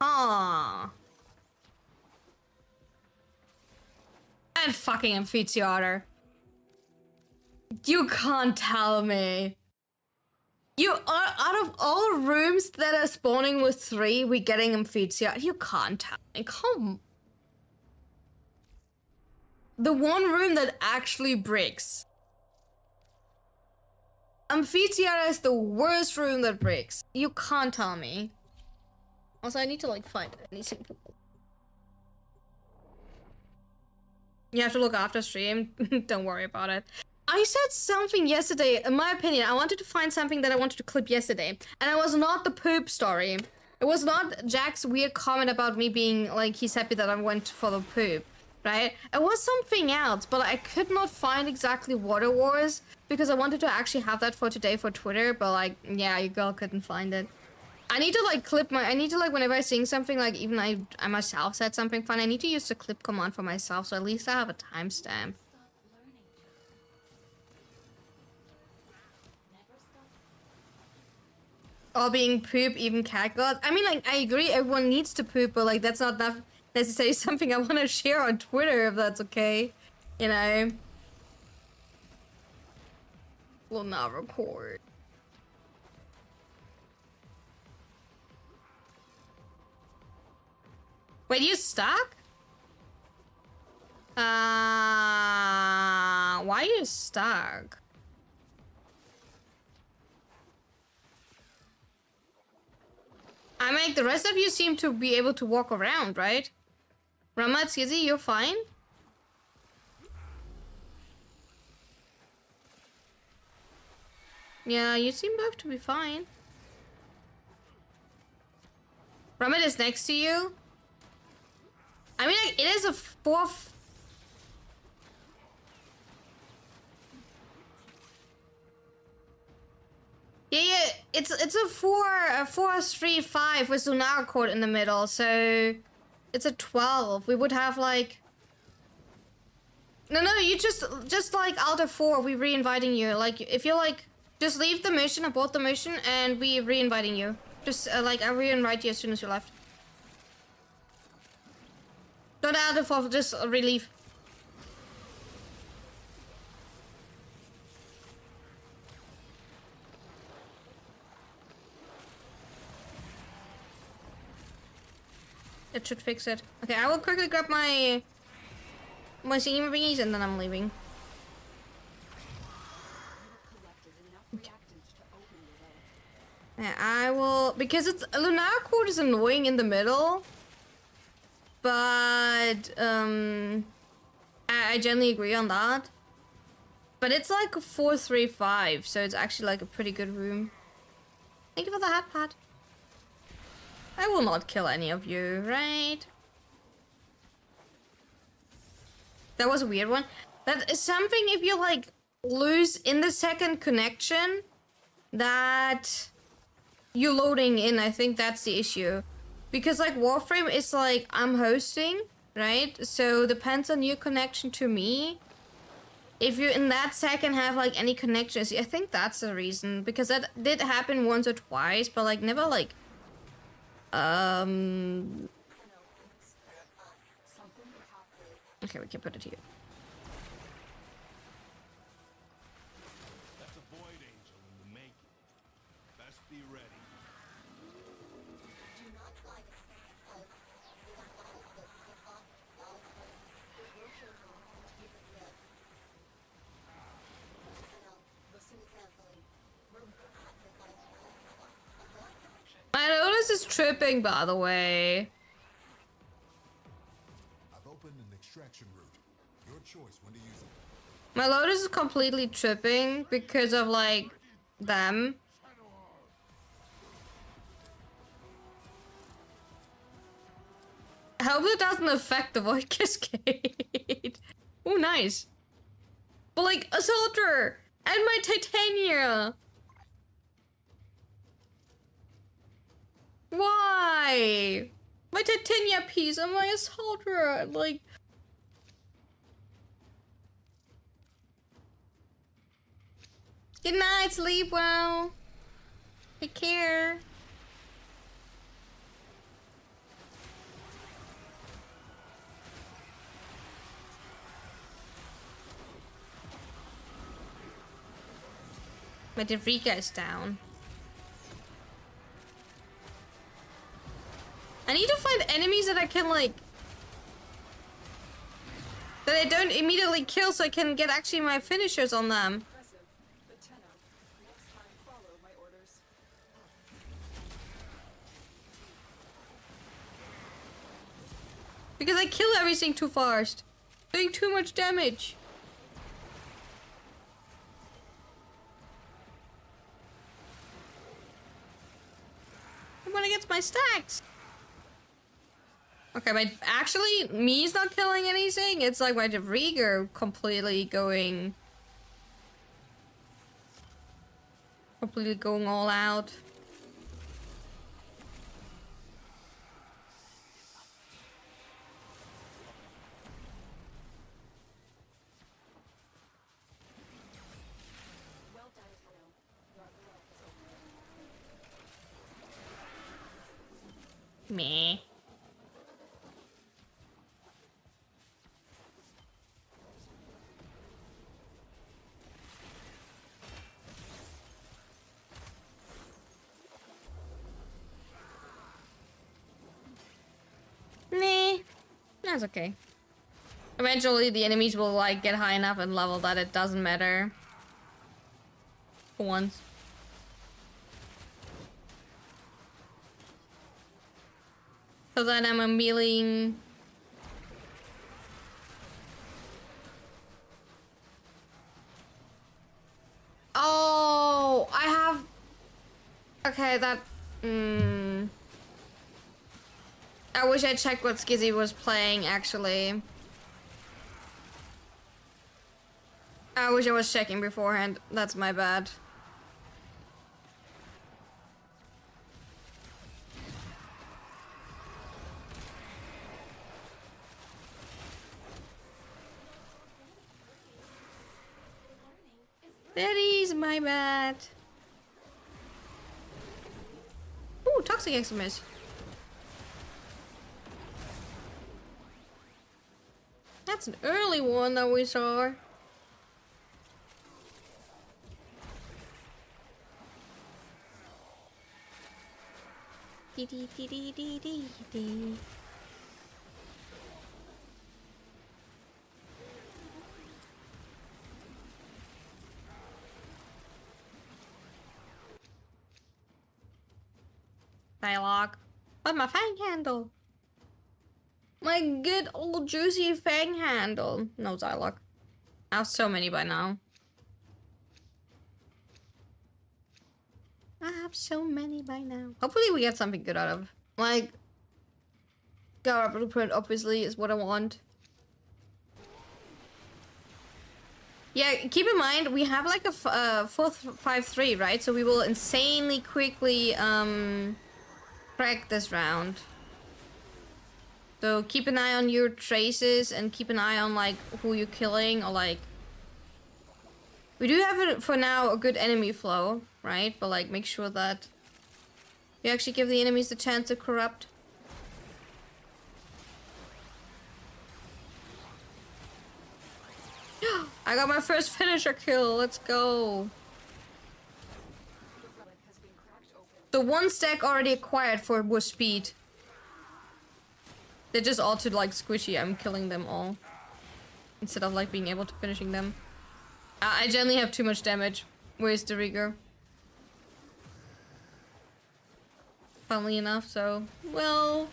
Huh. giant fucking amphitheater. You can't tell me. You are out of all rooms that are spawning with 3, we're getting amphitheater. You can't tell me. Come. The one room that actually breaks. Amphitheater is the worst room that breaks. You can't tell me. Also, I need to like find anything. You have to look after stream. Don't worry about it. I said something yesterday, in my opinion, I wanted to find something that I wanted to clip yesterday. And it was not the poop story. It was not Jack's weird comment about me being like, he's happy that I went for the poop, right? It was something else, but I could not find exactly what it was because I wanted to actually have that for today for Twitter, but like, yeah, your girl couldn't find it. I need to like clip my, I need to like, whenever I sing something, like even I myself said something fun, I need to use the clip command for myself, so at least I have a timestamp. All being poop, even cat god. I mean, like, I agree, everyone needs to poop, but like, that's not that necessarily something I want to share on Twitter, if that's okay. You know? Will not record. Wait, you stuck? Why are you stuck? I mean, the rest of you seem to be able to walk around, right? Ramat, Skizzy, you're fine? Yeah, you seem both to be fine. Ramat is next to you. I mean, like, it is a 4th. Yeah, it's a 4-3-5 with Lunar Court in the middle, so it's a 12. We would have like. No, you just like out of 4, we re-inviting you. Like, if you're like, just leave the mission, abort the mission, and we re-inviting you. Just like I re-invite you as soon as you left. Don't out of 4, just relieve. It should fix it. Okay, I will quickly grab my singing thingies and then I'm leaving. Yeah, I will, because it's Lunar Court is annoying in the middle, but I generally agree on that. But it's like a 4-3-5, so it's actually like a pretty good room. Thank you for the hat pad. I will not kill any of you, right? That was a weird one. That is something if you like lose in the second connection that you're loading in. I think that's the issue. Because like Warframe is like I'm hosting, right? So depends on your connection to me. If you in that second have like any connections, I think that's the reason. Because that did happen once or twice, but like never like okay, we can put it here. That's a void angel in the making. Best be ready. My Lotus is tripping, by the way. I've opened an extraction route. Your choice when to use it. My Lotus is completely tripping because of like them. I hope it doesn't affect the Void Cascade. Oh, nice. But like a soldier and my Titania. Why? My Titania piece and my soldier, like. Good night, sleep well. Take care. But the Rika is down. I need to find enemies that I can like... that I don't immediately kill so I can get actually my finishers on them. Impressive. But Tenno, next time follow my orders. Because I kill everything too fast. Doing too much damage. I wanna get my stacks. Okay, but actually, me's not killing anything. It's like my Rieger completely going all out. Well done, Tenno. Your blood is open. Meh. Nah, that's okay. Eventually the enemies will like get high enough in level that it doesn't matter. For once. So then I'm meleeing. Oh, I have. Okay, that. I wish I checked what Skizzy was playing, actually. I wish I was checking beforehand. That's my bad. That is my bad. Ooh, Toxic Extremist. That's an early one that we saw. Dee dee dee dee dee dee dee. Dialogue. But my fang handle. My good old juicy fang handle. No dialogue. I have so many by now. I have so many by now. Hopefully we get something good out of. Like, Gara Blueprint obviously is what I want. Yeah, keep in mind, we have like a 4-5-3, right? So we will insanely quickly crack this round. So keep an eye on your traces and keep an eye on like who you're killing or like... We do have for now a good enemy flow, right? But like make sure that you actually give the enemies the chance to corrupt. I got my first finisher kill, let's go. The relic has been cracked open. The one stack already acquired for was speed. They're just all too like squishy, I'm killing them all. Instead of like being able to finishing them. I generally have too much damage. Where's the rigor? Funnily enough, so... Well...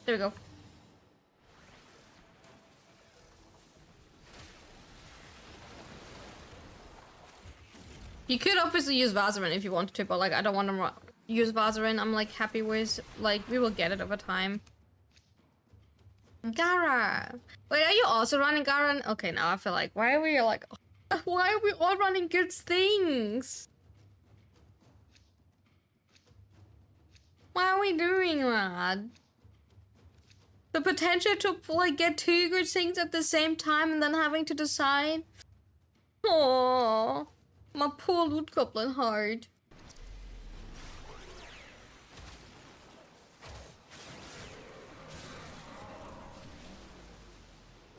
There we go. You could obviously use Vazarin if you wanted to, but like I don't want to use Vazarin. I'm like happy with, like, we will get it over time. Gara! Wait, are you also running Gara? Okay, now I feel like, why are we like... Why are we all running good things? Why are we doing that? The potential to like get two good things at the same time and then having to decide. Aww, my poor loot goblin heart.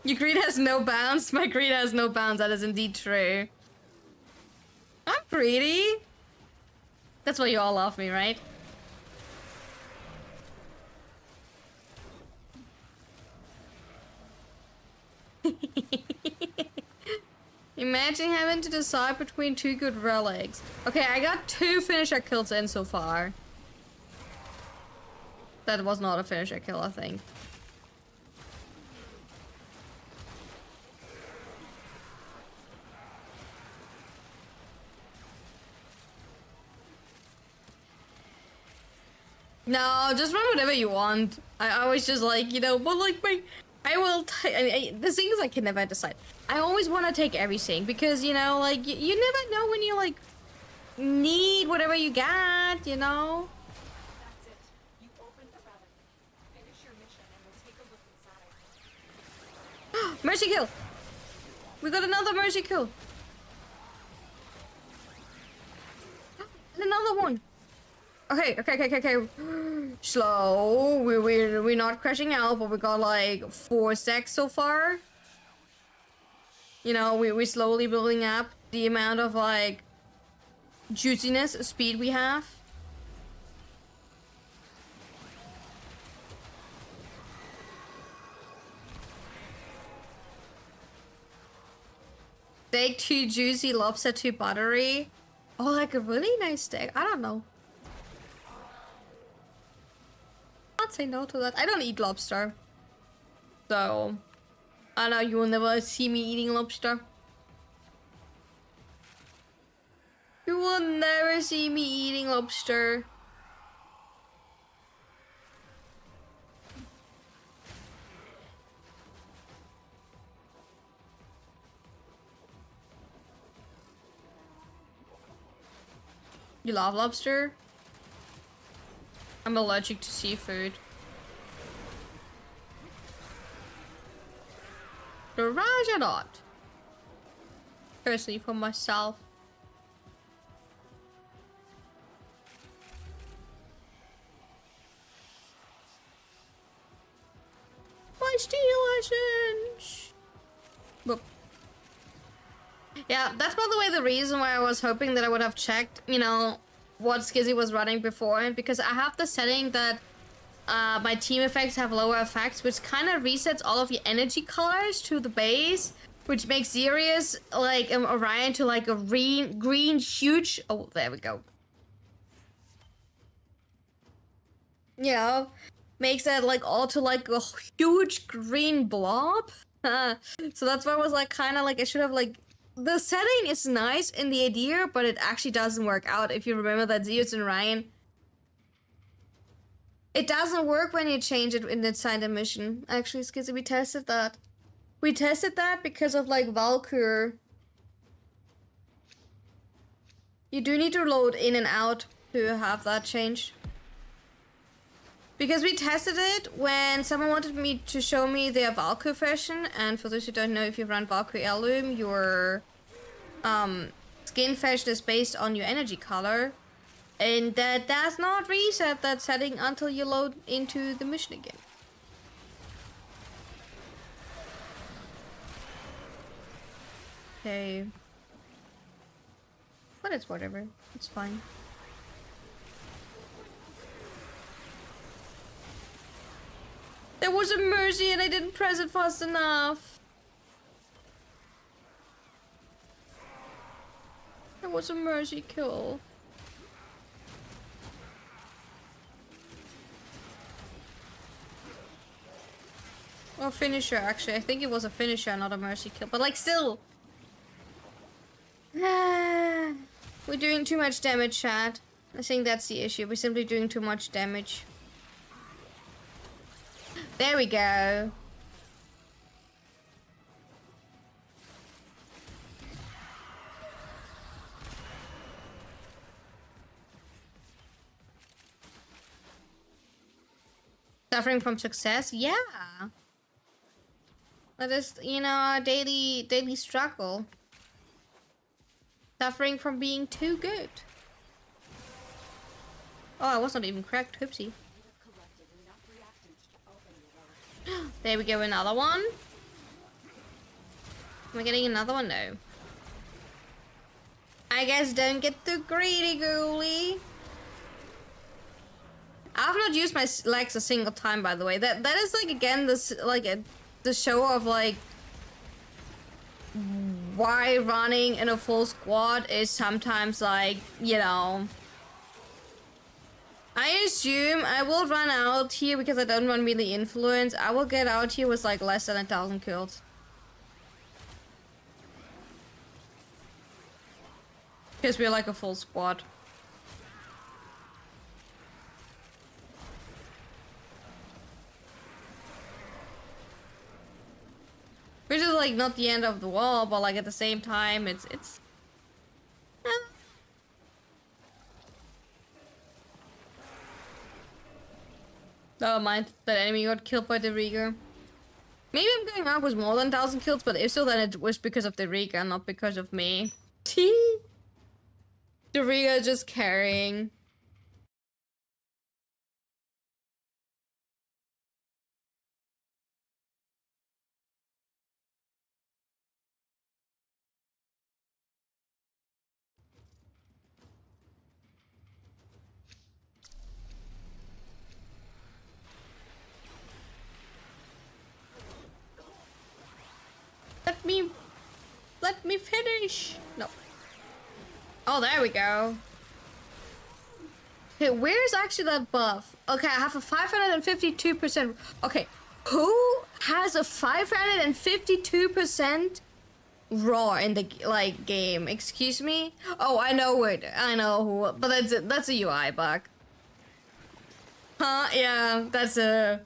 Your greed has no bounds. My greed has no bounds. That is indeed true. I'm greedy. That's why you all love me, right? Imagine having to decide between two good relics. Okay, I got 2 finisher kills in so far. That was not a finisher kill, I think. No, just run whatever you want. I always just like, you know, but like I will the thing is I can never decide. I always want to take everything because, you know, like you never know when you like need whatever you got, you know? That's it. You opened the relic. Finish your mission and we'll take a look inside. Mercy kill! We got another mercy kill. And another one. Okay. Slow. We're not crashing out, but we got like 4 stacks so far. You know, we're slowly building up the amount of like juiciness, speed we have. Steak 2 juicy, lobster 2 buttery. Oh, like a really nice steak. I don't know. I'd say no to that. I don't eat lobster. So, I know you will never see me eating lobster. You will never see me eating lobster. You love lobster? I'm allergic to seafood. Garage or not? Personally, for myself. My steel license. Whoop. Yeah, that's by the way the reason why I was hoping that I would have checked, you know, what Skizzy was running before, because I have the setting that my team effects have lower effects, which kind of resets all of your energy colors to the base, which makes Sirius like Orion to like a green huge. Oh, there we go. You know, makes that like all to like a huge green blob. So that's why I was like kind of like I should have like. The setting is nice in the idea, but it actually doesn't work out if you remember that Zeus and Ryan. It doesn't work when you change it inside the mission. Actually, Skizzy, we tested that. We tested that because of like Valkyr. You do need to load in and out to have that changed. Because we tested it when someone wanted me to show me their Valkyr fashion, and for those who don't know, if you run Valkyr Heirloom, your skin fashion is based on your energy color, and that does not reset that setting until you load into the mission again. Okay. But it's whatever. It's fine. There was a mercy and I didn't press it fast enough. There was a mercy kill. Or finisher, actually. I think it was a finisher, not a mercy kill. But like, still. We're doing too much damage, chat. I think that's the issue. We're simply doing too much damage. There we go. Suffering from success? Yeah. That is, you know, our daily struggle. Suffering from being too good. Oh, I was not even correct. Oopsie. There we go, another one. Am I getting another one? No. I guess don't get too greedy, ghoulie. I've not used my legs a single time, by the way. That is like again this the show of like why running in a full squad is sometimes like, you know. I assume I will run out here because I don't want really influence. I will get out here with like less than 1,000 kills. Because we're like a full squad. Which is like not the end of the world, but like at the same time, it's Oh, mind that enemy got killed by the Rieger. Maybe I'm going out with more than 1,000 kills, but if so, then it was because of the Rieger, not because of me. The Rieger just carrying. Let me finish. No. Oh, there we go. Okay, where's actually that buff? Okay, I have a 552%. Okay, who has a 552% raw in the like game? Excuse me? Oh, I know it. I know who, but that's a UI bug. Huh? Yeah, that's a.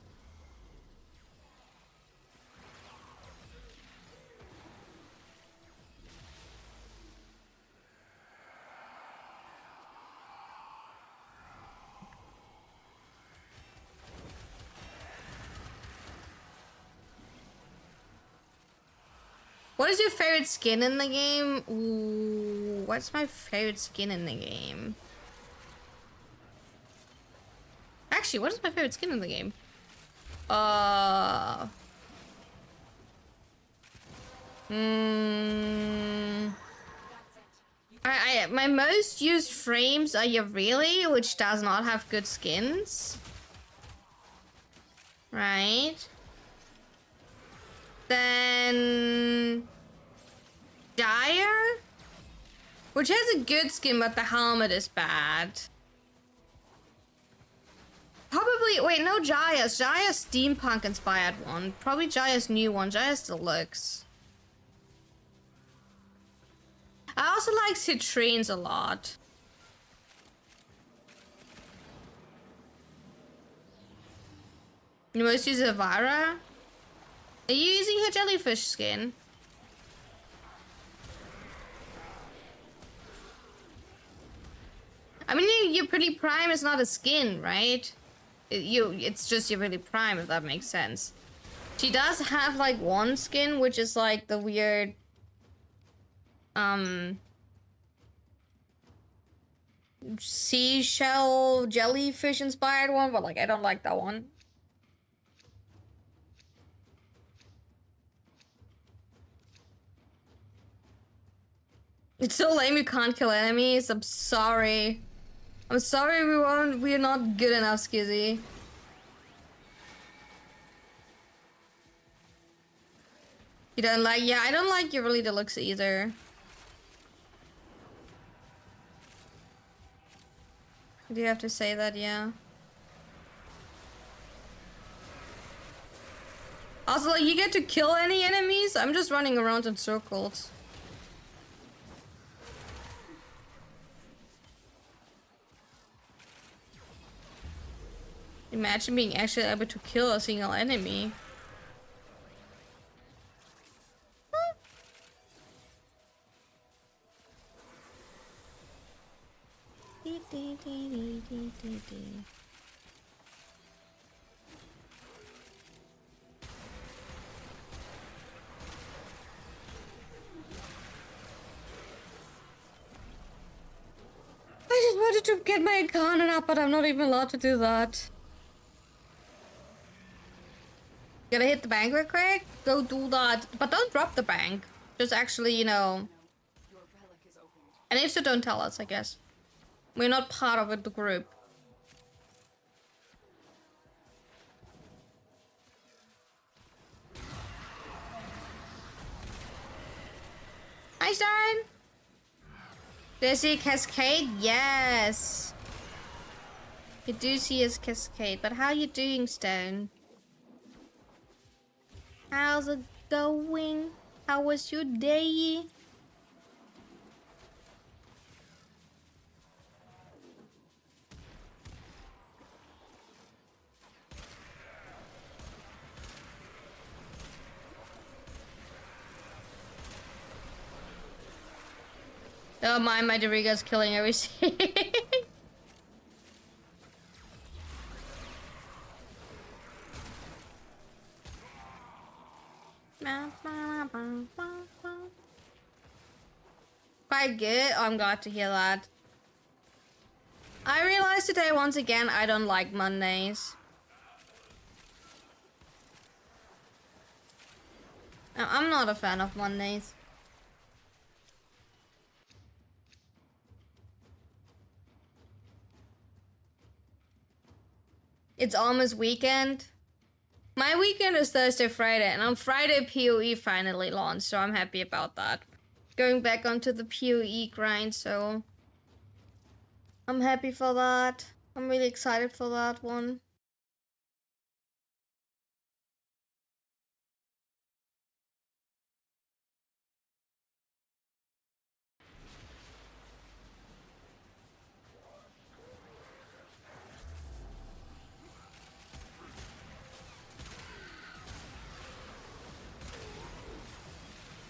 What is your favorite skin in the game? Ooh, what's my favorite skin in the game? Actually, what is my favorite skin in the game? My most used frames are Really, which does not have good skins. Right. Then Dire, which has a good skin, but the helmet is bad. Probably, wait, no, Jaya's steampunk inspired one. Probably Jaya's new one. Jaya's Deluxe. I also like Citrines a lot. You most use Avara? Are you using her jellyfish skin? I mean, your pretty prime is not a skin, right? It's just your really prime, if that makes sense. She does have like one skin, which is like the weird, seashell jellyfish inspired one, but like I don't like that one. It's so lame you can't kill enemies. I'm sorry. I'm sorry we're not good enough, Skizzy. You don't like, yeah, I don't like your really Deluxe either. Do you have to say that, yeah? Also, like, you get to kill any enemies? I'm just running around in circles. Imagine being actually able to kill a single enemy. I just wanted to get my cannon up, but I'm not even allowed to do that. Gotta hit the bank real quick? Go do that. But don't drop the bank. Just actually, you know. Your relic is opened. And if so, don't tell us, I guess. We're not part of it, the group. Hi, Stein! Do I see a cascade? Yes! You do see his cascade, but how you doing, Stone? How's it going? How was your day? Oh my Doriga's killing everything. Quite good. Oh, I'm glad to hear that. I realized today once again I don't like Mondays. I'm not a fan of Mondays. It's almost weekend. My weekend is Thursday, Friday, and on Friday PoE finally launched, so I'm happy about that. Going back onto the PoE grind, so I'm happy for that. I'm really excited for that one.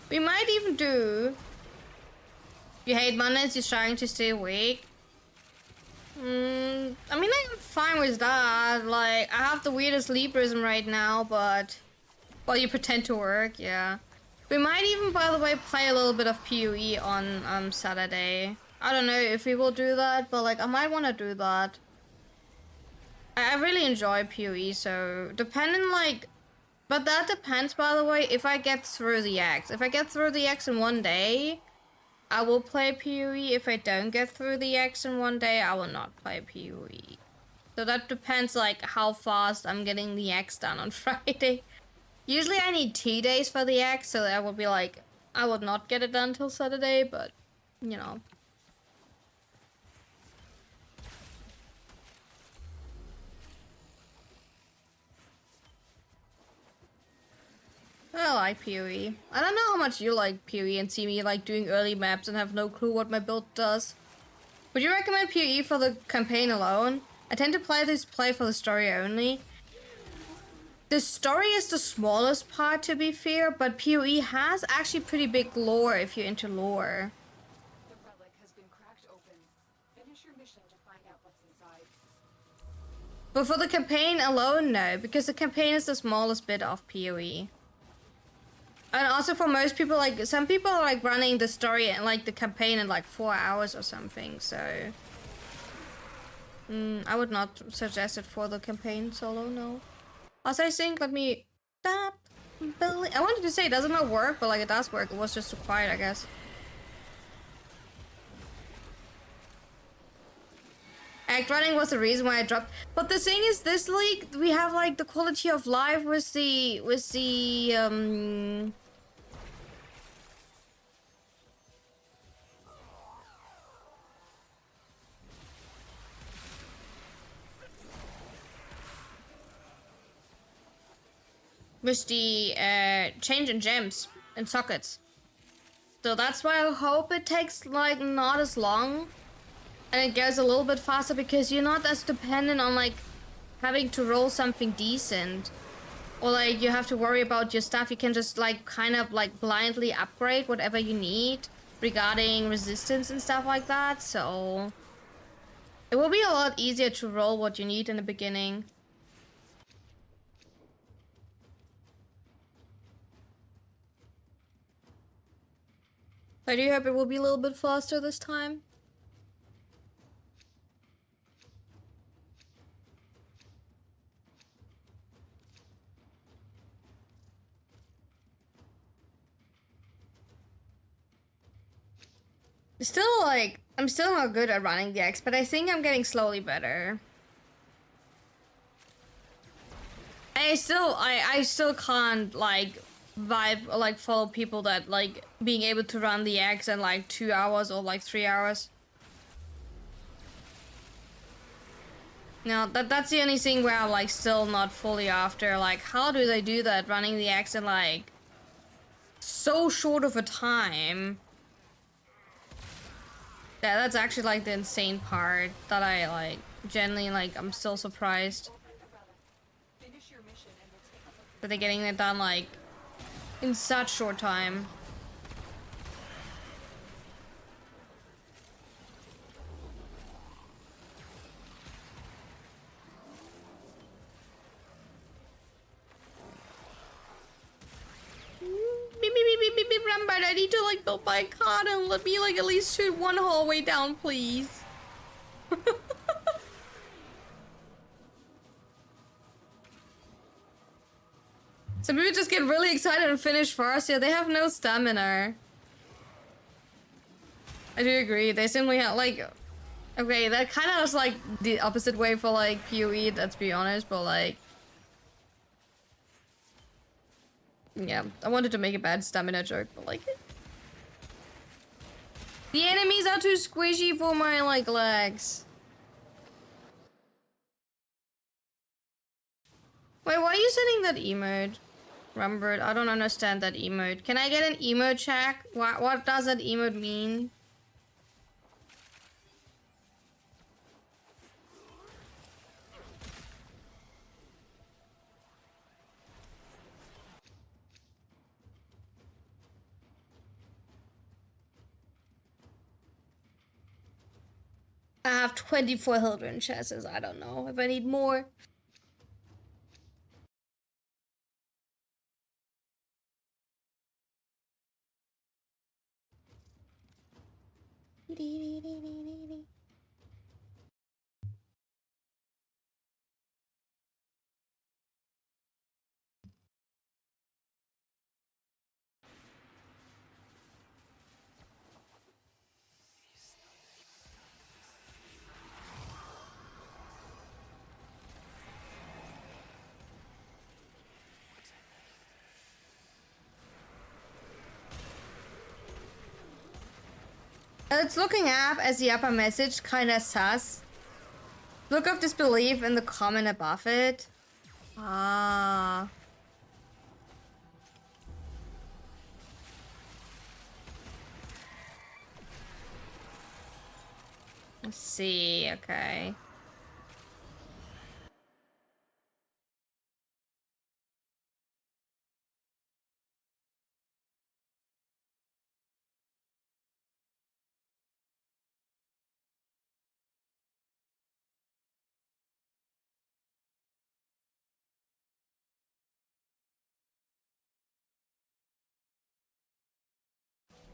We might even do... You hate Mondays, you're trying to stay awake. I mean, I'm fine with that. Like, I have the weirdest sleepism right now, but... Well, you pretend to work, yeah. We might even, by the way, play a little bit of PoE on Saturday. I don't know if we will do that, but like, I might want to do that. I really enjoy PoE, so depending like... But that depends, by the way, if I get through the X. If I get through the X in one day, I will play PoE. If I don't get through the X in one day, I will not play PoE. So that depends like how fast I'm getting the X done on Friday. Usually I need 2 days for the X, so that would be like, I would not get it done till Saturday, but, you know. I like PoE. I don't know how much you like PoE and see me like doing early maps and have no clue what my build does. Would you recommend PoE for the campaign alone? I tend to play for the story only. The story is the smallest part, to be fair, but PoE has actually pretty big lore if you're into lore. The relic has been cracked open. Finish your mission to find out what's inside. But for the campaign alone, no, because the campaign is the smallest bit of PoE. And also for most people, like, some people are like running the story and like the campaign in like 4 hours or something, so... I would not suggest it for the campaign solo, no. Also, I think, let me... Stop. I wanted to say it doesn't not work, but like it does work. It was just too quiet, I guess. Act running was the reason why I dropped. But the thing is, this league, we have like the quality of life with the change in gems and sockets. So that's why I hope it takes like not as long and it goes a little bit faster, because you're not as dependent on like having to roll something decent, or like you have to worry about your stuff. You can just like kind of like blindly upgrade whatever you need regarding resistance and stuff like that. So it will be a lot easier to roll what you need in the beginning. I do hope it will be a little bit faster this time. Still, like, I'm still not good at running the axe, but I think I'm getting slowly better. I still can't, like, vibe or, like, follow people that, like, being able to run the axe in, like, 2 hours or, like, 3 hours. No, that's the only thing where I'm, like, still not fully after. Like, how do they do that, running the axe in, like, so short of a time? Yeah, that's actually, like, the insane part that I, like, genuinely, like, I'm still surprised Finish your mission and we'll take up that they're getting it done, like, in such short time. Beep, Rambert, I need to, like, build my card and let me, like, at least shoot one hallway down, please. Some people just get really excited and finish first. Yeah, they have no stamina. I do agree. They simply have, like... Okay, that kind of is, like, the opposite way for, like, PoE, let's be honest, but, like... Yeah, I wanted to make a bad stamina joke, but, like... The enemies are too squishy for my, like, legs. Wait, why are you sending that emote? Rambert, I don't understand that emote. Can I get an emote check? What does that emote mean? I have 24 Hildren chesses. I don't know if I need more. It's looking up as the upper message, kinda sus. Look of disbelief in the comment above it. Ah. Let's see, okay.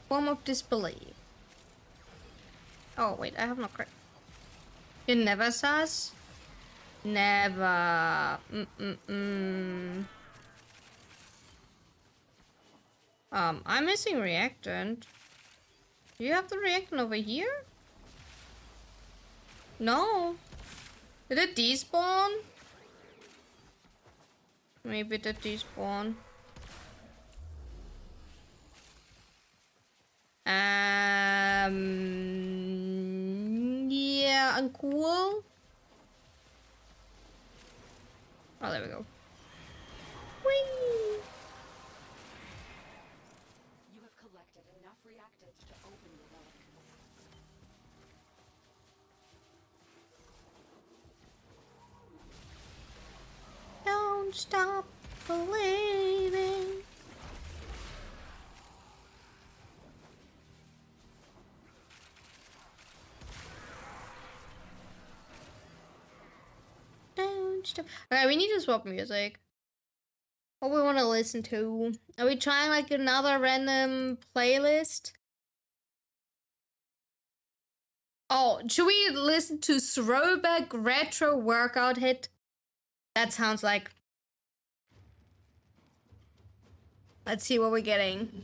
Form of disbelief. Oh, wait, I have no credit. You never sus? Never. I'm missing reactant. Do you have the reactant over here? No. Did it despawn? Maybe it did despawn. Yeah, uncool. Oh, there we go. Whee! You have collected enough reactants to open the relic. Don't stop believing. Don't stop. Alright, we need to swap music. What we want to listen to? Are we trying like another random playlist? Oh, should we listen to Throwback Retro Workout Hit? That sounds like... Let's see what we're getting.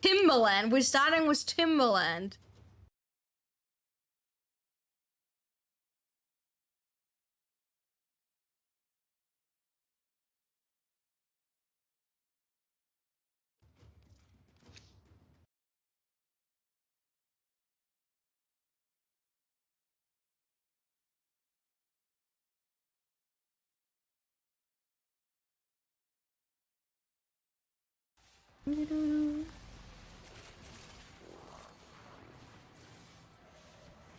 Timberland. We're starting with Timberland.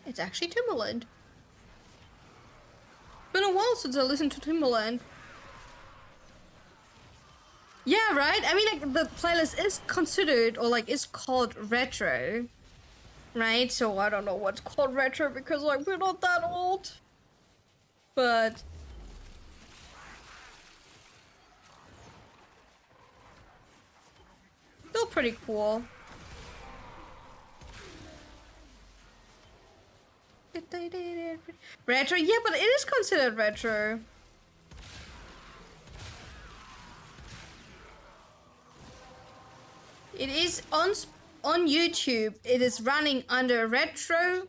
It's actually Timberland. Been a while since I listened to Timberland. Yeah, right? I mean, like, the playlist is considered, or like, is called retro. Right? So I don't know what's called retro because, like, we're not that old. But... still pretty cool. Retro? Yeah, but it is considered retro. It is on YouTube. It is running under retro.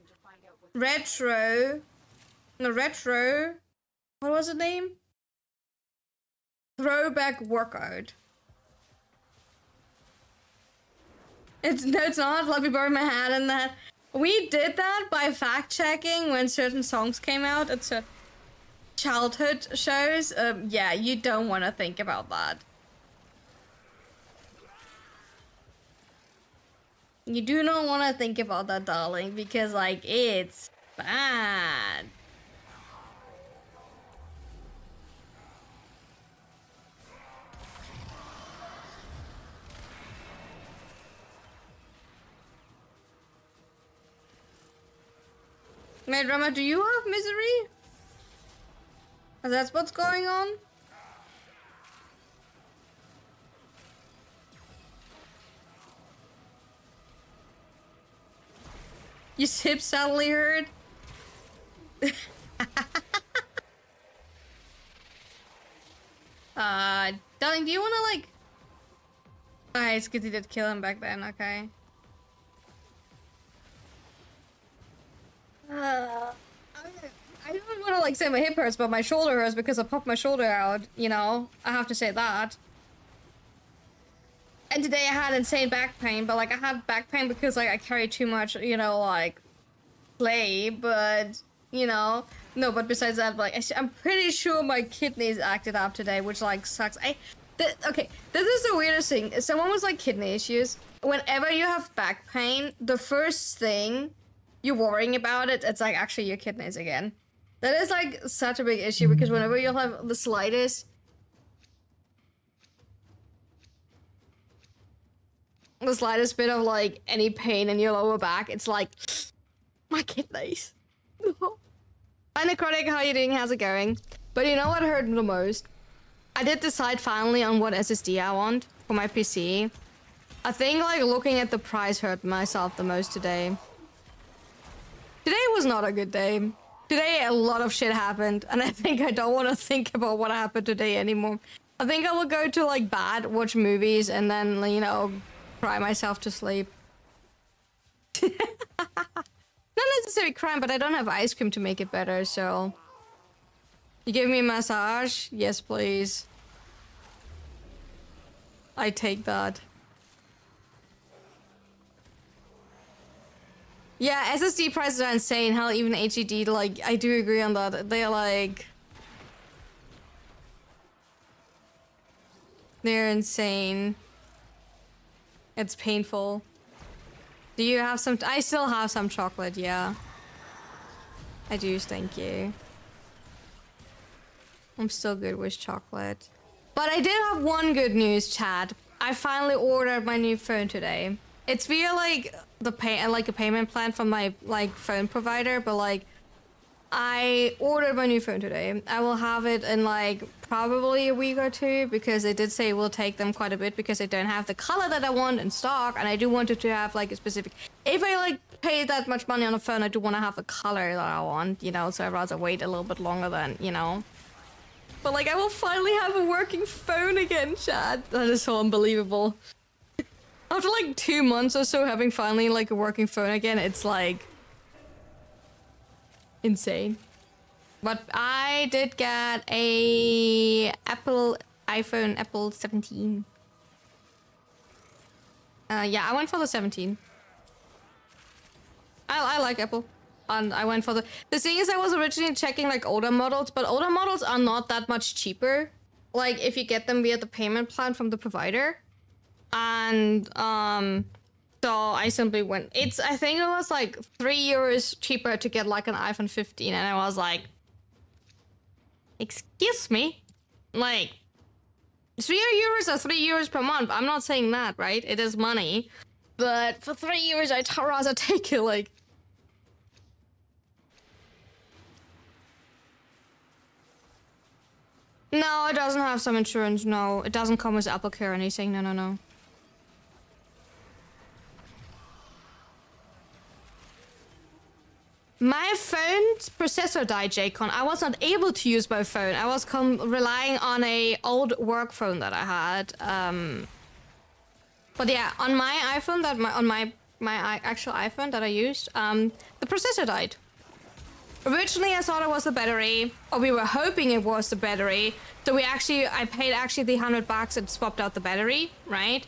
What was the name? Throwback workout. It's not. Let me bury my hat in that. We did that by fact checking when certain songs came out at childhood shows. Yeah, you don't want to think about that. You do not want to think about that, darling, because, like, it's bad. Wait, Rama, do you have misery? That's what's going on? Your hip suddenly hurt? Darling, do you wanna, like... Alright, it's good you did kill him back then, okay. I don't want to like say my hip hurts, but my shoulder hurts because I popped my shoulder out, you know? I have to say that. And today I had insane back pain, but like I had back pain because like I carry too much, you know, like clay, but you know, no, but besides that, like I'm pretty sure my kidneys acted up today, which like sucks. Okay, this is the weirdest thing. If someone with like kidney issues, whenever you have back pain, the first thing you're worrying about it's like actually your kidneys again. That is like such a big issue because whenever you'll have the slightest bit of like any pain in your lower back, it's like my kidneys. Hi Necrotic, how are you doing? How's it going? But you know what hurt the most? I did decide finally on what SSD I want for my PC. I think like looking at the price hurt myself the most today. Today was not a good day. Today a lot of shit happened and I think I don't want to think about what happened today anymore. I think I will go to like bed, watch movies and then, you know, cry myself to sleep. Not necessarily crying, but I don't have ice cream to make it better, so... You give me a massage? Yes, please. I take that. Yeah, SSD prices are insane. Hell, even HDD, like, I do agree on that. They're like... They're insane. It's painful. Do you have some... I still have some chocolate, yeah. I do, thank you. I'm still good with chocolate. But I did have one good news, chat. I finally ordered my new phone today. It's via like a payment plan from my like phone provider, but like I ordered my new phone today. I will have it in like probably a week or two because they did say it will take them quite a bit because they don't have the color that I want in stock, and I do want it to have like a specific. If I like pay that much money on a phone, I do want to have the color that I want, you know. So I'd rather wait a little bit longer than, you know. But like I will finally have a working phone again, chat. That is so unbelievable. After like 2 months or so having finally like a working phone again, it's like insane. But I did get a iPhone 17. Yeah, I went for the 17. I like Apple. And I went for the thing is I was originally checking like older models, but older models are not that much cheaper. Like if you get them via the payment plan from the provider. And so I simply went. I think it was like €3 cheaper to get like an iPhone 15, and I was like, excuse me, like €3 or €3 per month. I'm not saying that, right? It is money, but for €3, I'd rather take it. Like, no, it doesn't have some insurance. No, it doesn't come with Apple Care or anything. No, no, no. My phone's processor died, Jaycon. I was not able to use my phone. I was relying on a old work phone that I had. But yeah, on my iPhone, my actual iPhone that I used, the processor died. Originally, I thought it was the battery, or we were hoping it was the battery. So I paid actually the $100 and swapped out the battery, right?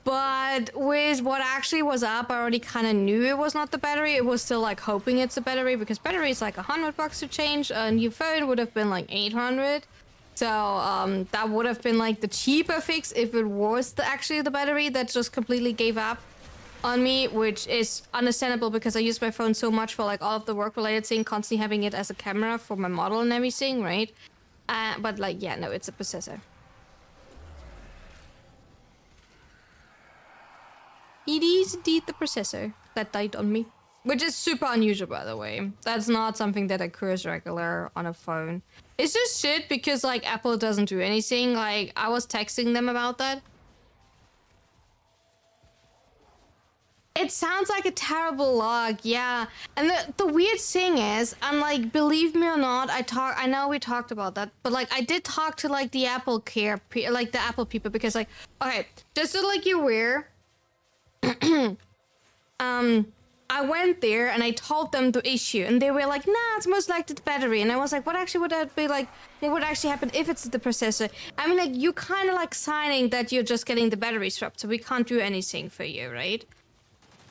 But with what actually was up, I already kind of knew it was not the battery. It was still like hoping it's the battery, because battery is like $100 to change. A new phone would have been like 800. So that would have been like the cheaper fix if it was actually the battery that just completely gave up on me, which is understandable because I use my phone so much for like all of the work related thing, constantly having it as a camera for my model and everything, right? But like, yeah, no, it's a processor. It is indeed the processor that died on me. Which is super unusual, by the way. That's not something that occurs regular on a phone. It's just shit because, like, Apple doesn't do anything. Like, I was texting them about that. It sounds like a terrible log, yeah. And the weird thing is, and like, believe me or not, I know we talked about that, but like, I did talk to like the Apple Care, like the Apple people, because like, okay, just so like you're aware, I went there and I told them the issue, and they were like, nah, it's most likely the battery. And I was like, what actually would that be like? What would actually happen if it's the processor? I mean, like, you kind of like signing that you're just getting the battery swapped, so we can't do anything for you, right?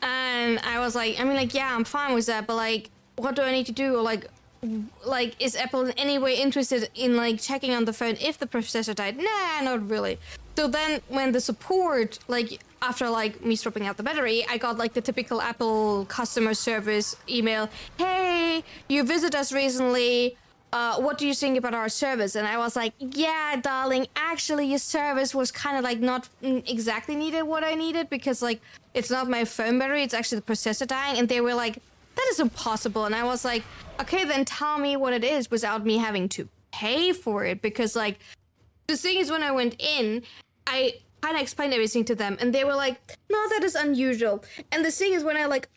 And I was like, I mean, like, yeah, I'm fine with that, but like, what do I need to do? Or like, is Apple in any way interested in like checking on the phone if the processor died? Nah, not really. So then when the support, like, after like me swapping out the battery, I got like the typical Apple customer service email. Hey, you visited us recently. What do you think about our service? And I was like, yeah, darling, actually your service was kind of like not exactly needed what I needed, because like it's not my phone battery, it's actually the processor dying. And they were like, that is impossible. And I was like, okay, then tell me what it is without me having to pay for it. Because like the thing is, when I went in, I kind of explained everything to them, and they were like, no, that is unusual. And the thing is, when I like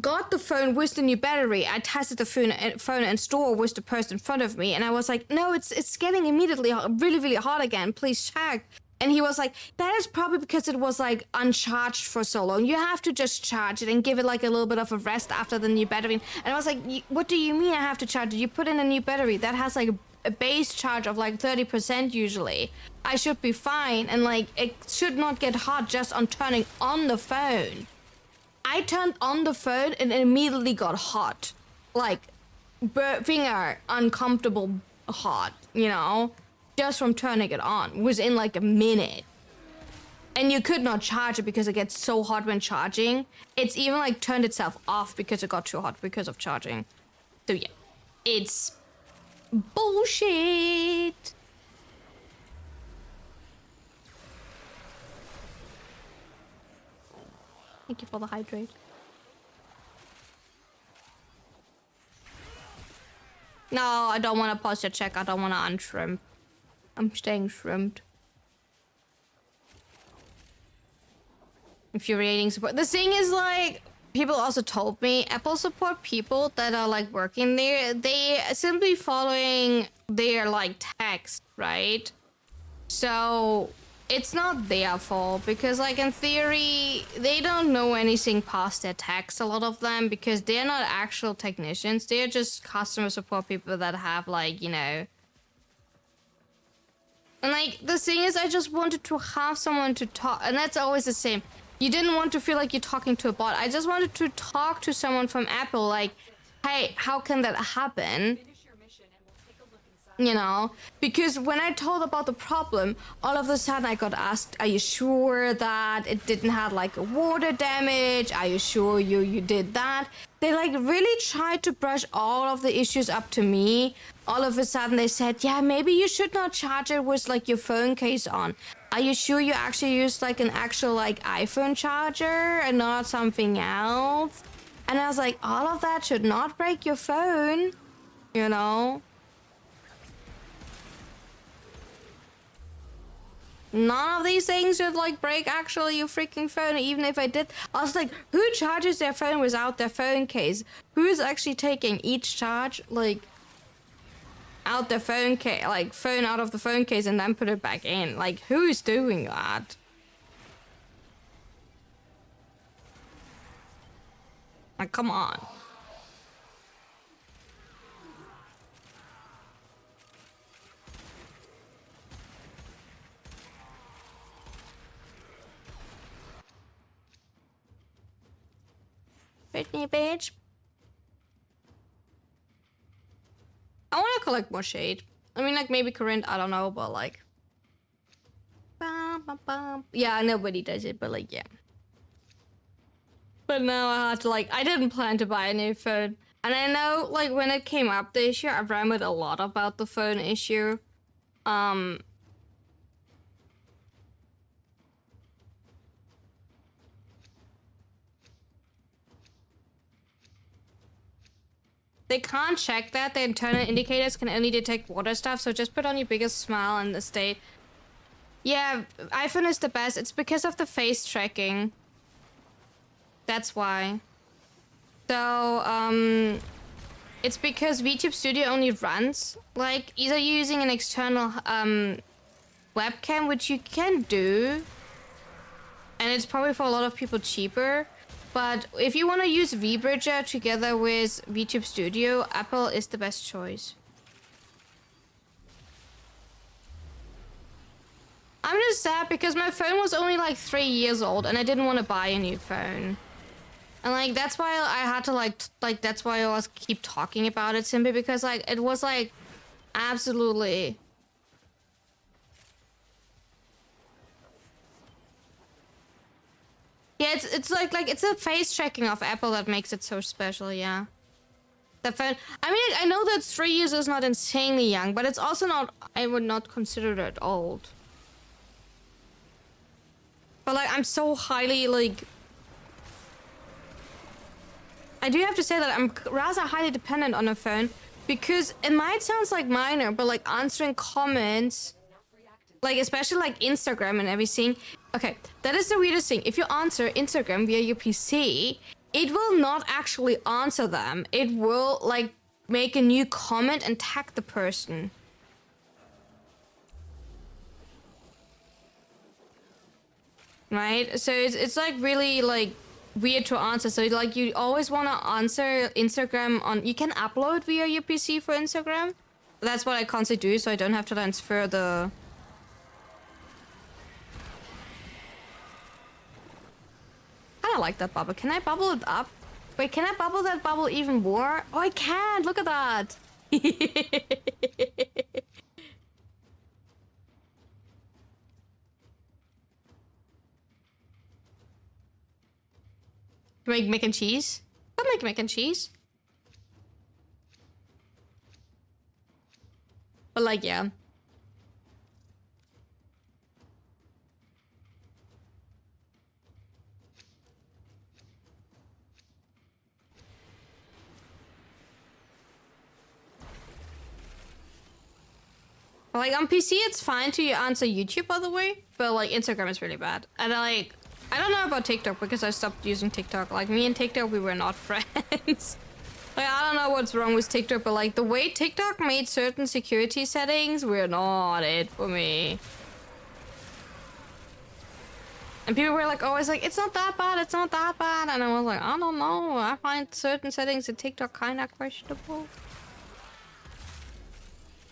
got the phone with the new battery, I tested the phone and store with the person in front of me, and I was like, no, it's getting immediately really, really hot again, please check. And he was like, that is probably because it was like uncharged for so long. You have to just charge it and give it like a little bit of a rest after the new battery. And I was like, what do you mean I have to charge it? You put in a new battery that has like a base charge of like 30% usually. I should be fine, and like it should not get hot just on turning on the phone. I turned on the phone and it immediately got hot, like finger uncomfortable hot, you know, just from turning it on within like a minute. And you could not charge it because it gets so hot when charging. It's even like turned itself off because it got too hot because of charging. So yeah, it's bullshit. Thank you for the hydrate. No, I don't want to posture check. I don't want to unshrimp. I'm staying shrimped. Infuriating support. The thing is, like, people also told me Apple support people that are like working there, they simply following their like text, right? So it's not their fault, because like in theory they don't know anything past their text, a lot of them, because they're not actual technicians. They're just customer support people that have like, you know. And like the thing is, I just wanted to have someone to talk, and that's always the same. You didn't want to feel like you're talking to a bot. I just wanted to talk to someone from Apple, like, hey, how can that happen? Finish your mission and we'll take a look inside. You know, because when I told about the problem, all of a sudden I got asked, are you sure that it didn't have like a water damage? Are you sure you did that? They like really tried to brush all of the issues up to me. All of a sudden they said, yeah, maybe you should not charge it with like your phone case on. Are you sure you actually used like an actual like iPhone charger and not something else? And I was like, all of that should not break your phone, you know? None of these things should like break actually your freaking phone. Even if I did, I was like, who charges their phone without their phone case? Who is actually taking each charge like out their phone case, like phone out of the phone case and then put it back in? Like, who is doing that? Like, come on. Britney, bitch. I want to collect more shade. I mean, like, maybe Corinne, I don't know, but like... Bum, bum, bum. Yeah, nobody does it, but like, yeah. But now I had to, like, I didn't plan to buy a new phone. And I know, like, when it came up, the issue, I've rambled a lot about the phone issue. They can't check that. The internal indicators can only detect water stuff, so just put on your biggest smile and the state. Yeah, iPhone is the best. It's because of the face tracking. That's why. So, it's because VTube Studio only runs, like, either using an external, webcam, which you can do, and it's probably for a lot of people cheaper. But if you want to use VBridger together with VTube Studio, Apple is the best choice. I'm just sad because my phone was only like 3 years old and I didn't want to buy a new phone. And like, that's why I had to like, that's why I was keep talking about it, simply because like, it was like, absolutely... Yeah, it's like it's a face tracking of Apple that makes it so special, yeah. The phone, I mean, I know that 3 years is not insanely young, but it's also not, I would not consider that old. But like, I'm so highly like... I do have to say that I'm rather highly dependent on a phone, because it might sound like minor, but like answering comments, like especially like Instagram and everything. Okay, that is the weirdest thing. If you answer Instagram via your PC, it will not actually answer them. It will like make a new comment and tag the person. Right? So it's like really like weird to answer. So like you always want to answer Instagram on... You can upload via your PC for Instagram. That's what I constantly do, so I don't have to transfer the... I don't like that bubble. Can I bubble it up? Wait, can I bubble that bubble even more? Oh, I can! Look at that! Make mac and cheese? I'll make mac and cheese. But like, yeah. Like on PC, it's fine to answer YouTube, by the way, but like Instagram is really bad. And I don't know about TikTok because I stopped using TikTok. Like me and TikTok, we were not friends. Like I don't know what's wrong with TikTok, but like the way TikTok made certain security settings were not it for me. And people were like always like, it's not that bad, it's not that bad. And I was like, I don't know. I find certain settings in TikTok kind of questionable.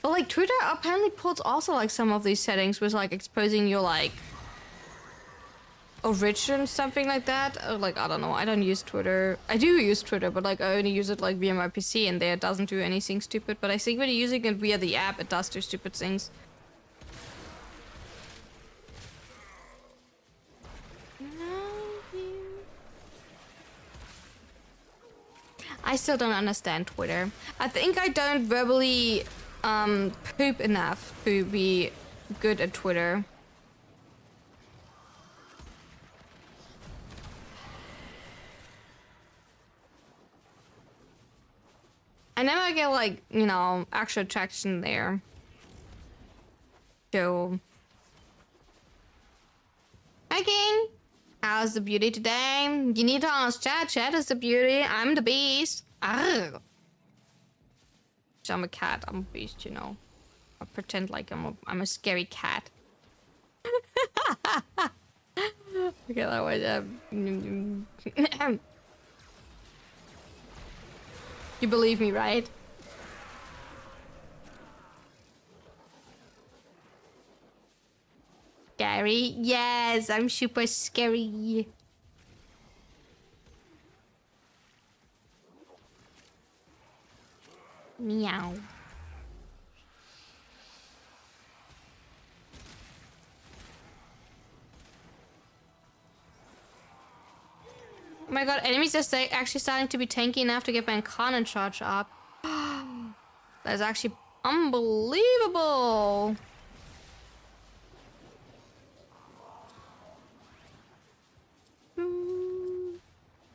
But like Twitter apparently puts also like some of these settings with like exposing your like origin, something like that. Like, I don't know. I don't use Twitter. I do use Twitter, but like I only use it like via my PC, and there it doesn't do anything stupid. But I think when you're using it via the app, it does do stupid things. I still don't understand Twitter. I think I don't verbally poop enough to be good at Twitter. I never get like, you know, actual traction there. So, hi King! How's the beauty today? You need to ask Chat. Chat is the beauty. I'm the beast. Arrgh. So I'm a cat. I'm a beast, you know. I pretend like I'm a scary cat. Okay, that was You believe me, right? Scary? Yes, I'm super scary. Meow. Oh my god, enemies are actually starting to be tanky enough to get my cannon charge up. That's actually unbelievable.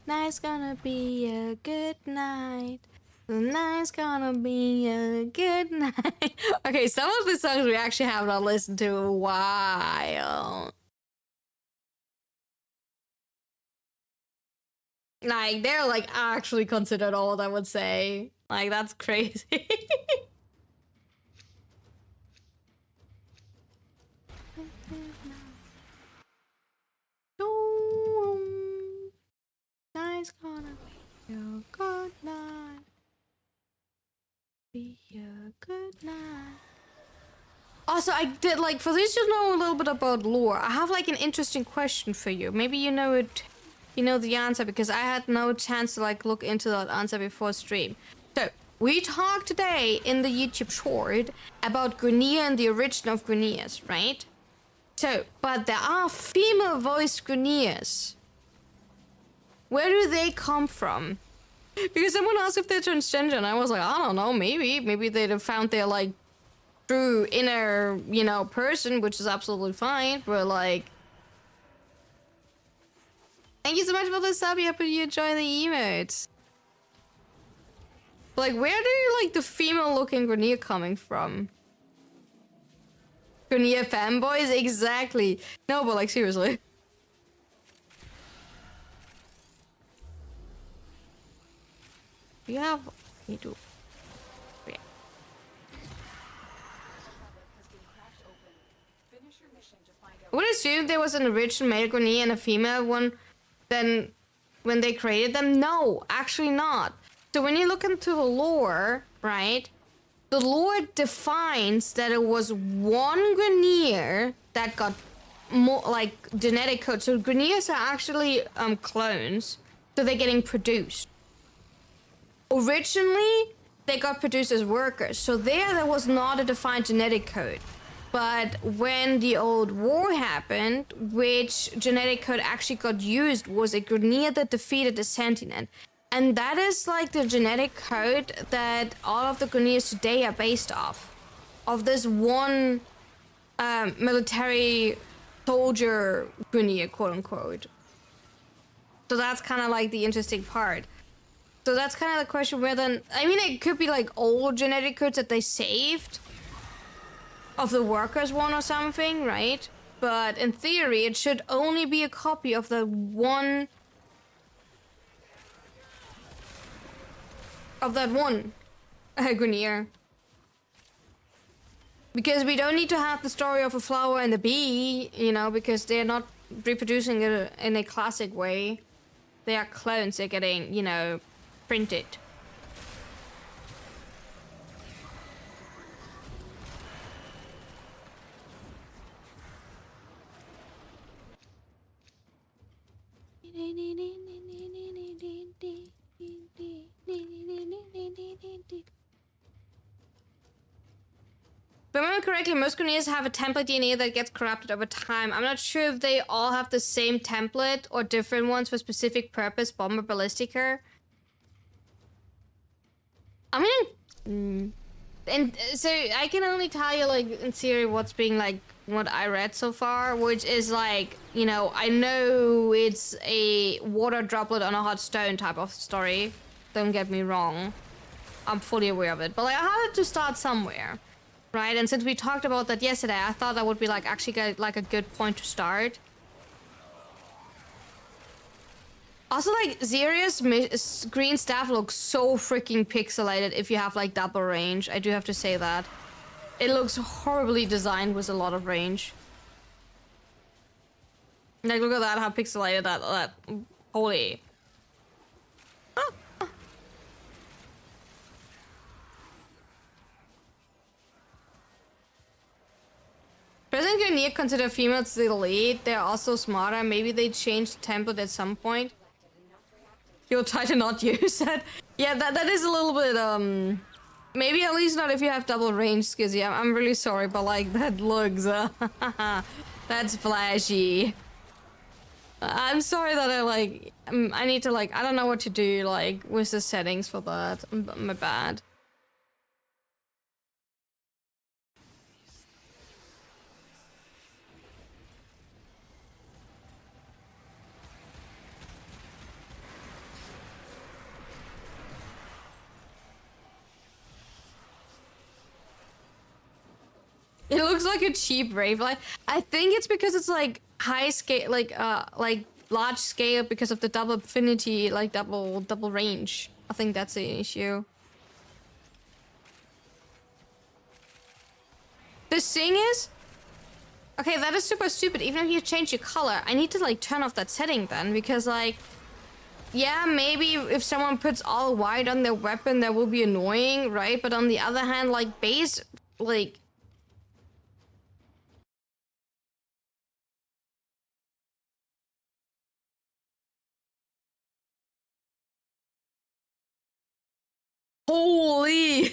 Night's gonna be a good night. The night's gonna be a good night. Okay, some of the songs we actually have not listened to in a while. Like, they're like actually considered old, I would say. Like, that's crazy. Night's gonna be a good night. Be a good night. Also, I did like, for those who know a little bit about lore, I have like an interesting question for you. Maybe you know it, you know the answer, because I had no chance to like look into that answer before stream. So we talked today in the YouTube short about Grunea and the origin of Gruneas, right? So, but there are female voiced Gruneas. Where do they come from? Because someone asked if they're transgender, and I was like, I don't know, maybe they'd have found their like true inner, you know, person, which is absolutely fine, but like, thank you so much for the sub. I hope you enjoy the emotes. Like, where do like the female looking Grunea coming from? Grunea fanboys? Exactly. No, but like, seriously. You have... You do. Yeah. I would assume there was an original male Grunea and a female one then when they created them. No, actually not. So when you look into the lore, right, the lore defines that it was one Grunea that got more like genetic code. So Gruneas are actually clones, so they're getting produced. Originally, they got produced as workers, so there was not a defined genetic code. But when the old war happened, which genetic code actually got used was a Grunea that defeated the Sentinel. And that is like the genetic code that all of the Gruneas today are based off. Of this one military soldier Grunea, quote unquote. So that's kind of like the interesting part. So that's kind of the question where then, I mean, it could be like old genetic codes that they saved of the workers one or something, right? But in theory, it should only be a copy of the one... of that one Grunea. Because we don't need to have the story of a flower and a bee, you know, because they're not reproducing it in a classic way. They are clones, they're getting, you know, printed. I remember correctly, most grenades have a template DNA that gets corrupted over time. I'm not sure if they all have the same template or different ones for specific purpose, bomber, ballistica. I mean, and so I can only tell you, like, in theory, what's being, like, what I read so far, which is, like, you know, I know it's a water droplet on a hot stone type of story. Don't get me wrong. I'm fully aware of it. But, like, I had to start somewhere, right? And since we talked about that yesterday, I thought that would be, like, actually, like, a good point to start. Also, like, Zeria's green staff looks so freaking pixelated if you have, like, double range. I do have to say that. It looks horribly designed with a lot of range. Like, look at that, how pixelated that holy. President Garnier consider females the lead. They're also smarter. Maybe they changed the template at some point. You'll try to not use that. Yeah, that is a little bit, maybe at least not if you have double range, Skizzy. I'm really sorry, but, like, that looks, that's flashy. I'm sorry that I need to, like, I don't know what to do, like, with the settings for that. My bad. It looks like a cheap rave light. I think it's because it's like high scale, like large scale because of the double affinity, like double range. I think that's the issue. The thing is, okay, that is super stupid. Even if you change your color, I need to like turn off that setting then because like, yeah, maybe if someone puts all white on their weapon, that will be annoying, right? But on the other hand, like base, like. Holy!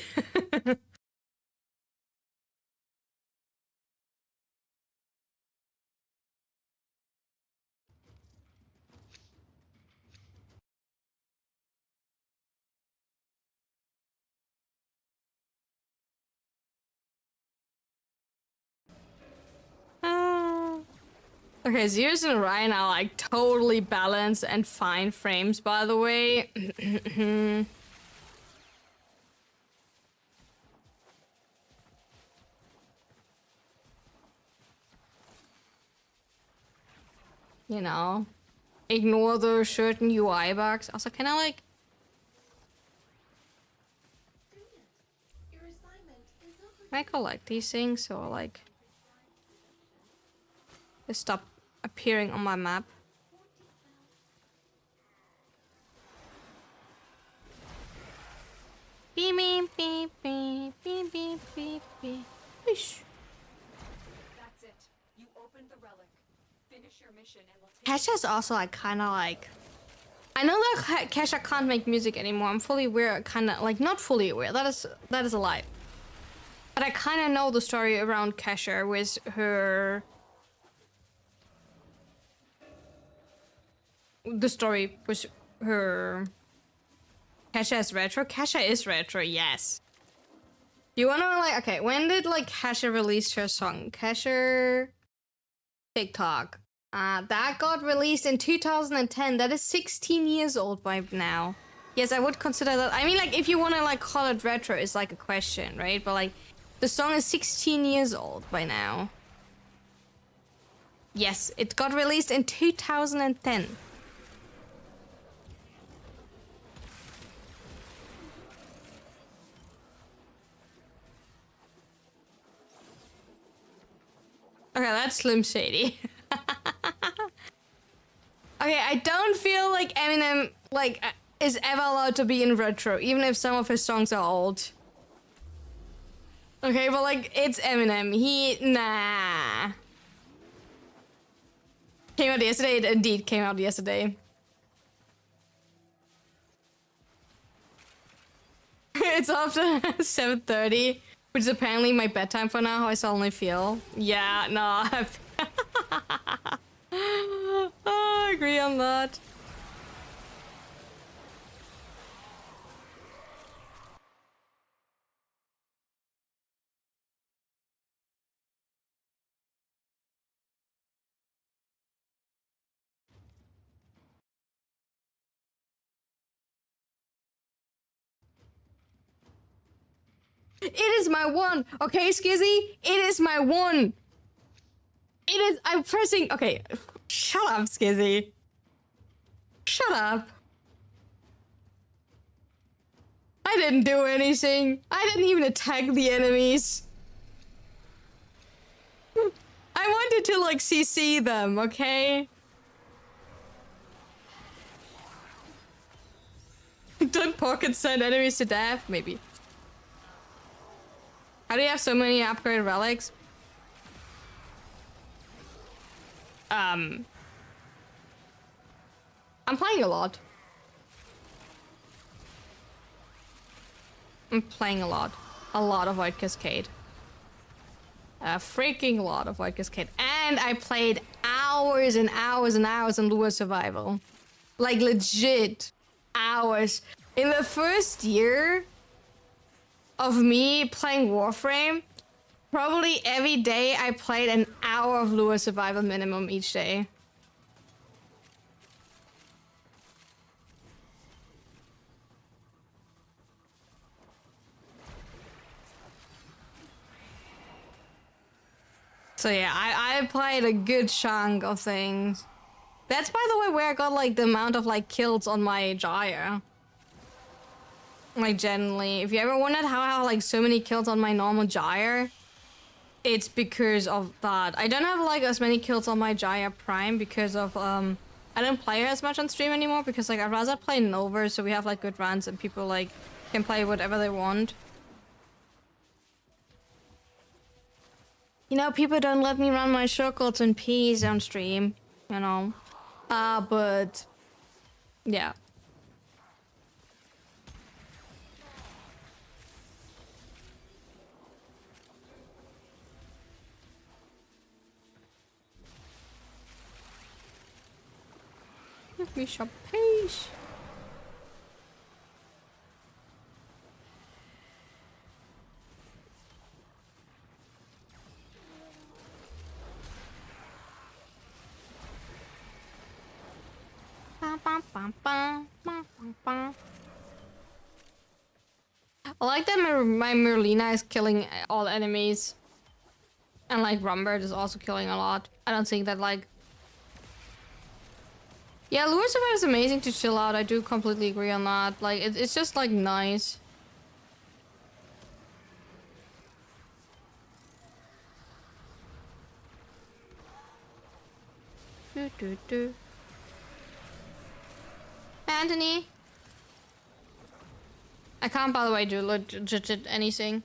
Okay, Zeus and Ryan are like totally balanced and fine frames, by the way. You know, ignore those certain UI bugs. Also, can I like... Can I collect these things or like... They stop appearing on my map? Beep beep beep beep beep beep beep beep. Whoosh. That's it. You opened the relic. Finish your mission and we'll take Kesha's also like kind of like... I know that Kesha can't make music anymore. I'm fully aware, kind of like not fully aware. That is a lie. But I kind of know the story around Kesha with her... The story with her... Kesha is retro? Kesha is retro, yes. You wanna like... Okay, when did like Kesha release her song? Kesha... TikTok. That got released in 2010. That is 16 years old by now. Yes, I would consider that. I mean, like, if you want to, like, call it retro, it's, like, a question, right? But, like, the song is 16 years old by now. Yes, it got released in 2010. Okay, that's Slim Shady. Okay, I don't feel like Eminem, like, is ever allowed to be in retro, even if some of his songs are old. Okay, but, like, it's Eminem. Nah. Came out yesterday? It indeed came out yesterday. It's after 7:30. Which is apparently my bedtime for now, how I suddenly feel. Yeah, no, I agree on that. It is my one. Okay, Skizzy, it is my one. It is. I'm pressing. Okay, shut up, Skizzy. Shut up. I didn't do anything. I didn't even attack the enemies. I wanted to like CC them, okay? Don't pocket send enemies to death, maybe. How do you have so many upgraded relics? I'm playing a lot. I'm playing a lot. A lot of White Cascade. A freaking lot of White Cascade. And I played hours and hours and hours on Lure Survival. Like legit hours. In the first year of me playing Warframe, probably every day I played an hour of Lure Survival minimum each day. So yeah, I played a good chunk of things. That's by the way where I got like the amount of like kills on my Gyre. Like generally, if you ever wondered how I have like so many kills on my normal Gyre, it's because of that. I don't have like as many kills on my Gyre Prime because of I don't play her as much on stream anymore because like I'd rather play Nova so we have like good runs and people like can play whatever they want. You know, people don't let me run my circles in peace on stream, you know. But yeah. Give me some peace. I like that my Merlina is killing all enemies. And like Rumbert is also killing a lot. I don't think that like... Yeah, Lure Survival is amazing to chill out. I do completely agree on that. Like, it's just like nice. Anthony? I can't, by the way, do legit anything.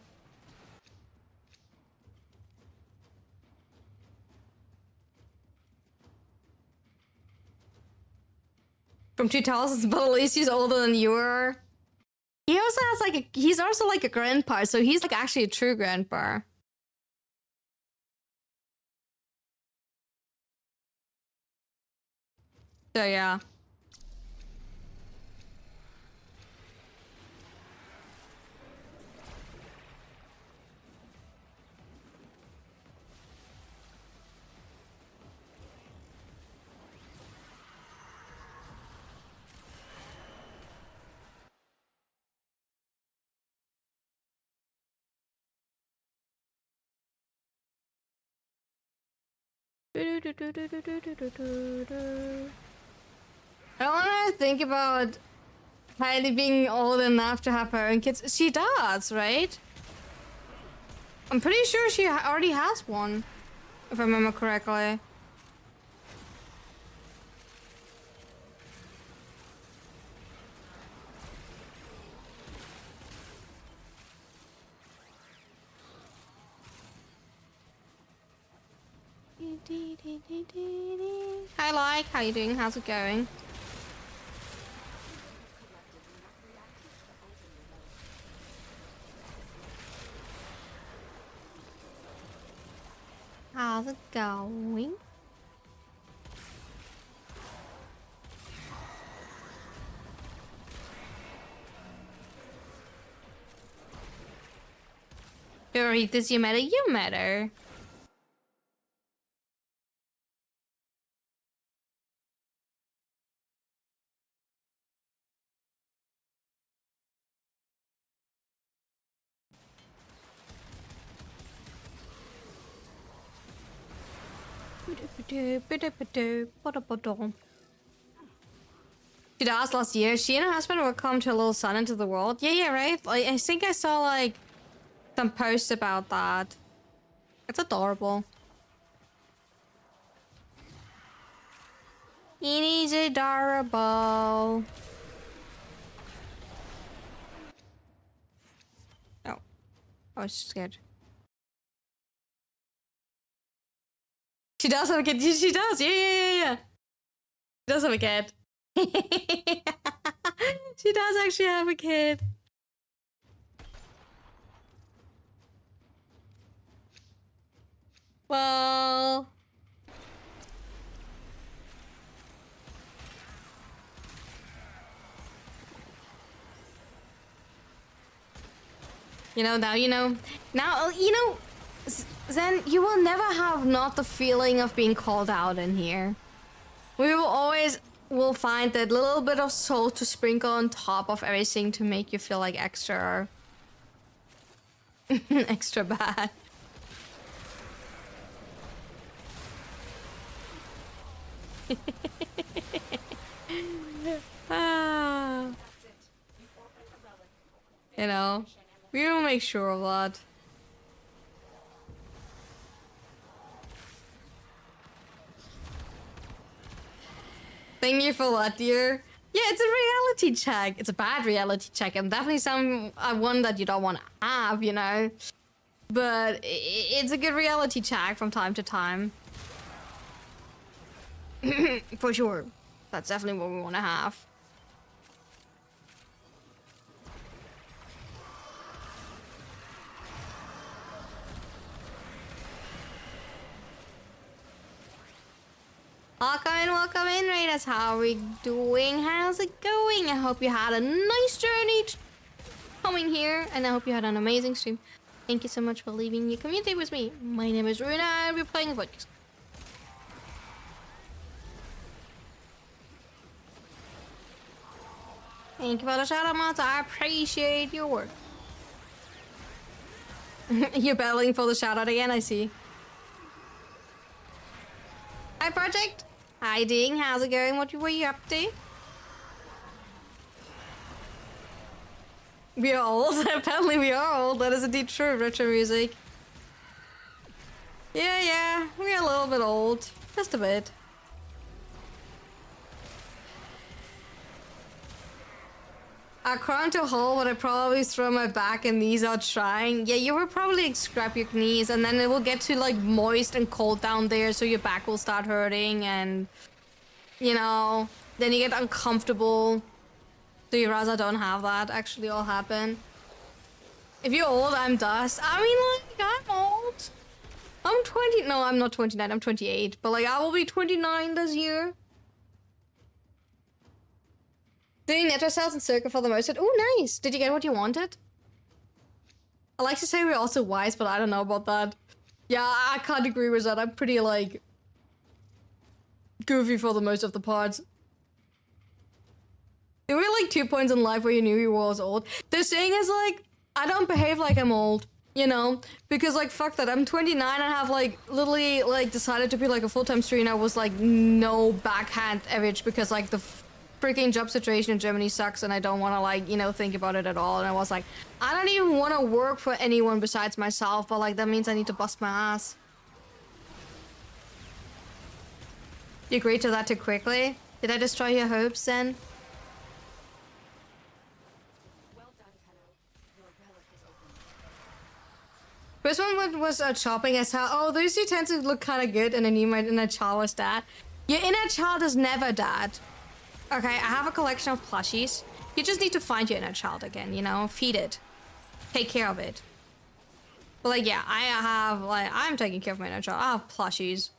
From 2000s, but at least he's older than you are. He also has like he's also like a grandpa, so he's like actually a true grandpa. So yeah. I don't want to think about Heidi being old enough to have her own kids. She does, right? I'm pretty sure she already has one, if I remember correctly. Hi, like, how you doing? How's it going? going. Doritos, you matter, you matter. She asked last year, she and her husband welcomed her little son into the world. Yeah, right? Like, I think I saw, like, some posts about that. It's adorable. It is adorable. Oh. I was scared. She does have a kid. She does. Yeah. She does have a kid. She does actually have a kid. Well... now you know. Now, Zen, you will never have not the feeling of being called out in here. We will always find that little bit of salt to sprinkle on top of everything to make you feel like extra... extra bad. Ah. We will make sure of that. Thank you for that, dear. Yeah, it's a reality check. It's a bad reality check, and definitely one that you don't want to have, But it's a good reality check from time to time. For sure. That's definitely what we want to have. Welcome in, Raiders. How are we doing? How's it going? I hope you had a nice journey coming here, and I hope you had an amazing stream. Thank you so much for leaving your community with me. My name is Runa, and we're playing the podcast. Thank you for the shout-out, mods. I appreciate your work. You're battling for the shout-out again, I see. Hi, Project. Hi, Ding. How's it going? What were you up to? We are old. Apparently we are old. That is indeed true. Retro music. Yeah. We are a little bit old. Just a bit. I crawl to a hole, but I probably throw my back and knees out trying. Yeah, you will probably like, scrap your knees, and then it will get too like moist and cold down there, so your back will start hurting, and then you get uncomfortable. So you rather don't have that actually all happen. If you're old, I'm dust. I mean, like, I'm old. I'm 20. No, I'm not 29. I'm 28. But like, I will be 29 this year. Doing network cells in circle for the most. Oh, nice. Did you get what you wanted? I like to say we're also wise, but I don't know about that. Yeah, I can't agree with that. I'm pretty, like, goofy for the most of the parts. There were, like, 2 points in life where you knew you was old. The saying is, like, I don't behave like I'm old, Because, like, fuck that. I'm 29 and have, like, literally, like, decided to be, like, a full-time streamer was, like, no backhand average because, like, the freaking job situation in Germany sucks and I don't want to like, think about it at all. And I was like, I don't even want to work for anyone besides myself, but like that means I need to bust my ass. You agreed to that too quickly? Did I destroy your hopes then? Well done, Tenno. Your relic is open. First one was chopping. I saw, oh, those utensils look kind of good, and I knew my inner child was dad. Your inner child is never dad. Okay, I have a collection of plushies. You just need to find your inner child again, Feed it. Take care of it. But like, yeah, I'm taking care of my inner child. I have plushies.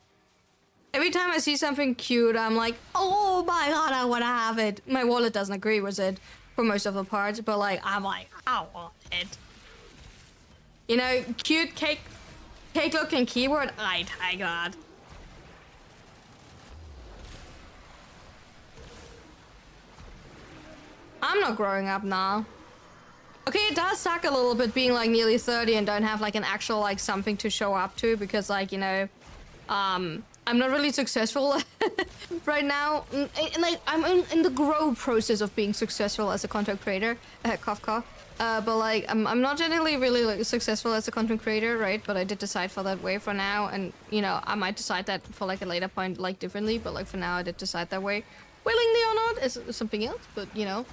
Every time I see something cute, I'm like, oh my god, I want to have it. My wallet doesn't agree with it for most of the parts, but like, I'm like, I want it. You know, cute cake looking keyboard, I take that. I'm not growing up now. Okay, it does suck a little bit being like nearly 30 and don't have like an actual like something to show up to because like, you know, I'm not really successful right now. And like I'm in the grow process of being successful as a content creator. Cough cough. But like I'm not generally really like successful as a content creator, right? But I did decide for that way for now, and you know I might decide that for like a later point like differently. But like for now I did decide that way, willingly or not is something else. But you know.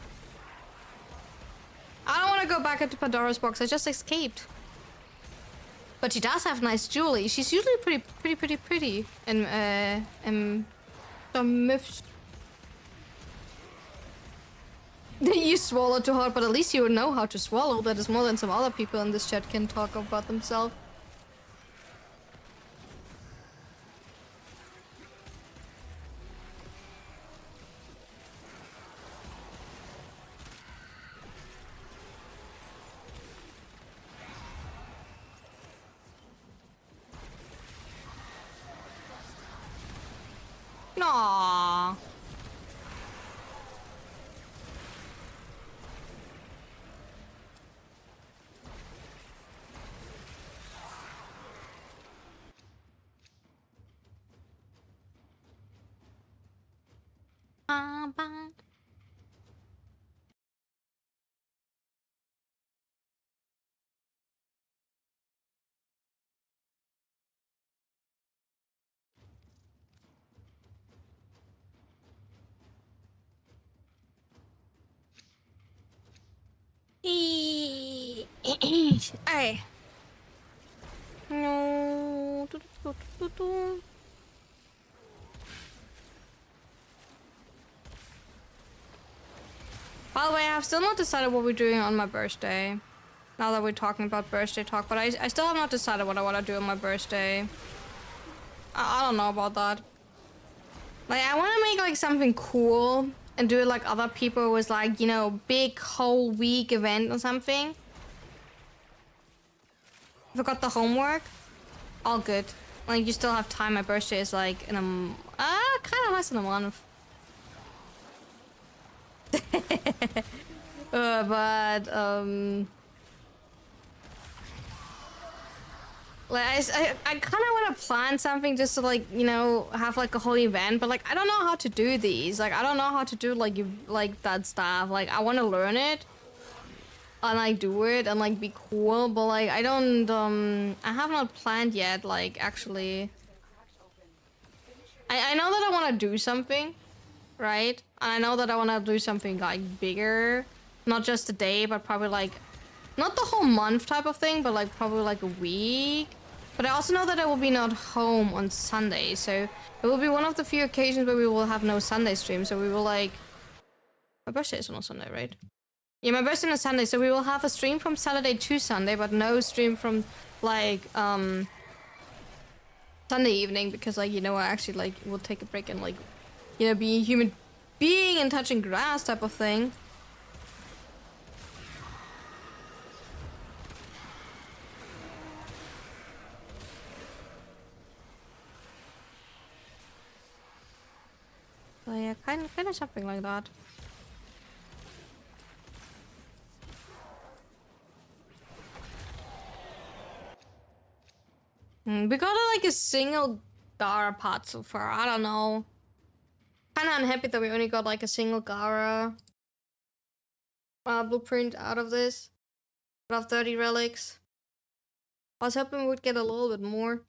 I don't want to go back into Pandora's box. I just escaped. But she does have nice jewelry. She's usually pretty. And some myths. You swallow too hard, but at least you know how to swallow. That is more than some other people in this chat can talk about themselves. Aww. Hey. No. By the way, I've still not decided what we're doing on my birthday. Now that we're talking about birthday talk, but I still have not decided what I want to do on my birthday. I don't know about that. Like, I want to make like something cool and do it like other people was like, you know, big whole week event or something. Forgot the homework. All good. Like, you still have time. My birthday is like in a kind of less than a month. But like I kind of want to plan something just to like, you know, have like a whole event, but like I don't know how to do these. Like I don't know how to do like that stuff. Like I want to learn it and like do it and like be cool, but like I don't I have not planned yet. Like actually, I know that I want to do something, right? And I know that I want to do something like bigger, not just a day, but probably like not the whole month type of thing, but like probably like a week. But I also know that I will be not home on Sunday, so it will be one of the few occasions where we will have no Sunday stream. So we will like, my birthday is on Sunday, right? Yeah, my birthday is on Sunday, so we will have a stream from Saturday to Sunday, but no stream from like Sunday evening, because like, you know, I actually like will take a break and like, you know, be a human being and touching grass type of thing. So yeah, kind of something like that. We got like a single Gara pot so far. I don't know. Kind of unhappy that we only got like a single Gara blueprint out of this. Out of 30 relics. I was hoping we would get a little bit more.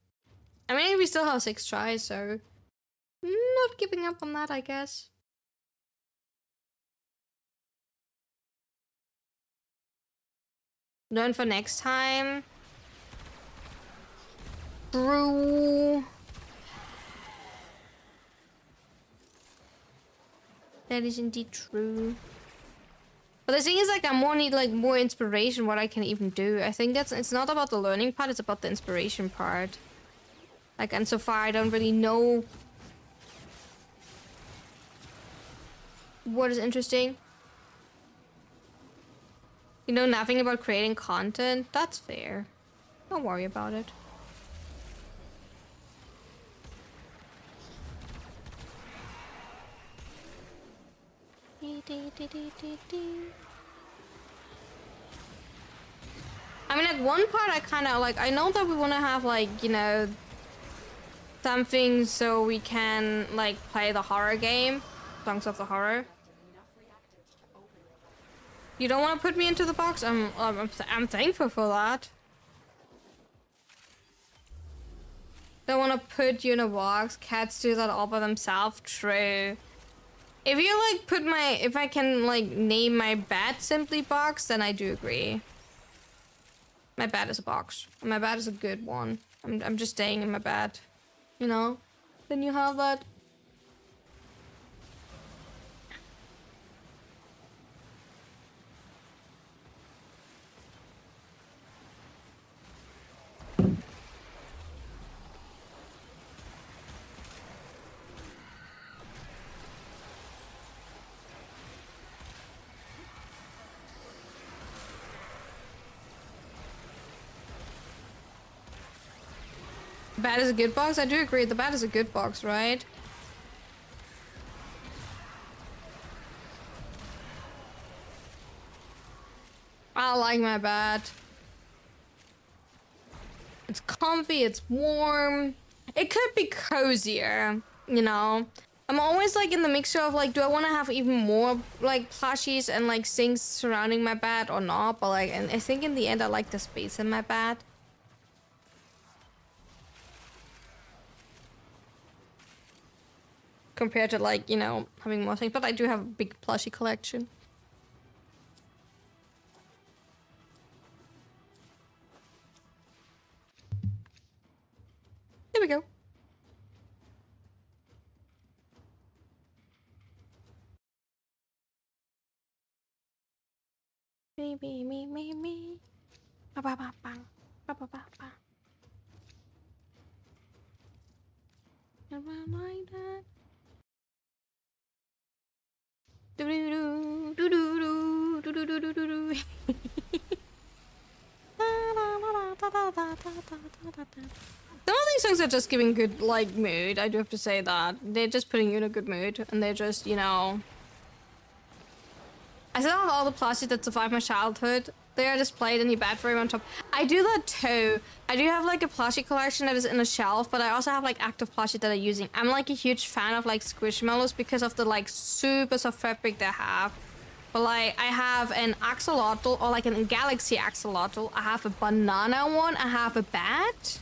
I mean, we still have 6 tries, so not giving up on that, I guess. Learn for next time. True. That is indeed true. But the thing is, like, I more need like more inspiration what I can even do. I think it's not about the learning part, it's about the inspiration part. Like, and so far I don't really know what is interesting. You know nothing about creating content? That's fair. Don't worry about it. I mean, like, one part I kind of like, I know that we want to have, like, you know, something so we can, like, play the horror game, Songs of the Horror. You don't want to put me into the box? I'm thankful for that. Don't want to put you in a box. Cats do that all by themselves. True. If you like put my, if I can like name my bat simply box, then I do agree. My bat is a box. My bat is a good one. I'm just staying in my bat. You know? Then you have that. Bat is a good box? I do agree, the bat is a good box, right? I like my bat. It's comfy, it's warm. It could be cozier, you know? I'm always like in the mixture of like, do I want to have even more like plushies and like things surrounding my bat or not? But like, and I think in the end I like the space in my bat. Compared to like, you know, having more things, but I do have a big plushie collection. There we go. Me. Ba ba ba ba. Ba ba ba ba. Around like that. Do do do do do do do do do do. Some of these songs are just giving good like mood. I do have to say that they're just putting you in a good mood, and they're just, you know. I still have all the plushies that survived my childhood. They are displayed in your bat frame on top. I do that too. I do have like a plushie collection that is in a shelf, but I also have like active plushies that I'm using. I'm like a huge fan of like squishmallows because of the like super soft fabric they have. But like I have an axolotl or like a galaxy axolotl. I have a banana one. I have a bat.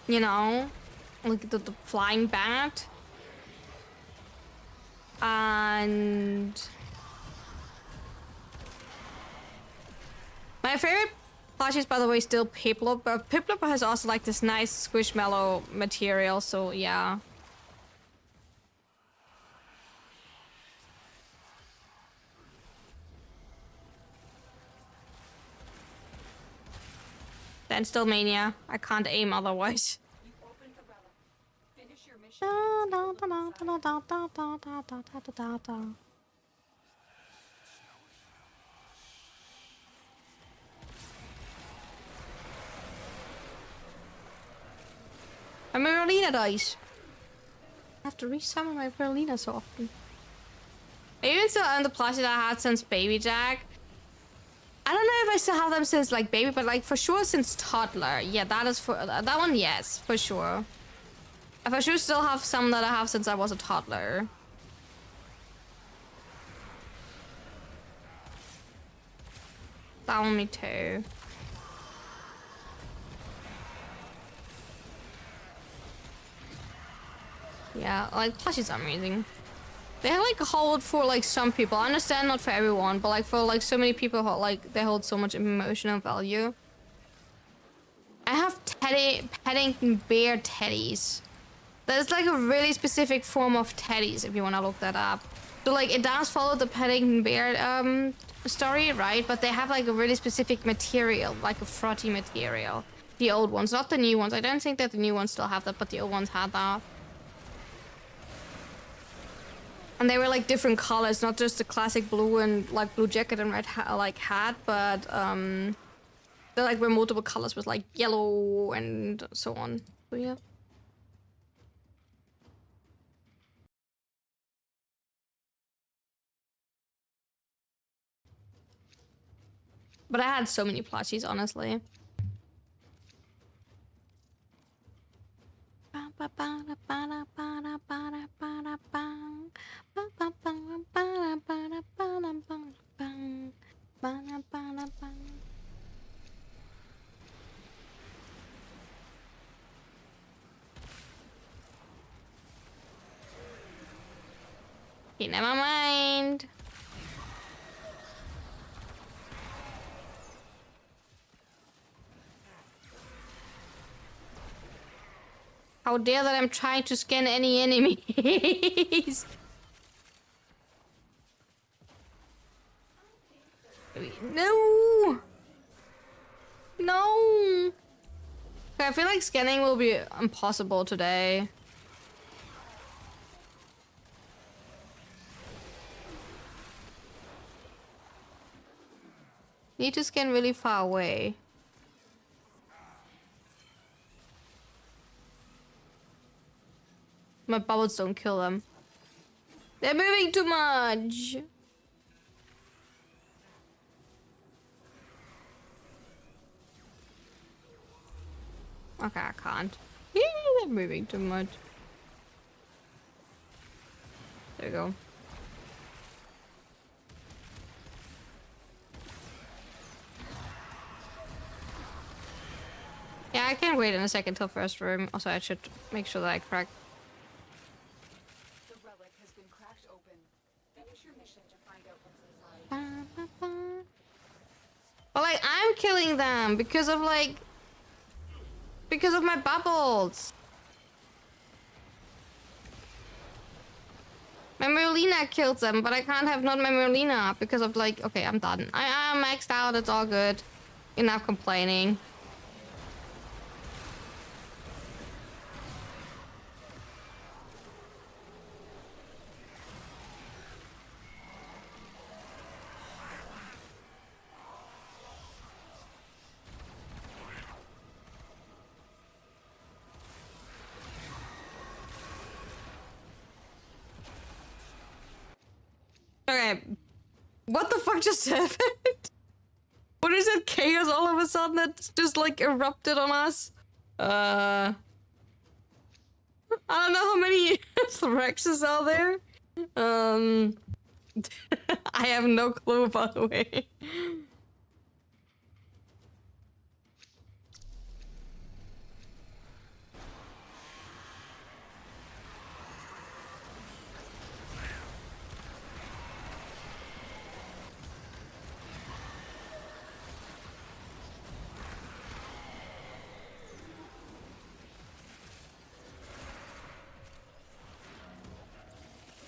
You know, like the flying bat. And my favorite plushies, by the way, still Piplup, but Piplup has also like this nice squishmallow material, so yeah. Then still Mania. I can't aim otherwise. You opened the relic. Finish your mission. My Merlina dies. I have to resummon my Merlina so often. I even still own the plushie that I had since Baby Jack. I don't know if I still have them since like baby, but like for sure since toddler. Yeah, that is for that one. Yes, for sure. I for sure still have some that I have since I was a toddler. That one me too. Yeah, like plushies are amazing. They like hold for like some people. I understand not for everyone, but like for like so many people, like they hold so much emotional value. I have Paddington Bear teddies. There's like a really specific form of teddies if you want to look that up. So like it does follow the Paddington Bear story, right? But they have like a really specific material, like a frothy material. The old ones, not the new ones. I don't think that the new ones still have that, but the old ones had that. And they were like different colors, not just the classic blue and like blue jacket and red hat, but there like were multiple colors with like yellow and so on. So yeah. But I had so many plushies, honestly. Okay, never mind. How dare that I'm trying to scan any enemies? No! No! Okay, I feel like scanning will be impossible today. Need to scan really far away. My bubbles don't kill them. They're moving too much. Okay, I can't. Yeah, they're moving too much. There you go. Yeah, I can wait in a second till first room. Also, I should make sure that I crack. The relic has been cracked open. Finish your mission to find out what's inside. But like, I'm killing them because of like... because of my bubbles. Memorina killed them, but I can't have not Memorina because of like... Okay, I'm done. I'm maxed out, it's all good. Enough complaining. Okay, what the fuck just happened? What is that chaos all of a sudden that just like erupted on us? I don't know how many Threxes are there. I have no clue, by the way.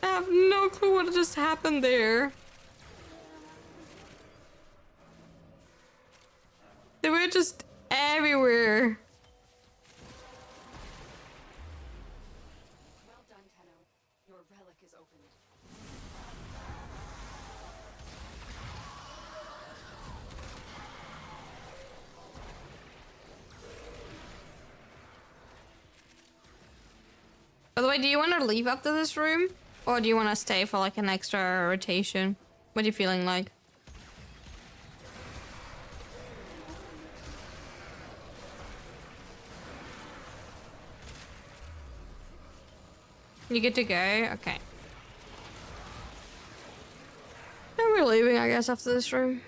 I have no clue what just happened there. They were just everywhere. Well done, Tenno. Your relic is opened. By the way, do you want to leave after this room? Or do you want to stay for like an extra rotation? What are you feeling like? You get to go? Okay. And we're leaving, I guess, after this room.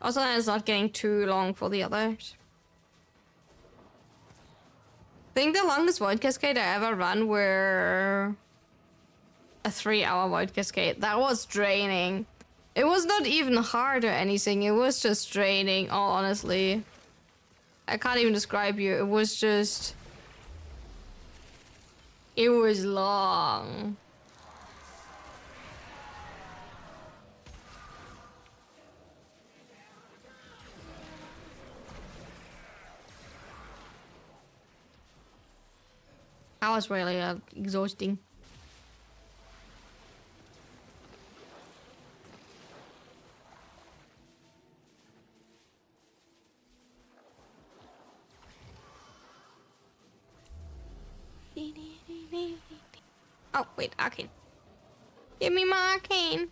Also, it's not getting too long for the others. I think the longest Void Cascade I ever run were a 3-hour Void Cascade. That was draining. It was not even hard or anything. It was just draining, all honestly. I can't even describe you. It was just... It was long. That was really exhausting. Oh, wait, arcane. Give me my arcane.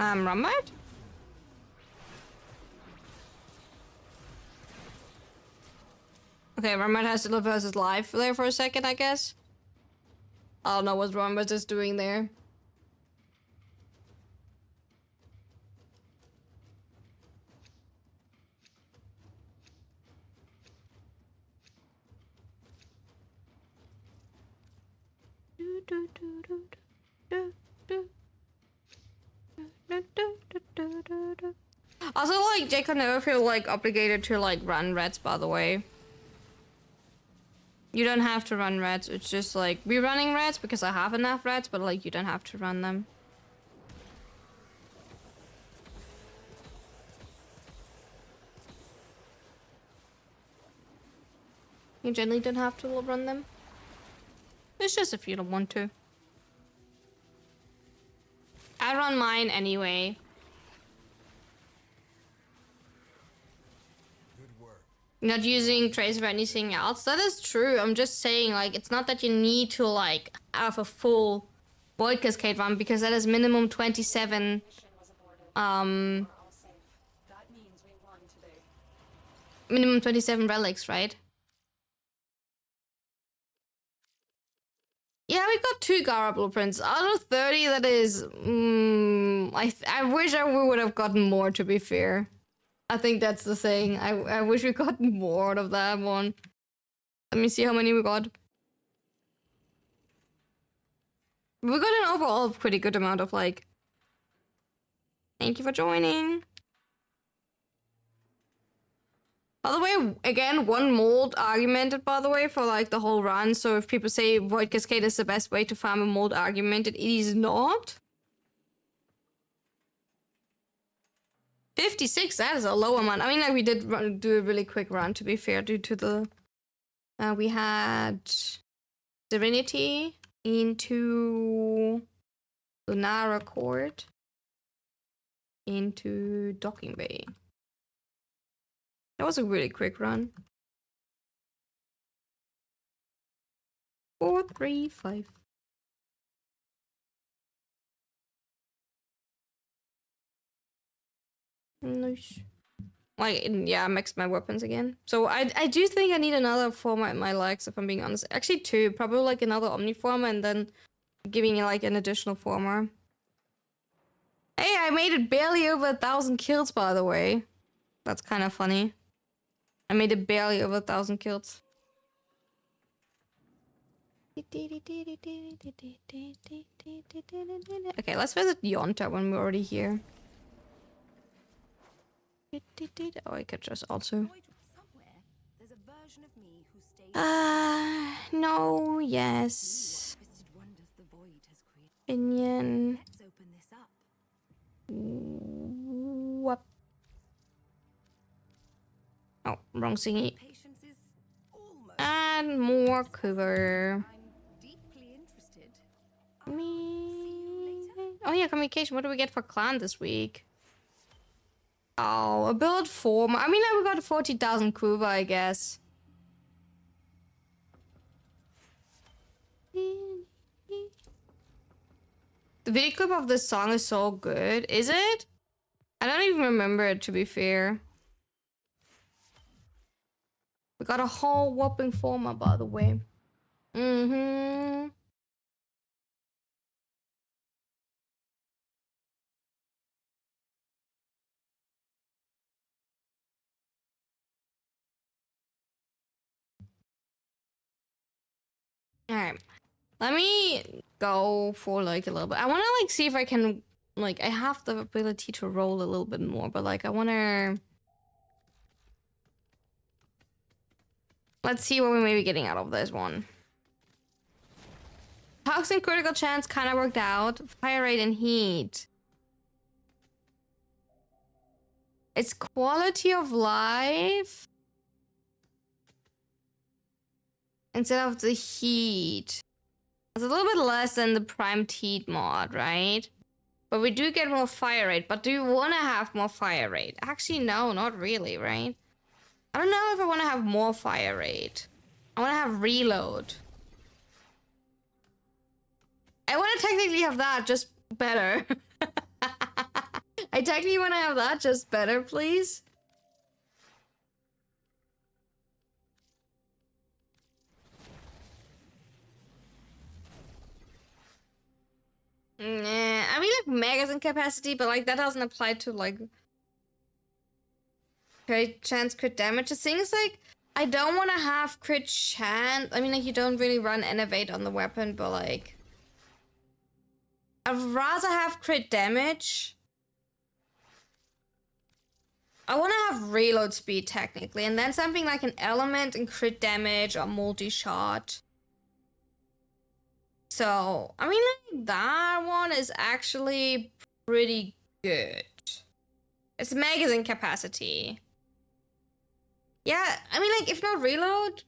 Robert? Okay, Robert has to live versus life there for a second, I guess. I don't know what Robert is doing there. Also, like, Jacob never feel like obligated to like run reds, by the way. You don't have to run reds, it's just like we're running reds because I have enough reds, but like you don't have to run them. You generally don't have to run them. It's just if you don't want to. I run mine anyway. Good work. Not using trace or anything else. That is true. I'm just saying, like, it's not that you need to like have a full Void Cascade run because that is minimum 27. Mission was aborted. We're all safe. That means we won today. Minimum 27 relics, right? Yeah, we got 2 Gara blueprints. Out of 30, that is... I wish we would have gotten more, to be fair. I think that's the thing. I wish we got more out of that one. Let me see how many we got. We got an overall pretty good amount of, like... Thank you for joining. By the way, again, one mold argumented, by the way, for like the whole run. So if people say Void Cascade is the best way to farm a mold argumented, it is not. 56, that is a low amount. I mean, like we did do a really quick run, to be fair, due to the... we had Serenity into Lunara Court into Docking Bay. That was a really quick run. 4, 3, 5. Nice. Like, yeah, I maxed my weapons again. So I do think I need another former at my legs, if I'm being honest. Actually 2, probably like another Omniformer and then giving me like an additional former. Hey, I made it barely over 1,000 kills, by the way. That's kind of funny. I made it barely over 1,000 kills. Okay, let's visit Yonta when we're already here. Oh, I could just also... no, yes. Opinion. What? Oh, wrong thingy. And more cover. Me. Oh yeah, communication. What do we get for clan this week? Oh, a build form. I mean, we got 40,000 Kuva, I guess. The video clip of this song is so good. Is it? I don't even remember it, to be fair. We got a whole whopping former, by the way. Mm-hmm. Alright. Let me go for like a little bit. I want to like see if I can, like, I have the ability to roll a little bit more, but like I want to... Let's see what we may be getting out of this one. Toxin critical chance kind of worked out. Fire rate and heat. It's quality of life instead of the heat. It's a little bit less than the primed heat mod, right? But we do get more fire rate. But do you want to have more fire rate? Actually, no, not really, right? I don't know if I want to have more fire rate. I want to have reload. I want to technically have that, just better. I technically want to have that, just better, please. Nah, I mean like magazine capacity, but like that doesn't apply to like crit chance, crit damage. The thing is like I don't want to have crit chance. I mean like you don't really run innovate on the weapon, but like I'd rather have crit damage. I want to have reload speed technically, and then something like an element and crit damage or multi-shot. So, I mean, like, that one is actually pretty good. It's magazine capacity. Yeah, I mean, like, if not reload...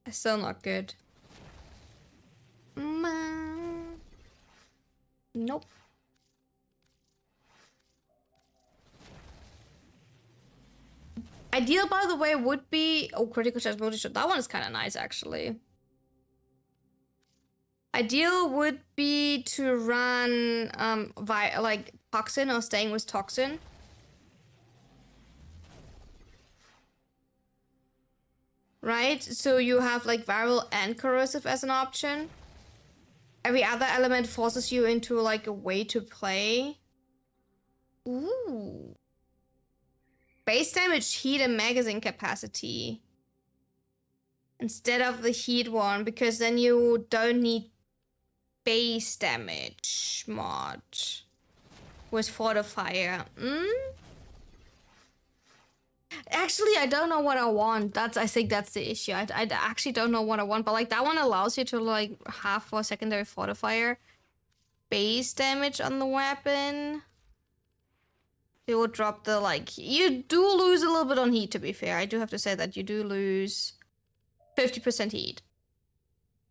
It's still not good. Nope. Ideal, by the way, would be... Oh, critical chance multi-shot. That one is kind of nice, actually. Ideal would be to run via like Toxin or staying with Toxin. Right? So you have like viral and corrosive as an option. Every other element forces you into like a way to play. Ooh. Base damage, heat, and magazine capacity. Instead of the heat one, because then you don't need base damage mod with fortifier. Actually, I don't know what I want. I think that's the issue. I actually don't know what I want, but like that one allows you to like have for secondary fortifier base damage on the weapon. It will drop the like you do lose a little bit on heat, to be fair. I do have to say that you do lose 50% heat.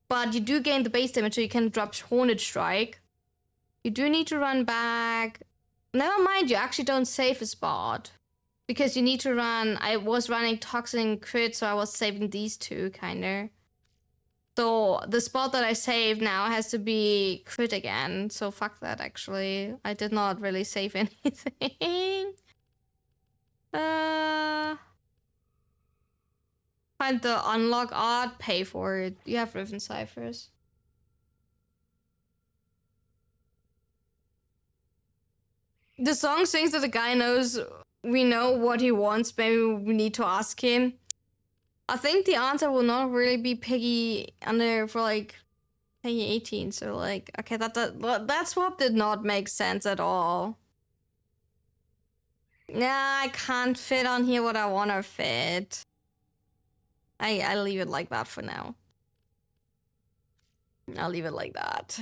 But you do gain the base damage, so you can drop Hornet Strike. You do need to run back. Never mind, you actually don't save a spot. Because you need to run... I was running Toxin Crit, so I was saving these two, kinda. So the spot that I saved now has to be Crit again. So fuck that, actually. I did not really save anything. Find the unlock art, pay for it. You have Riven Ciphers. The song sings that the guy knows we know what he wants. Maybe we need to ask him. I think the answer will not really be Peggy under for like Peggy 18. So like, okay, that swap did not make sense at all. Nah, I can't fit on here what I want to fit. I leave it like that for now. I'll leave it like that.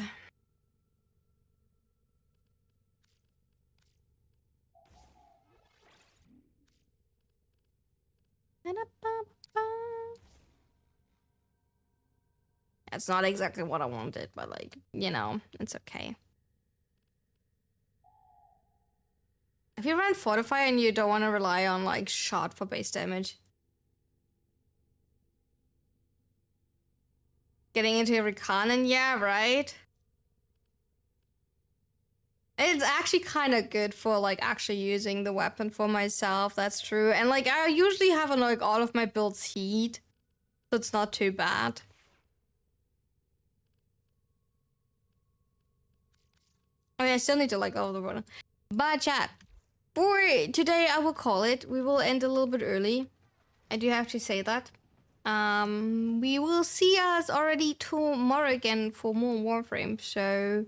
It's not exactly what I wanted, but like, you know, it's okay. If you run Fortify and you don't want to rely on like shot for base damage, getting into a Reconnaissance, yeah, right? It's actually kind of good for like actually using the weapon for myself, that's true. And like I usually have on like all of my builds heat, so it's not too bad. I mean, I still need to like all the water. But chat, for today I will call it. We will end a little bit early. I do have to say that. We will see us already tomorrow again for more Warframe. So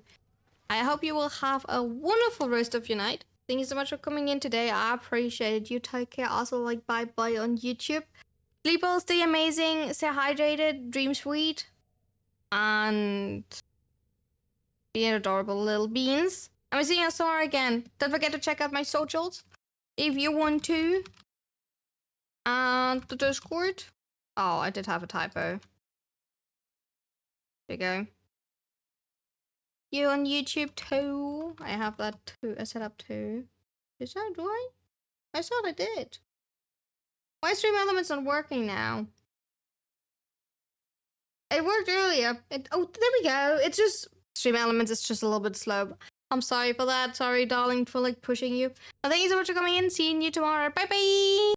I hope you will have a wonderful rest of your night. Thank you so much for coming in today. I appreciate it. You take care. Also, like, bye-bye on YouTube. Sleep well, stay amazing, stay hydrated, dream sweet, and be adorable little beans. I'm seeing you tomorrow again. Don't forget to check out my socials if you want to. And the Discord. Oh, I did have a typo. There you go. You on YouTube too? I have that too. I set up too. Is that do I? I thought I did. Why is Stream Elements not working now? It worked earlier. Oh, there we go. It's just Stream Elements. It's just a little bit slow. I'm sorry for that. Sorry, darling, for like pushing you. Thank you so much for coming in. Seeing you tomorrow. Bye bye.